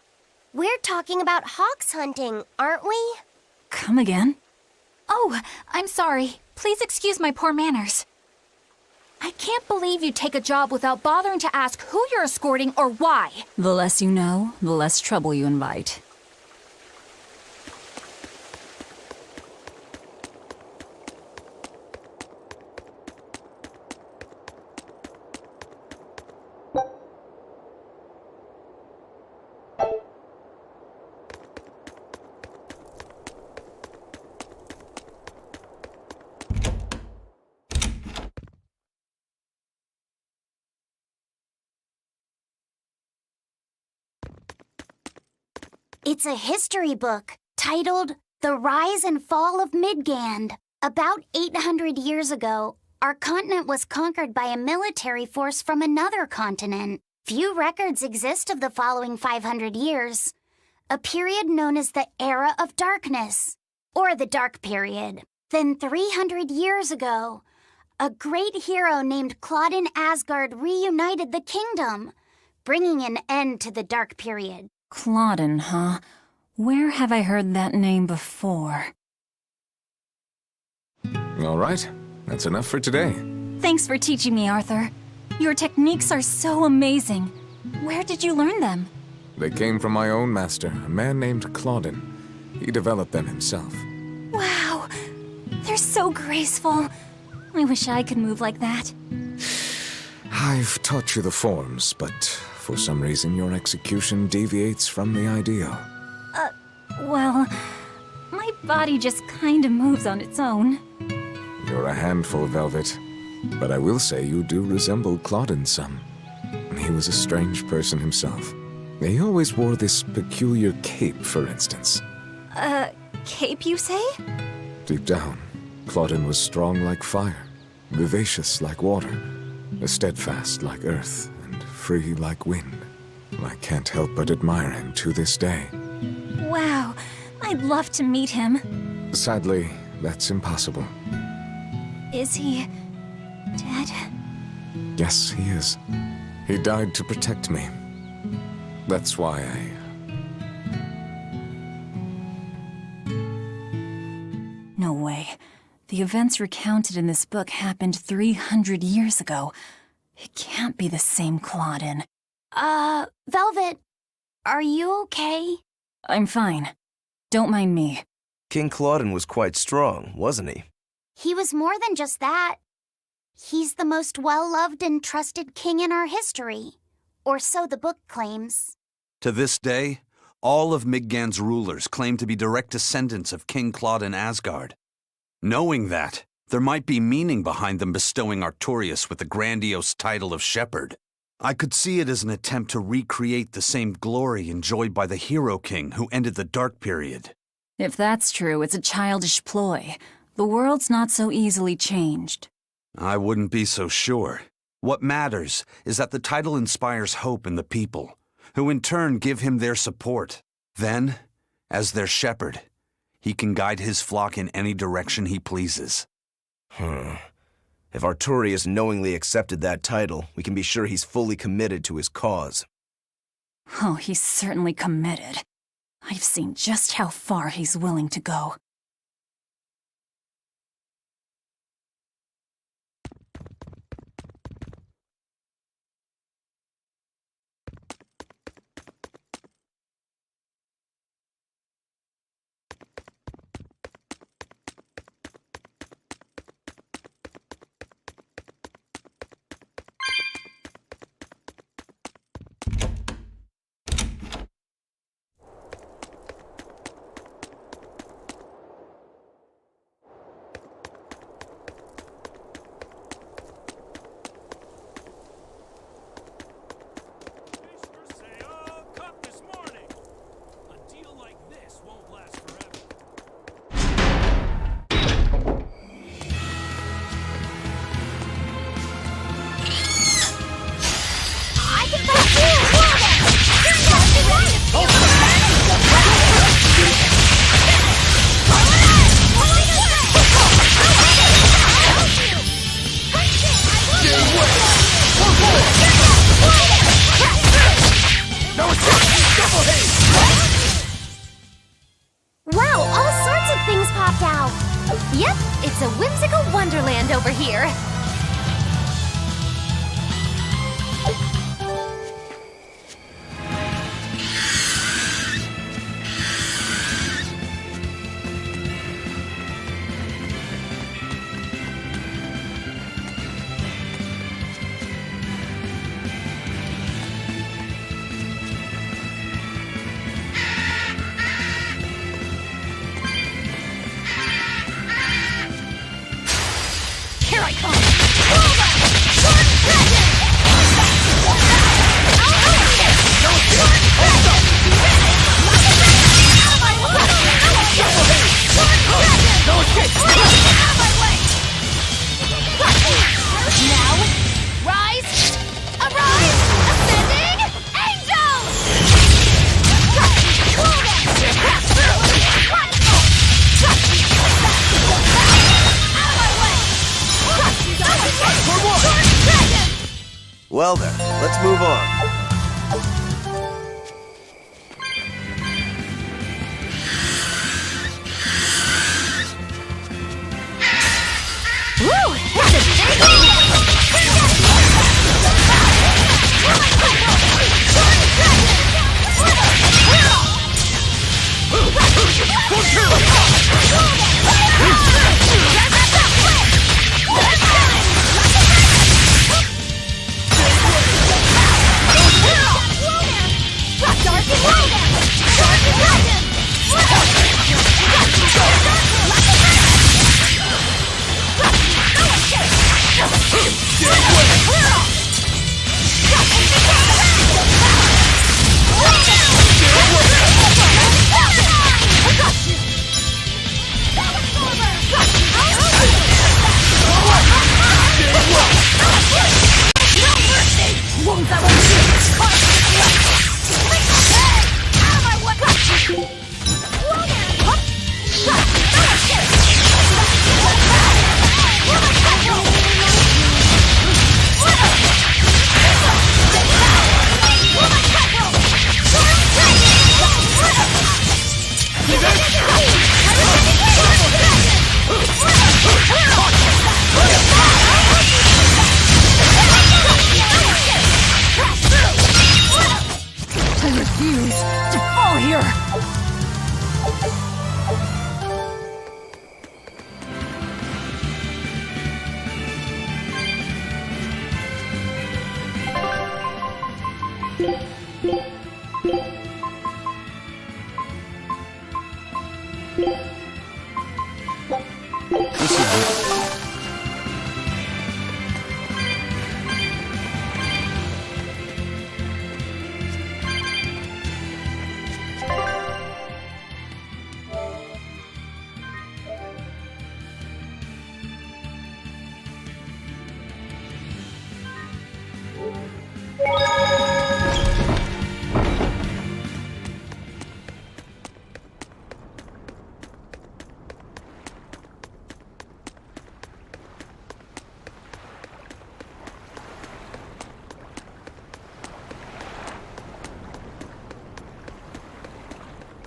we're talking about hawks hunting, aren't we? Come again? Oh, I'm sorry. Please excuse my poor manners. I can't believe you take a job without bothering to ask who you're escorting or why. The less you know, the less trouble you invite. It's a history book titled The Rise and Fall of Midgand. About 800 years ago, our continent was conquered by a military force from another continent. Few records exist of the following 500 years, a period known as the Era of Darkness, or the Dark Period. Then 300 years ago, a great hero named Claudin Asgard reunited the kingdom, bringing an end to the Dark Period. Claudin, huh? Where have I heard that name before? All right, that's enough for today. Thanks for teaching me, Arthur. Your techniques are so amazing. Where did you learn them? They came from my own master, a man named Claudin. He developed them himself. Wow, they're so graceful. I wish I could move like that. I've taught you the forms, but for some reason your execution deviates from the ideal. Well, my body just kinda moves on its own. You're a handful, Velvet. But I will say you do resemble Claudin some. He was a strange person himself. He always wore this peculiar cape, for instance. Cape, you say? Deep down, Claudin was strong like fire, vivacious like water, steadfast like earth, and free like wind. I can't help but admire him to this day. Wow, I'd love to meet him. Sadly, that's impossible. Is he dead? Yes, he is. He died to protect me. That's why No way. The events recounted in this book happened 300 years ago. It can't be the same Claudin. Velvet, are you okay? I'm fine. Don't mind me. King Claudin was quite strong, wasn't he? He was more than just that. He's the most well-loved and trusted king in our history. Or so the book claims. To this day, all of Midgard's rulers claim to be direct descendants of King Claudin Asgard. Knowing that, there might be meaning behind them bestowing Artorias with the grandiose title of Shepherd. I could see it as an attempt to recreate the same glory enjoyed by the Hero King who ended the Dark Period. If that's true, it's a childish ploy. The world's not so easily changed. I wouldn't be so sure. What matters is that the title inspires hope in the people, who in turn give him their support. Then, as their shepherd, he can guide his flock in any direction he pleases. If Artorias knowingly accepted that title, we can be sure he's fully committed to his cause. Oh, he's certainly committed. I've seen just how far he's willing to go. Wow, all sorts of things popped out! Yep, it's a whimsical wonderland over here. Here I come! Now, rise! Arise! Ascending Well then, let's move on. Woo! It's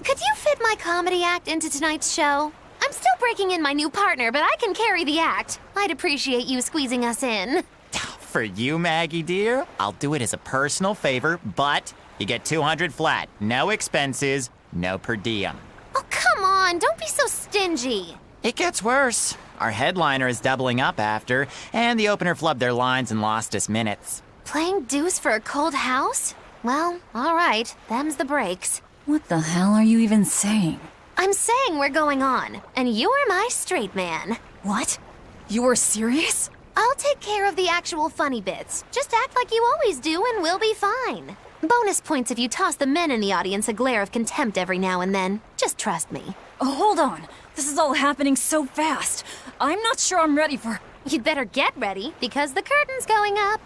Could you fit my comedy act into tonight's show? I'm still breaking in my new partner, but I can carry the act. I'd appreciate you squeezing us in. For you, Maggie dear, I'll do it as a personal favor, but you get 200 flat. No expenses, no per diem. Oh, come on, don't be so stingy. It gets worse. Our headliner is doubling up after, and the opener flubbed their lines and lost us minutes. Playing deuce for a cold house? Well, all right, them's the breaks. What the hell are you even saying? I'm saying we're going on, and you're my straight man. What? You're serious? I'll take care of the actual funny bits. Just act like you always do and we'll be fine. Bonus points if you toss the men in the audience a glare of contempt every now and then. Just trust me. Oh, hold on. This is all happening so fast. I'm not sure I'm ready for... You'd better get ready, because the curtain's going up.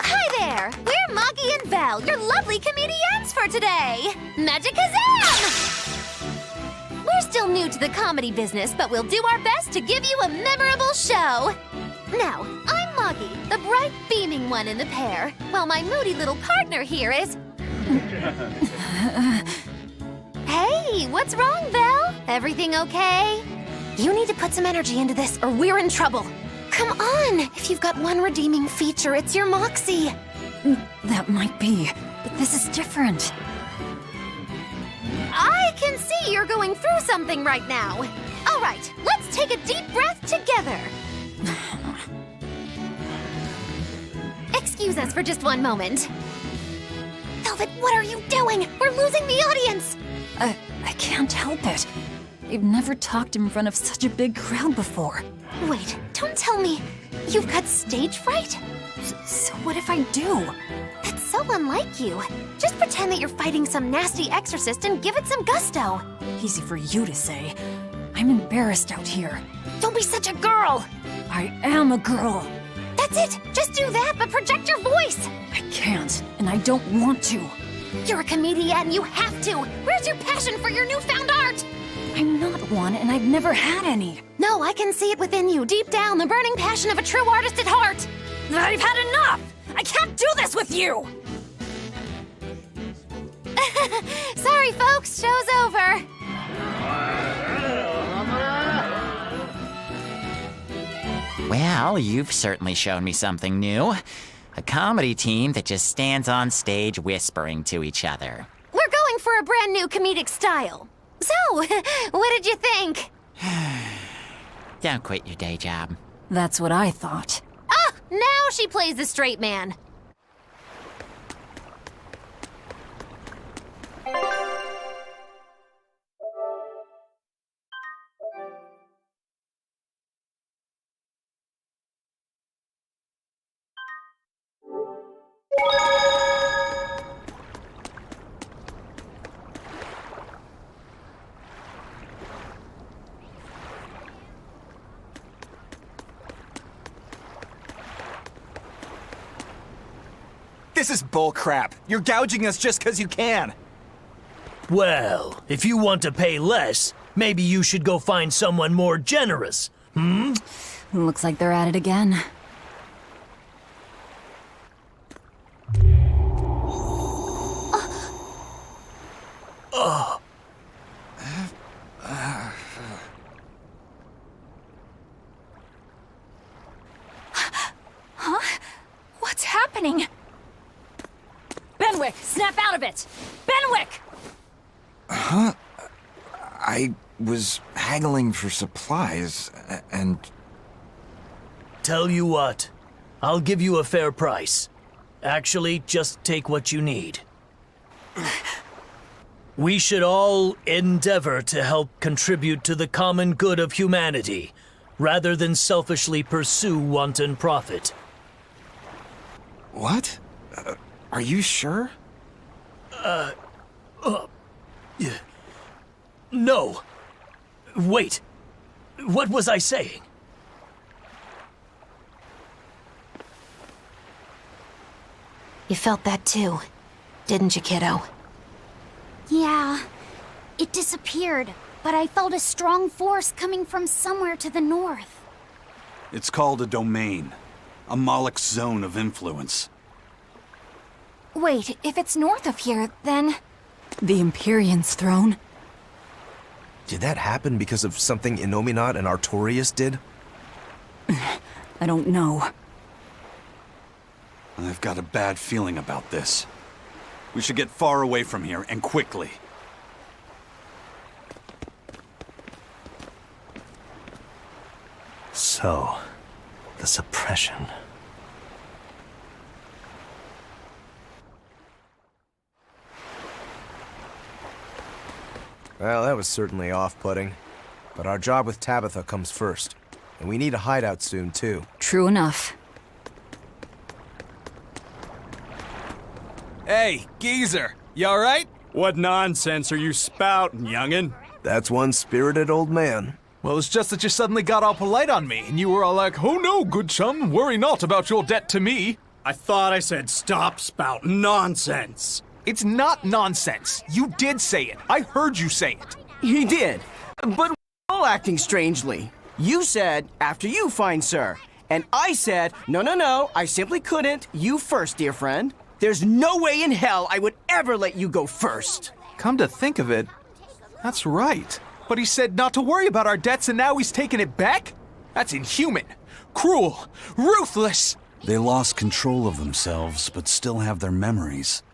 Hi there! We're Moggy and Val, your lovely comedians for today! Magicazam! We're still new to the comedy business, but we'll do our best to give you a memorable show. Now, I'm Moggy, the bright, beaming one in the pair, while my moody little partner here is... Hey, what's wrong, Val? Everything okay? You need to put some energy into this, or we're in trouble. Come on! If you've got one redeeming feature, it's your moxie. That might be, but this is different. I can see you're going through something right now. All right, let's take a deep breath together. Excuse us for just one moment. Velvet, what are you doing? We're losing the audience. I can't help it. I've never talked in front of such a big crowd before. Wait, don't tell me you've got stage fright? So what if I do? That's so unlike you. Just pretend that you're fighting some nasty exorcist and give it some gusto. Easy for you to say. I'm embarrassed out here. Don't be such a girl. I am a girl. That's it. Just do that, but project your voice. I can't, and I don't want to. You're a comedian, you have to. Where's your passion for your newfound art? I'm not one, and I've never had any. No, I can see it within you, deep down, the burning passion of a true artist at heart. I've had enough! I can't do this with you! Sorry, folks, show's over. Well, you've certainly shown me something new. A comedy team that just stands on stage whispering to each other. We're going for a brand new comedic style. So, what did you think? Don't quit your day job. That's what I thought. Ah, now she plays the straight man. This is bullcrap. You're gouging us just because you can. Well, if you want to pay less, maybe you should go find someone more generous, hmm? Looks like they're at it again. Huh? What's happening? Benwick, snap out of it! Benwick! Huh? I was haggling for supplies, and Tell you what, I'll give you a fair price. Actually, just take what you need. We should all endeavor to help contribute to the common good of humanity, rather than selfishly pursue wanton profit. What? Are you sure? No. Wait. What was I saying? You felt that too, didn't you, kiddo? Yeah, it disappeared, but I felt a strong force coming from somewhere to the north. It's called a domain. A Moloch's zone of influence. Wait, if it's north of here, then... The Empyrean's throne? Did that happen because of something Innominat and Artorias did? I don't know. I've got a bad feeling about this. We should get far away from here, and quickly. So, the suppression. Well, that was certainly off-putting. But our job with Tabitha comes first. And we need a hideout soon, too. True enough. Hey, geezer, you alright? What nonsense are you spouting, youngin'? That's one spirited old man. Well, it's just that you suddenly got all polite on me, and you were all like, "Oh no, good chum, worry not about your debt to me." I thought I said stop spouting nonsense. It's not nonsense. You did say it. I heard you say it. He did, but we're all acting strangely. You said, "After you, fine sir." And I said, No, I simply couldn't. You first, dear friend. There's no way in hell I would ever let you go first. Come to think of it, that's right. But he said not to worry about our debts, and now he's taking it back? That's inhuman, cruel, ruthless. They lost control of themselves, but still have their memories.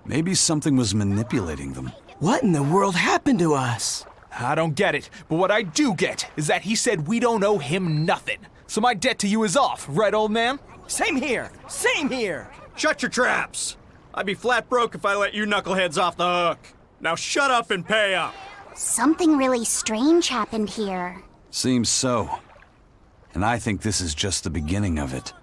Maybe something was manipulating them. What in the world happened to us? I don't get it, but what I do get is that he said we don't owe him nothing. So my debt to you is off, right, old man? Same here, same here. Shut your traps! I'd be flat broke if I let you knuckleheads off the hook. Now shut up and pay up. Something really strange happened here. Seems so. And I think this is just the beginning of it.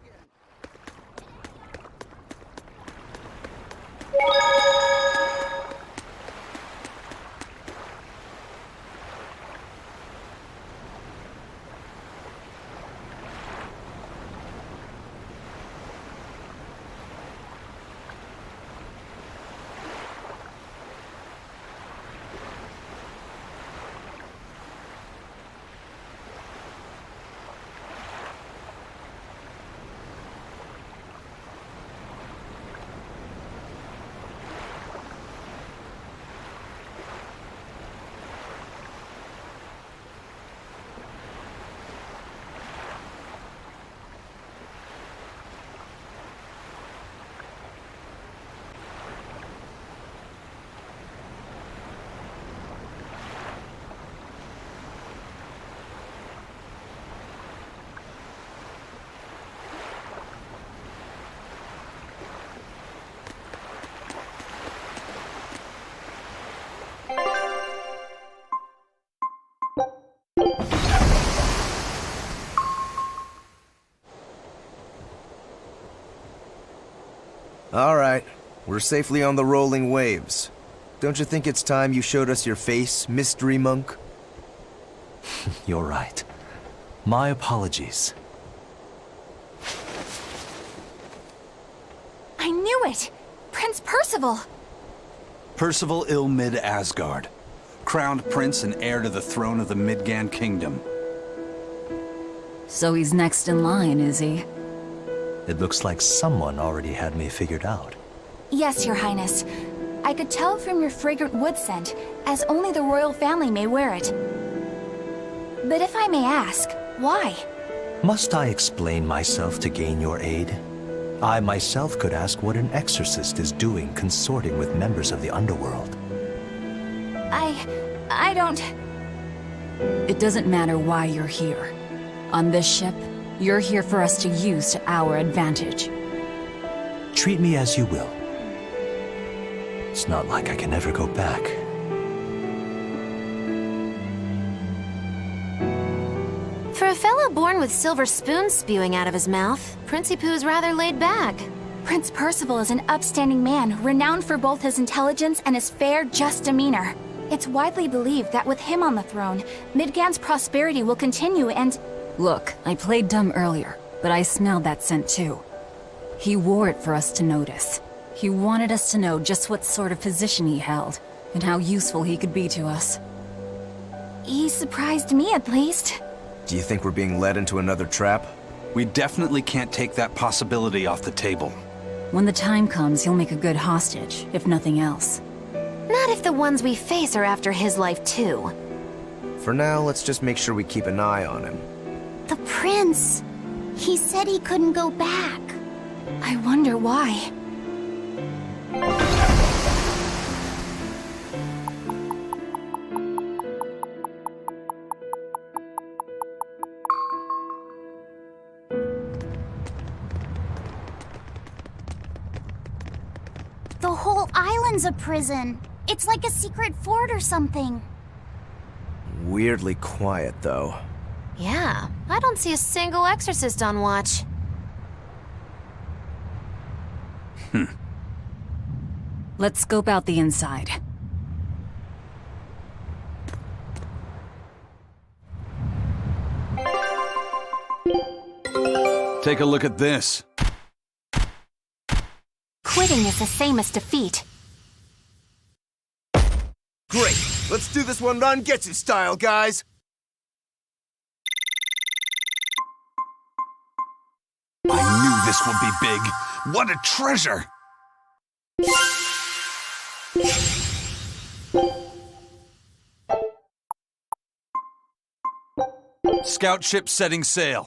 All right, we're safely on the rolling waves. Don't you think it's time you showed us your face, mystery monk? You're right. My apologies. I knew it! Prince Percival! Percival Ilmid Asgard, crowned prince and heir to the throne of the Midgand Kingdom. So he's next in line, is he? It looks like someone already had me figured out. Yes, Your Highness. I could tell from your fragrant wood scent, as only the royal family may wear it. But if I may ask, why? Must I explain myself to gain your aid? I myself could ask what an exorcist is doing consorting with members of the underworld. I don't... It doesn't matter why you're here. On this ship, You're here for us to use to our advantage. Treat me as you will. It's not like I can ever go back. For a fellow born with silver spoons spewing out of his mouth, Princi Poo's rather laid back. Prince Percival is an upstanding man, renowned for both his intelligence and his fair, just demeanor. It's widely believed that with him on the throne, Midgand's prosperity will continue and... Look, I played dumb earlier, but I smelled that scent too. He wore it for us to notice. He wanted us to know just what sort of position he held, and how useful he could be to us. He surprised me, at least. Do you think we're being led into another trap? We definitely can't take that possibility off the table. When the time comes, he'll make a good hostage, if nothing else. Not if the ones we face are after his life too. For now, let's just make sure we keep an eye on him. The prince. He said he couldn't go back. I wonder why. The whole island's a prison. It's like a secret fort or something. Weirdly quiet, though. Yeah, I don't see a single exorcist on watch. Let's scope out the inside. Take a look at this. Quitting is the same as defeat. Great! Let's do this one Rangetsu style, guys! I knew this would be big. What a treasure! Scout ship setting sail.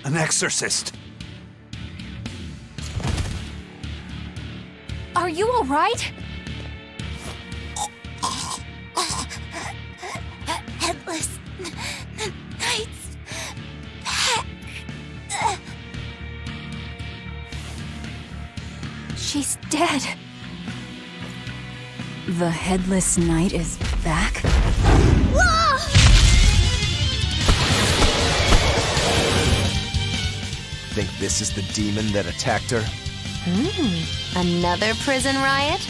An exorcist. Are you all right? Headless Knights back. She's dead. The Headless Knight is back? Think this is the demon that attacked her? Another prison riot?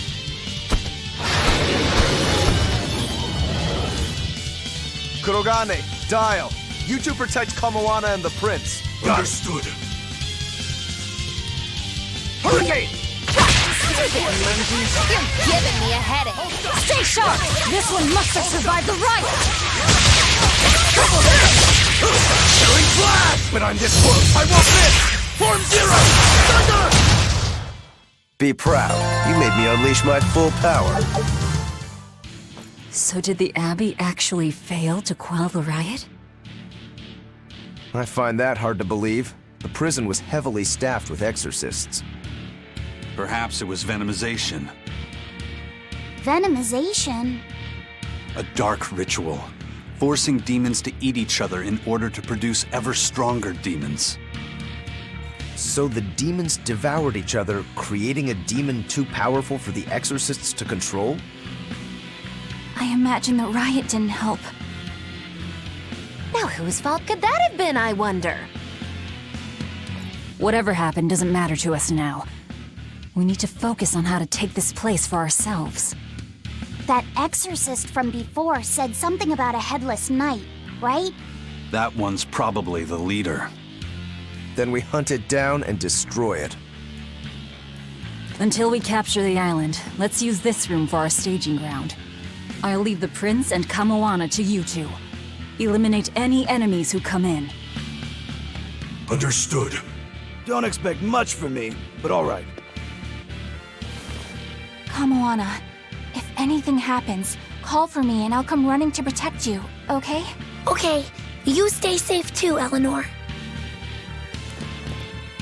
Kurogane, Dial. You two protect Kamoana and the prince. Understood. Hurricane! You're giving me a headache. Stay sharp! This one must have survived the riot! Killing flash! But I'm this close, I won't miss! Form Zero! Thunder! Be proud. You made me unleash my full power. So did the Abbey actually fail to quell the riot? I find that hard to believe. The prison was heavily staffed with exorcists. Perhaps it was venomization. Venomization? A dark ritual. forcing demons to eat each other in order to produce ever stronger demons. So the demons devoured each other, creating a demon too powerful for the exorcists to control? I imagine the riot didn't help. Now whose fault could that have been, I wonder? Whatever happened doesn't matter to us now. We need to focus on how to take this place for ourselves. That exorcist from before said something about a headless knight, right? That one's probably the leader. Then we hunt it down and destroy it. Until we capture the island, let's use this room for our staging ground. I'll leave the prince and Kamoana to you two. Eliminate any enemies who come in. Understood. Don't expect much from me, but all right. Kamoana, if anything happens, call for me and I'll come running to protect you, okay? Okay, you stay safe too, Eleanor.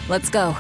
Let's go.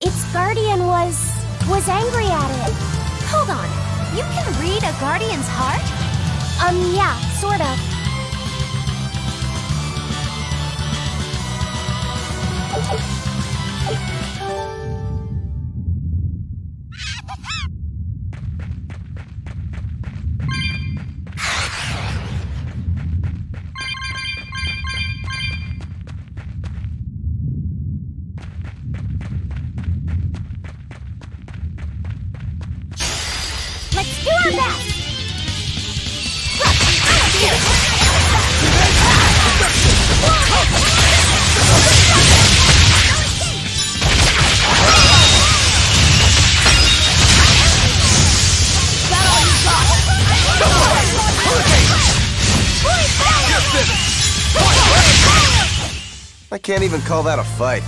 Its guardian was angry at it. Hold on, you can read a guardian's heart? Yeah, sort of. Let's do our best! I can't even call that a fight.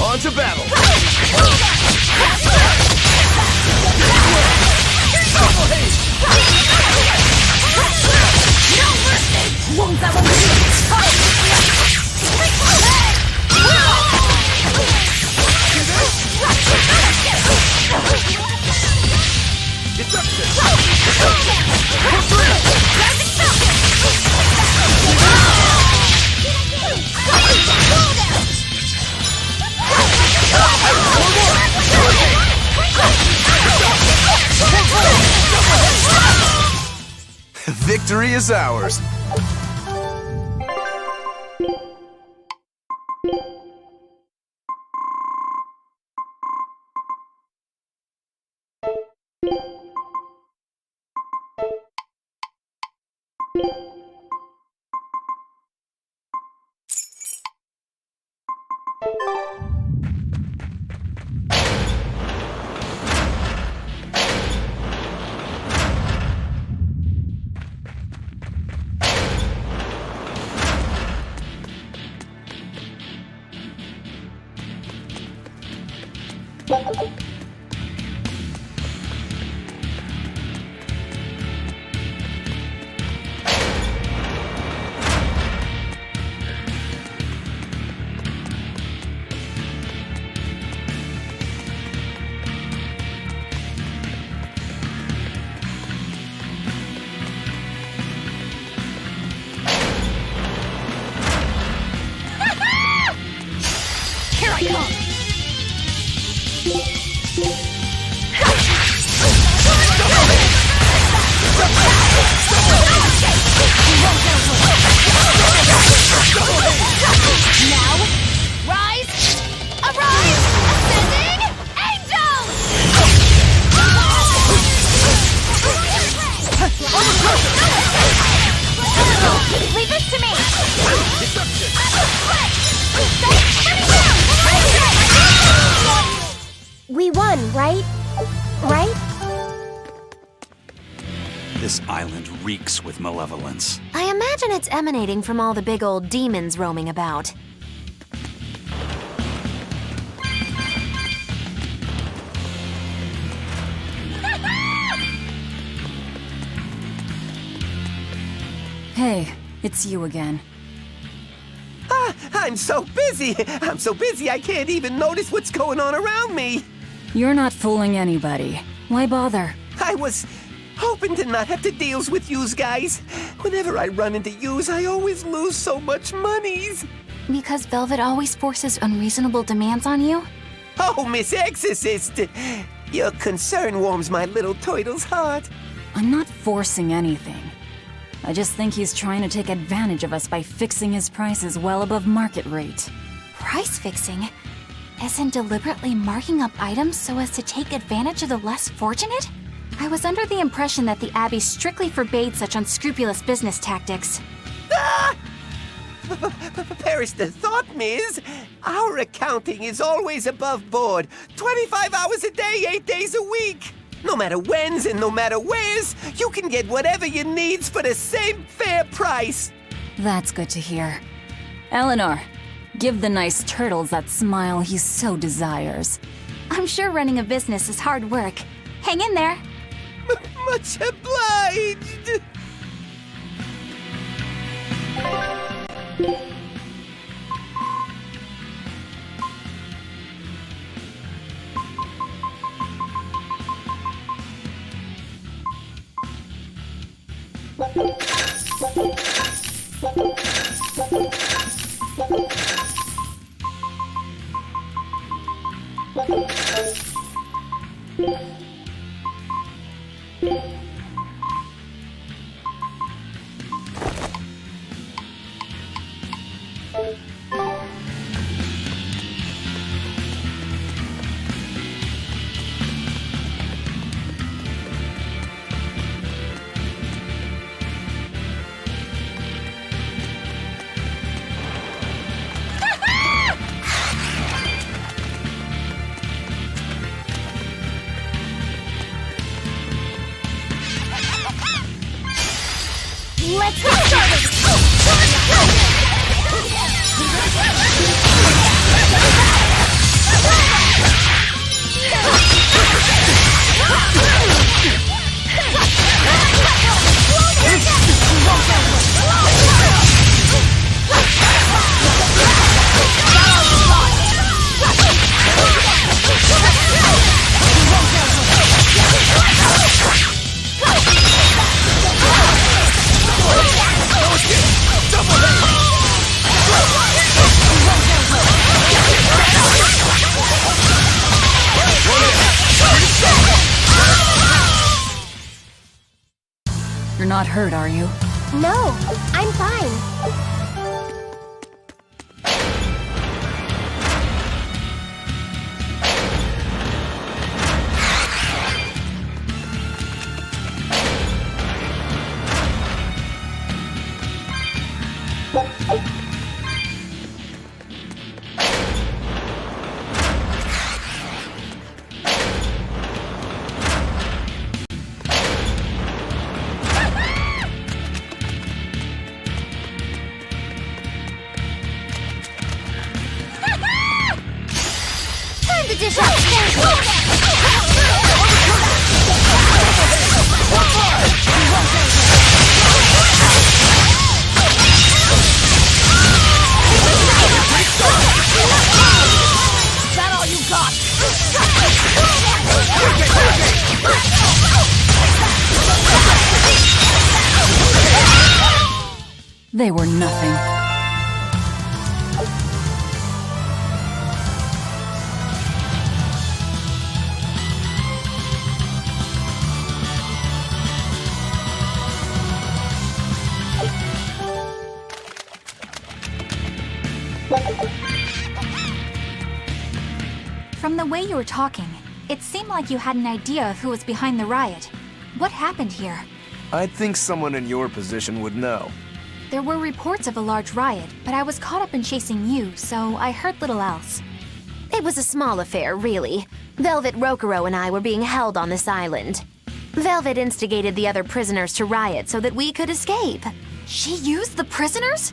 On to battle! is ours. Here I come! Now, rise, arise, ascending angels! Leave this to me! We won, right? Right? This island reeks with malevolence. I imagine it's emanating from all the big old demons roaming about. Hey, it's you again. I'm so busy. I'm so busy I can't even notice what's going on around me. You're not fooling anybody. Why bother? I was hoping to not have to deal with yous guys. Whenever I run into yous, I always lose so much monies. Because Velvet always forces unreasonable demands on you? Oh, Miss Exorcist! Your concern warms my little turtle's heart. I'm not forcing anything. I just think he's trying to take advantage of us by fixing his prices well above market rate. Price fixing? As in deliberately marking up items so as to take advantage of the less fortunate? I was under the impression that the Abbey strictly forbade such unscrupulous business tactics. Ah! Perish the thought, Miss. Our accounting is always above board. 25 hours a day, 8 days a week. No matter whens and no matter wheres, you can get whatever you needs for the same fair price. That's good to hear. Eleanor, give the nice turtles that smile he so desires. I'm sure running a business is hard work. Hang in there. Much obliged. Let's get started! You're not hurt, are you? No, I'm fine. Time to dish out. Is that all you got? They were nothing. From the way you were talking, it seemed like you had an idea of who was behind the riot. What happened here? I'd think someone in your position would know. There were reports of a large riot, but I was caught up in chasing you, so I heard little else. It was a small affair, really. Velvet Rokuro and I were being held on this island. Velvet instigated the other prisoners to riot so that we could escape. She used the prisoners?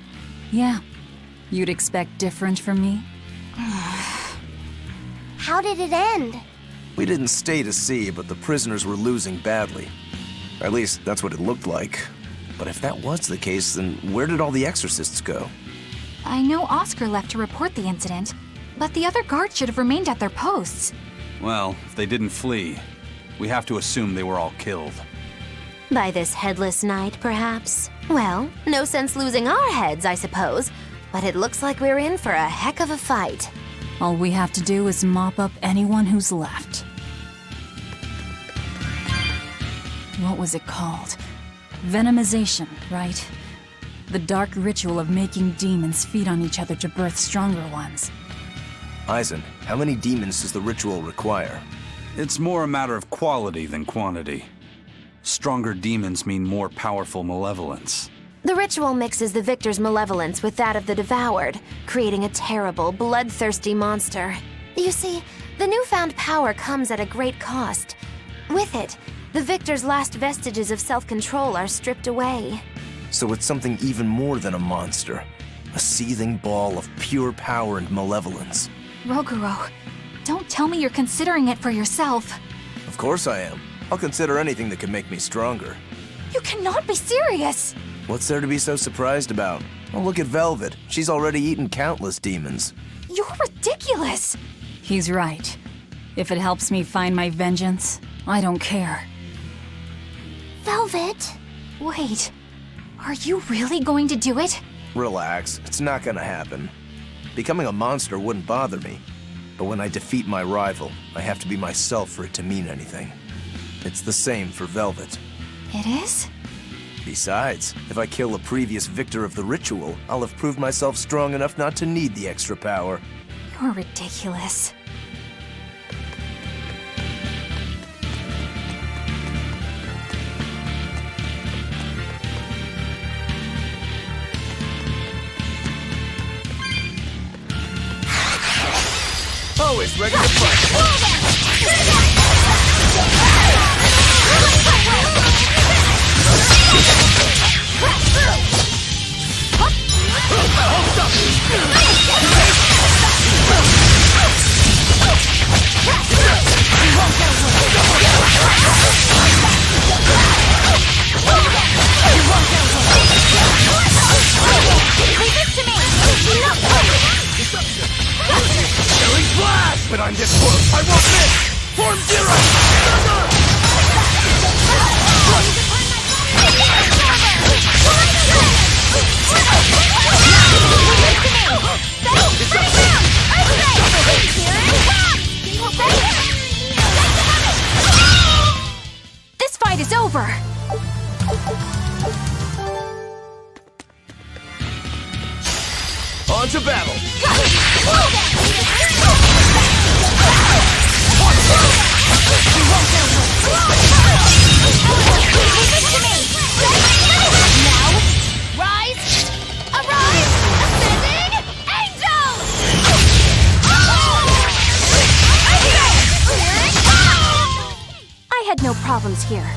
Yeah. You'd expect different from me? How did it end? We didn't stay to see, but the prisoners were losing badly. Or at least, that's what it looked like. But if that was the case, then where did all the exorcists go? I know Oscar left to report the incident, but the other guards should have remained at their posts. Well, if they didn't flee, we have to assume they were all killed. By this headless knight, perhaps? Well, no sense losing our heads, I suppose. But it looks like we're in for a heck of a fight. All we have to do is mop up anyone who's left. What was it called? Venomization, right? The dark ritual of making demons feed on each other to birth stronger ones. Eisen, how many demons does the ritual require? It's more a matter of quality than quantity. Stronger demons mean more powerful malevolence. The ritual mixes the victor's malevolence with that of the devoured, creating a terrible, bloodthirsty monster. You see, the newfound power comes at a great cost. With it, the victor's last vestiges of self-control are stripped away. So it's something even more than a monster. A seething ball of pure power and malevolence. Roguro, don't tell me you're considering it for yourself. Of course I am. I'll consider anything that can make me stronger. You cannot be serious! What's there to be so surprised about? Well, look at Velvet. She's already eaten countless demons. You're ridiculous! He's right. If it helps me find my vengeance, I don't care. Velvet? Wait, are you really going to do it? Relax, it's not gonna happen. Becoming a monster wouldn't bother me. But when I defeat my rival, I have to be myself for it to mean anything. It's the same for Velvet. It is? Besides, if I kill a previous victor of the ritual, I'll have proved myself strong enough not to need the extra power. You're ridiculous. Always ready to fight. But I'm this close, I won't miss! Form zero! This fight is over! On to battle! Now, rise, arise, ascending angels! I had no problems here.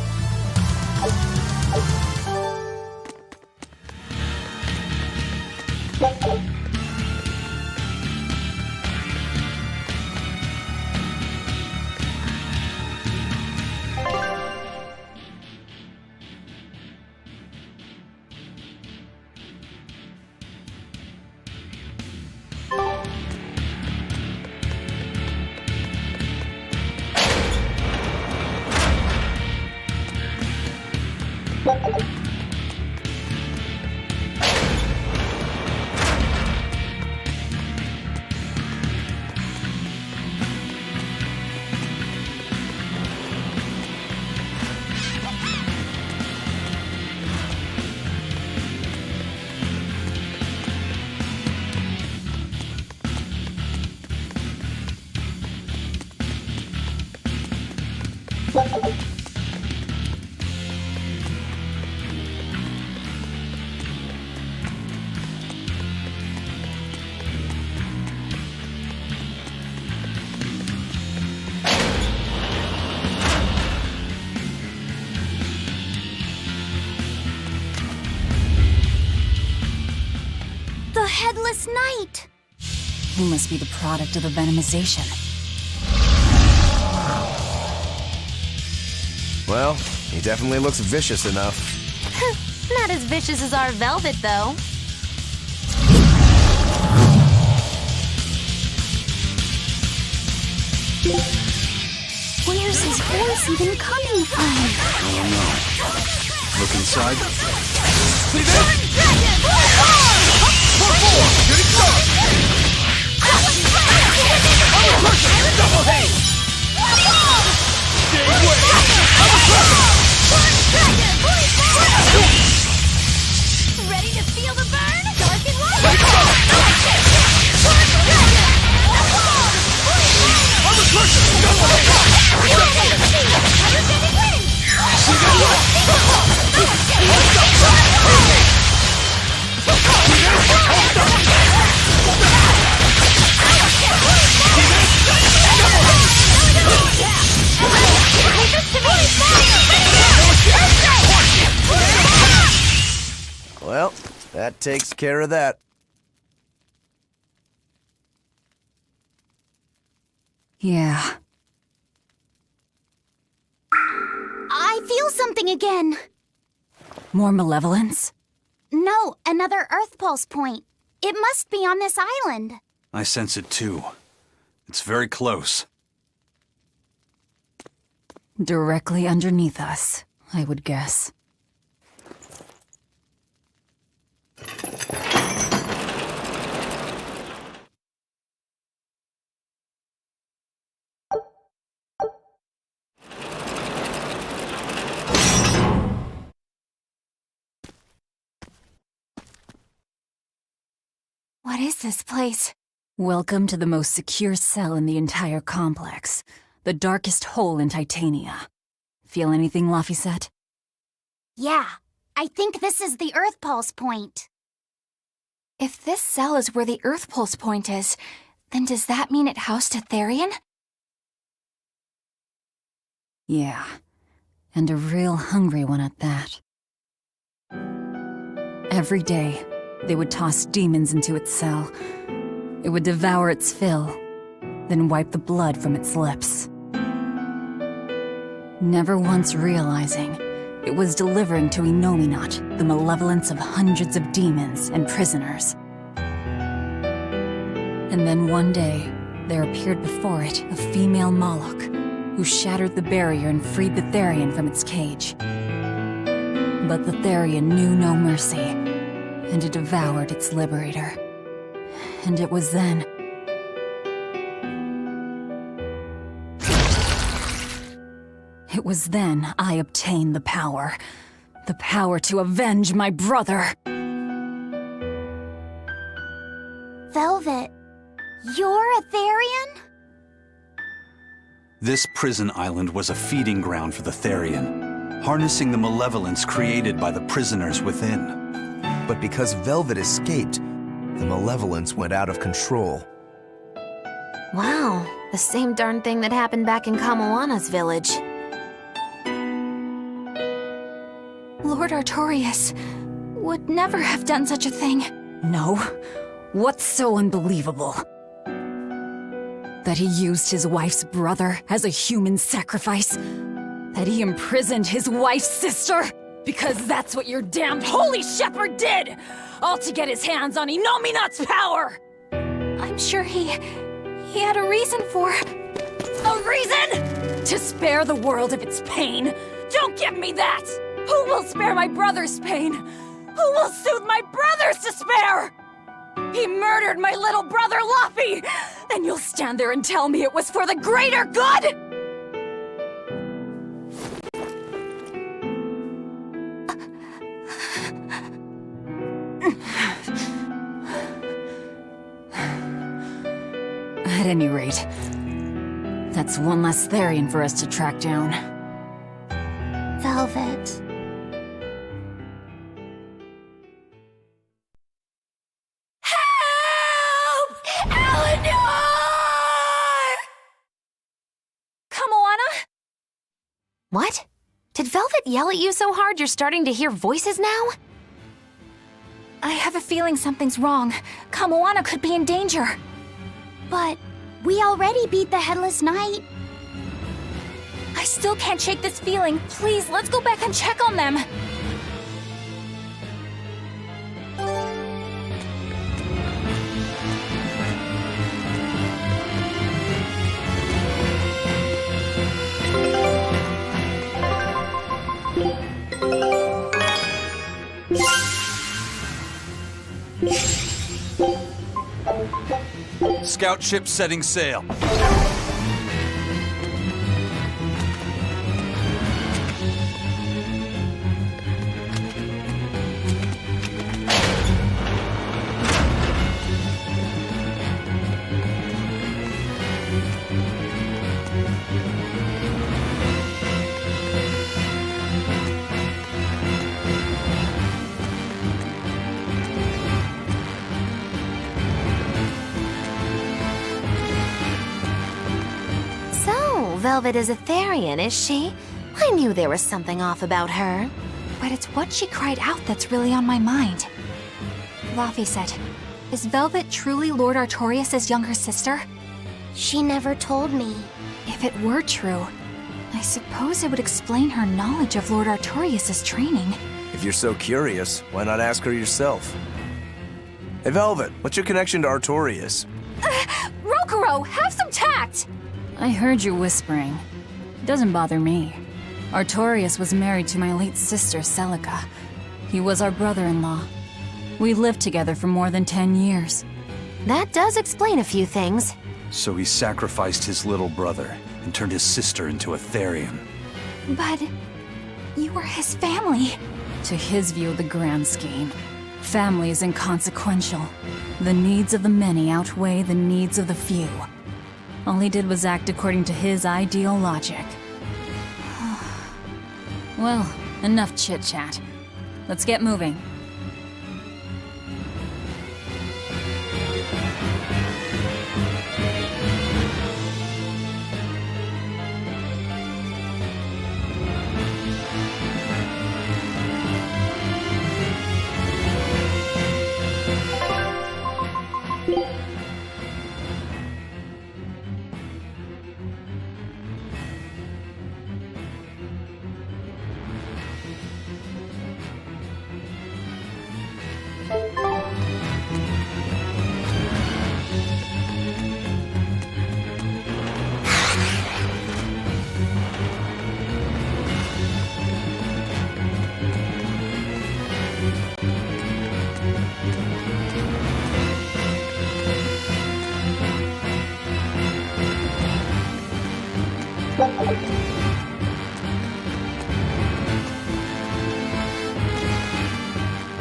The Headless Knight! He must be the product of the venomization. Well, he definitely looks vicious enough. Not as vicious as our Velvet, though. Where's his voice even coming from? I don't know. Look inside. Ready to feel the burn? Dark and Well, that takes care of that. Yeah. I feel something again. More malevolence? No, another Earth Pulse point. It must be on this island. I sense it too. It's very close. Directly underneath us, I would guess. What is this place? Welcome to the most secure cell in the entire complex. The darkest hole in Titania. Feel anything, Laphicet? Yeah, I think this is the Earth Pulse point. If this cell is where the Earth Pulse point is, then does that mean it housed a Therian? Yeah. And a real hungry one at that. Every day, they would toss demons into its cell. It would devour its fill, then wipe the blood from its lips. Never once realizing it was delivering to Inominat the malevolence of hundreds of demons and prisoners. And then one day, there appeared before it a female Moloch, who shattered the barrier and freed the Therian from its cage. But the Therian knew no mercy, and it devoured its liberator. And it was then... It was then I obtained the power. The power to avenge my brother. Velvet, you're a Therian? This prison island was a feeding ground for the Therian, harnessing the malevolence created by the prisoners within. But because Velvet escaped, the malevolence went out of control. Wow, the same darn thing that happened back in Kamoana's village. Lord Artorias would never have done such a thing. No. What's so unbelievable? That he used his wife's brother as a human sacrifice? That he imprisoned his wife's sister? Because that's what your damned holy shepherd did! All to get his hands on Inominat's power! I'm sure he had a reason for... A reason? To spare the world of its pain? Don't give me that! Who will spare my brother's pain? Who will soothe my brother's despair? He murdered my little brother Luffy! And you'll stand there and tell me it was for the greater good?! At any rate, that's one less Therian for us to track down. Velvet. What? Did Velvet yell at you so hard you're starting to hear voices now? I have a feeling something's wrong. Kamoana could be in danger. But we already beat the Headless Knight. I still can't shake this feeling. Please, let's go back and check on them. Scout ship setting sail. Velvet is a Therian, is she? I knew there was something off about her. But it's what she cried out that's really on my mind. Laphicet, is Velvet truly Lord Artorias' younger sister? She never told me. If it were true, I suppose it would explain her knowledge of Lord Artorias' training. If you're so curious, why not ask her yourself? Hey, Velvet, what's your connection to Artorias? Rokuro, have some tact! I heard you whispering. It doesn't bother me. Artorias was married to my late sister, Celica. He was our brother-in-law. We lived together for more than 10 years. That does explain a few things. So he sacrificed his little brother and turned his sister into a Therian. But you were his family. To his view of the grand scheme, family is inconsequential. The needs of the many outweigh the needs of the few. All he did was act according to his ideal logic. Well, enough chit-chat. Let's get moving.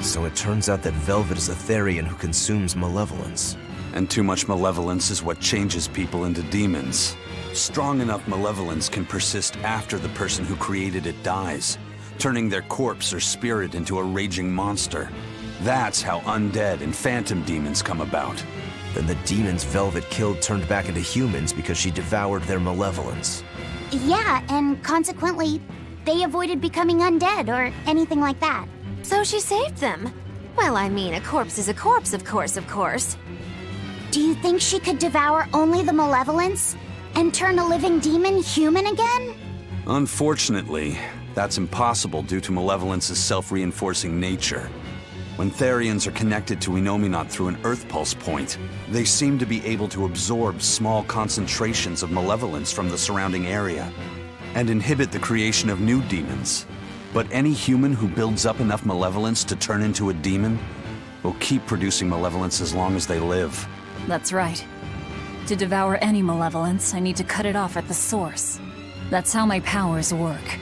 So it turns out that Velvet is a Therian who consumes malevolence. And too much malevolence is what changes people into demons. Strong enough malevolence can persist after the person who created it dies, turning their corpse or spirit into a raging monster. That's how undead and phantom demons come about. Then the demons Velvet killed turned back into humans because she devoured their malevolence. Yeah, and consequently, they avoided becoming undead or anything like that. So she saved them. Well, I mean, a corpse is a corpse, of course. Do you think she could devour only the malevolence and turn a living demon human again? Unfortunately, that's impossible due to malevolence's self-reinforcing nature. When Therians are connected to Enominat through an Earth Pulse point, they seem to be able to absorb small concentrations of malevolence from the surrounding area and inhibit the creation of new demons. But any human who builds up enough malevolence to turn into a demon will keep producing malevolence as long as they live. That's right. To devour any malevolence, I need to cut it off at the source. That's how my powers work.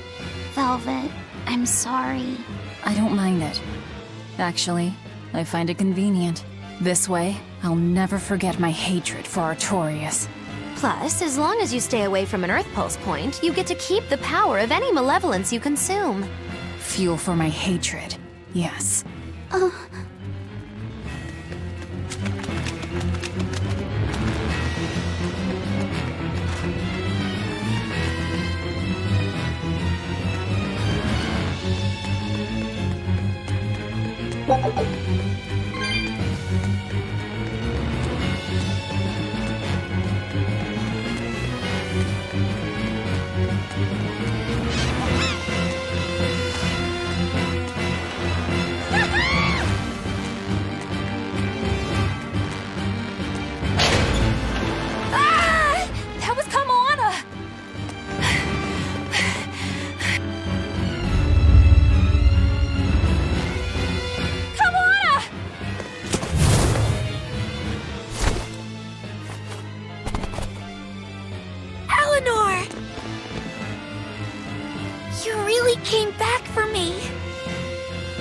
Velvet, I'm sorry. I don't mind it. Actually, I find it convenient. This way, I'll never forget my hatred for Artorias. Plus, as long as you stay away from an Earth Pulse point, you get to keep the power of any malevolence you consume. Fuel for my hatred, yes. That was Kamana! Kamana! Eleanor! You really came back for me.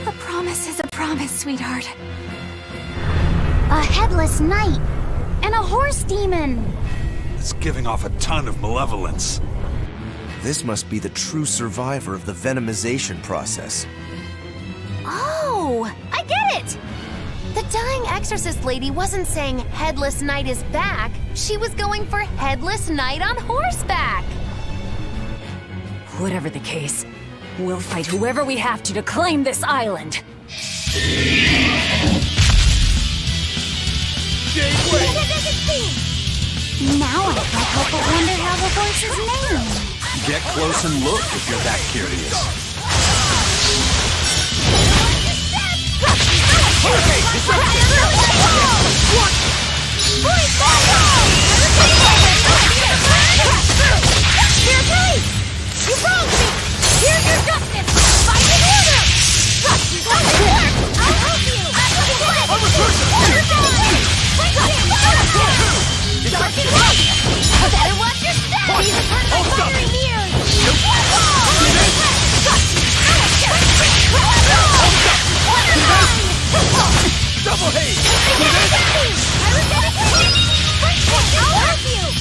A promise is a promise, sweetheart. A headless knight and a horse demon. It's giving off a ton of malevolence. This must be the true survivor of the venomization process. Oh, I get it! The dying exorcist lady wasn't saying Headless Knight is back. She was going for Headless Knight on horseback. Whatever the case, we'll fight whoever we have to claim this island. Now I can't help but wonder how the horse's name. Get close and look if you're that curious. You're right! You wronged me! Here's your justice! Fight in order! I'll help you! I'm a person! Dark and light! Better watch your step! These are part of my fiery mirrors! Double hate! I'll help you!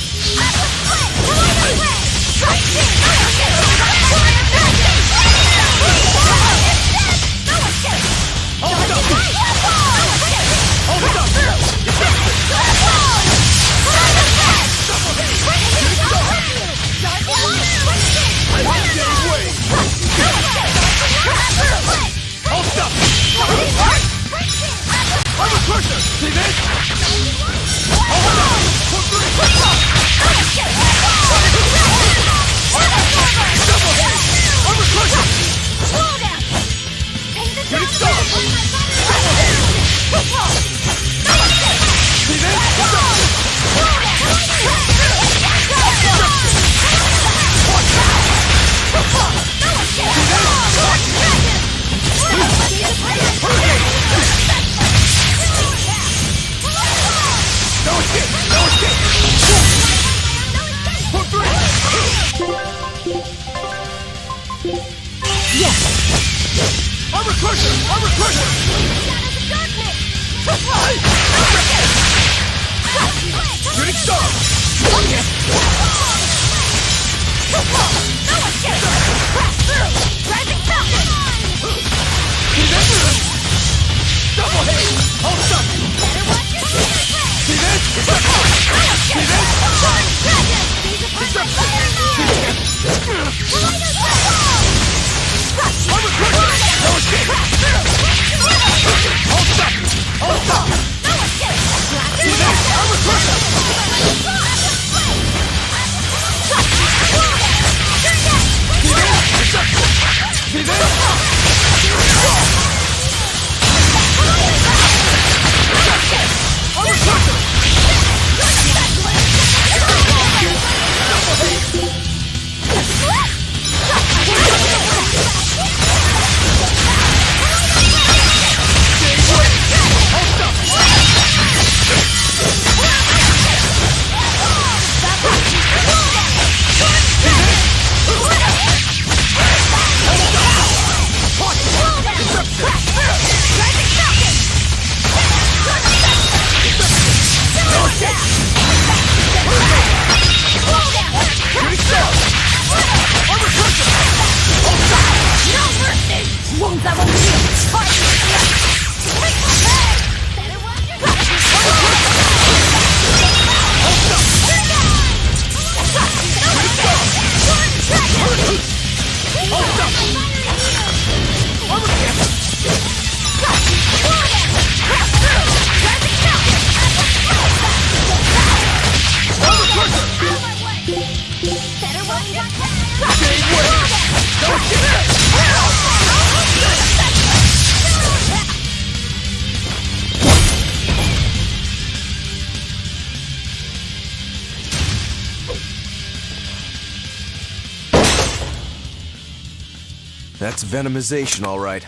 That's venomization, all right.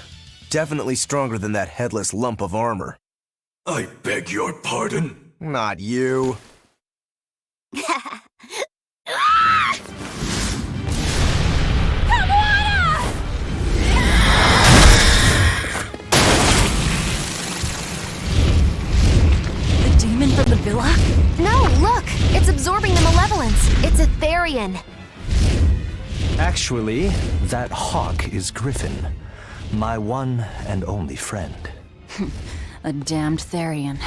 Definitely stronger than that headless lump of armor. I beg your pardon? Not you. The demon from the villa? No, look! It's absorbing the malevolence. It's a Therian. Actually, that hawk is Griffin, my one and only friend. A damned Therian.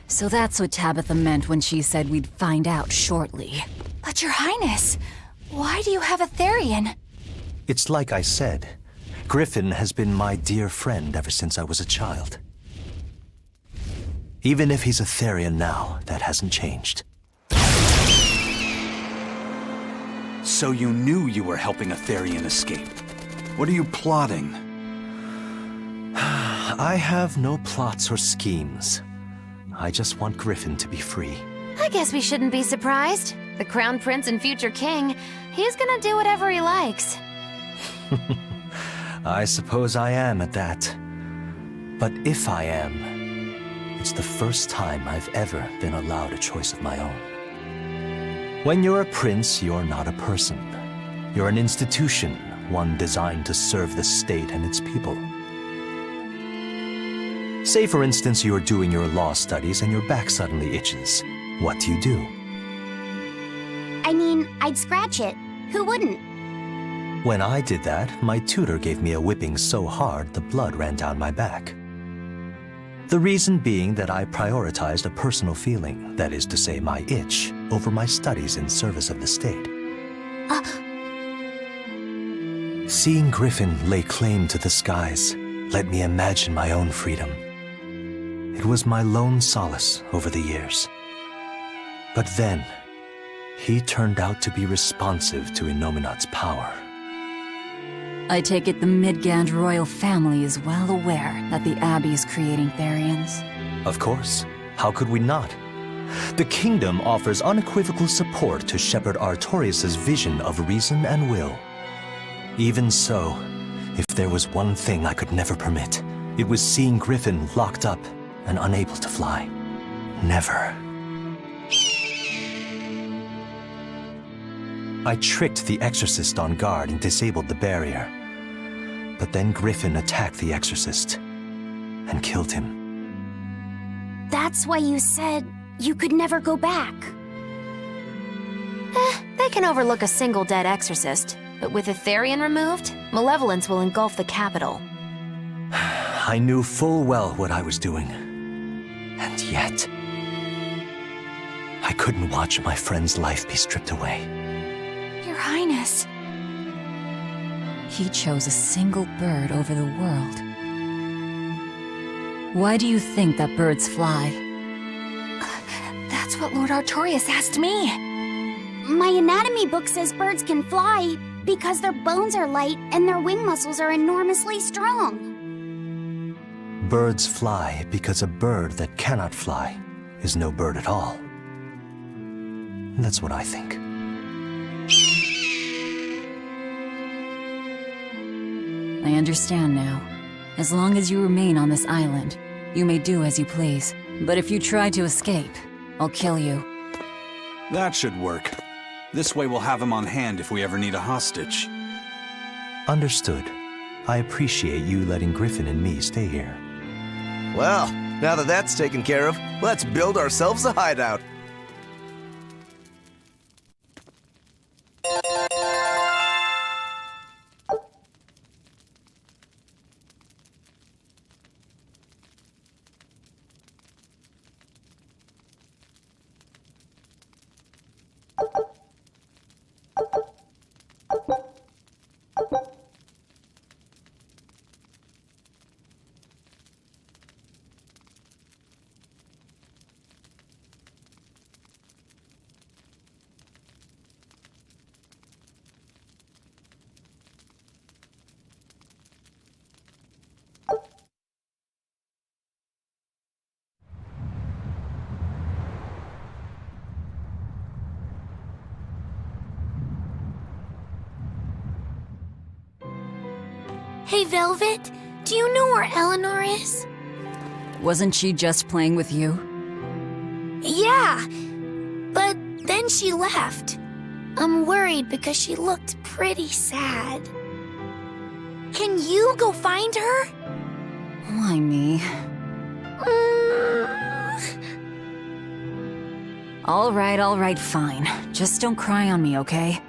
So that's what Tabitha meant when she said we'd find out shortly. But Your Highness, why do you have a Therian? It's like I said. Griffin has been my dear friend ever since I was a child. Even if he's a Therian now, that hasn't changed. So you knew you were helping a Therian escape. What are you plotting? I have no plots or schemes. I just want Griffin to be free. I guess we shouldn't be surprised. The Crown Prince and future king, he's gonna do whatever he likes. I suppose I am at that. But if I am, it's the first time I've ever been allowed a choice of my own. When you're a prince, you're not a person. You're an institution, one designed to serve the state and its people. Say, for instance, you're doing your law studies and your back suddenly itches. What do? I mean, I'd scratch it. Who wouldn't? When I did that, my tutor gave me a whipping so hard the blood ran down my back. The reason being that I prioritized a personal feeling, that is to say my itch, over my studies in service of the state. Seeing Griffin lay claim to the skies let me imagine my own freedom. It was my lone solace over the years. But then, he turned out to be responsive to Innominat's power. I take it the Midgand royal family is well aware that the Abbey is creating Therians. Of course. How could we not? The kingdom offers unequivocal support to Shepherd Artorius' vision of reason and will. Even so, if there was one thing I could never permit, it was seeing Griffin locked up and unable to fly. Never. I tricked the Exorcist on guard and disabled the barrier. But then Griffin attacked the Exorcist and killed him. That's why you said you could never go back. They can overlook a single dead exorcist, but with a Therian removed, malevolence will engulf the capital. I knew full well what I was doing. And yet... I couldn't watch my friend's life be stripped away. Your Highness. He chose a single bird over the world. Why do you think that birds fly? That's what Lord Artorias asked me. My anatomy book says birds can fly because their bones are light and their wing muscles are enormously strong. Birds fly because a bird that cannot fly is no bird at all. That's what I think. I understand now. As long as you remain on this island, you may do as you please. But if you try to escape, I'll kill you. That should work. This way we'll have him on hand if we ever need a hostage. Understood. I appreciate you letting Griffin and me stay here. Well, now that that's taken care of, let's build ourselves a hideout. Hey, Velvet, do you know where Eleanor is? Wasn't she just playing with you? Yeah, but then she left. I'm worried because she looked pretty sad. Can you go find her? Why me? All right, fine. Just don't cry on me, okay?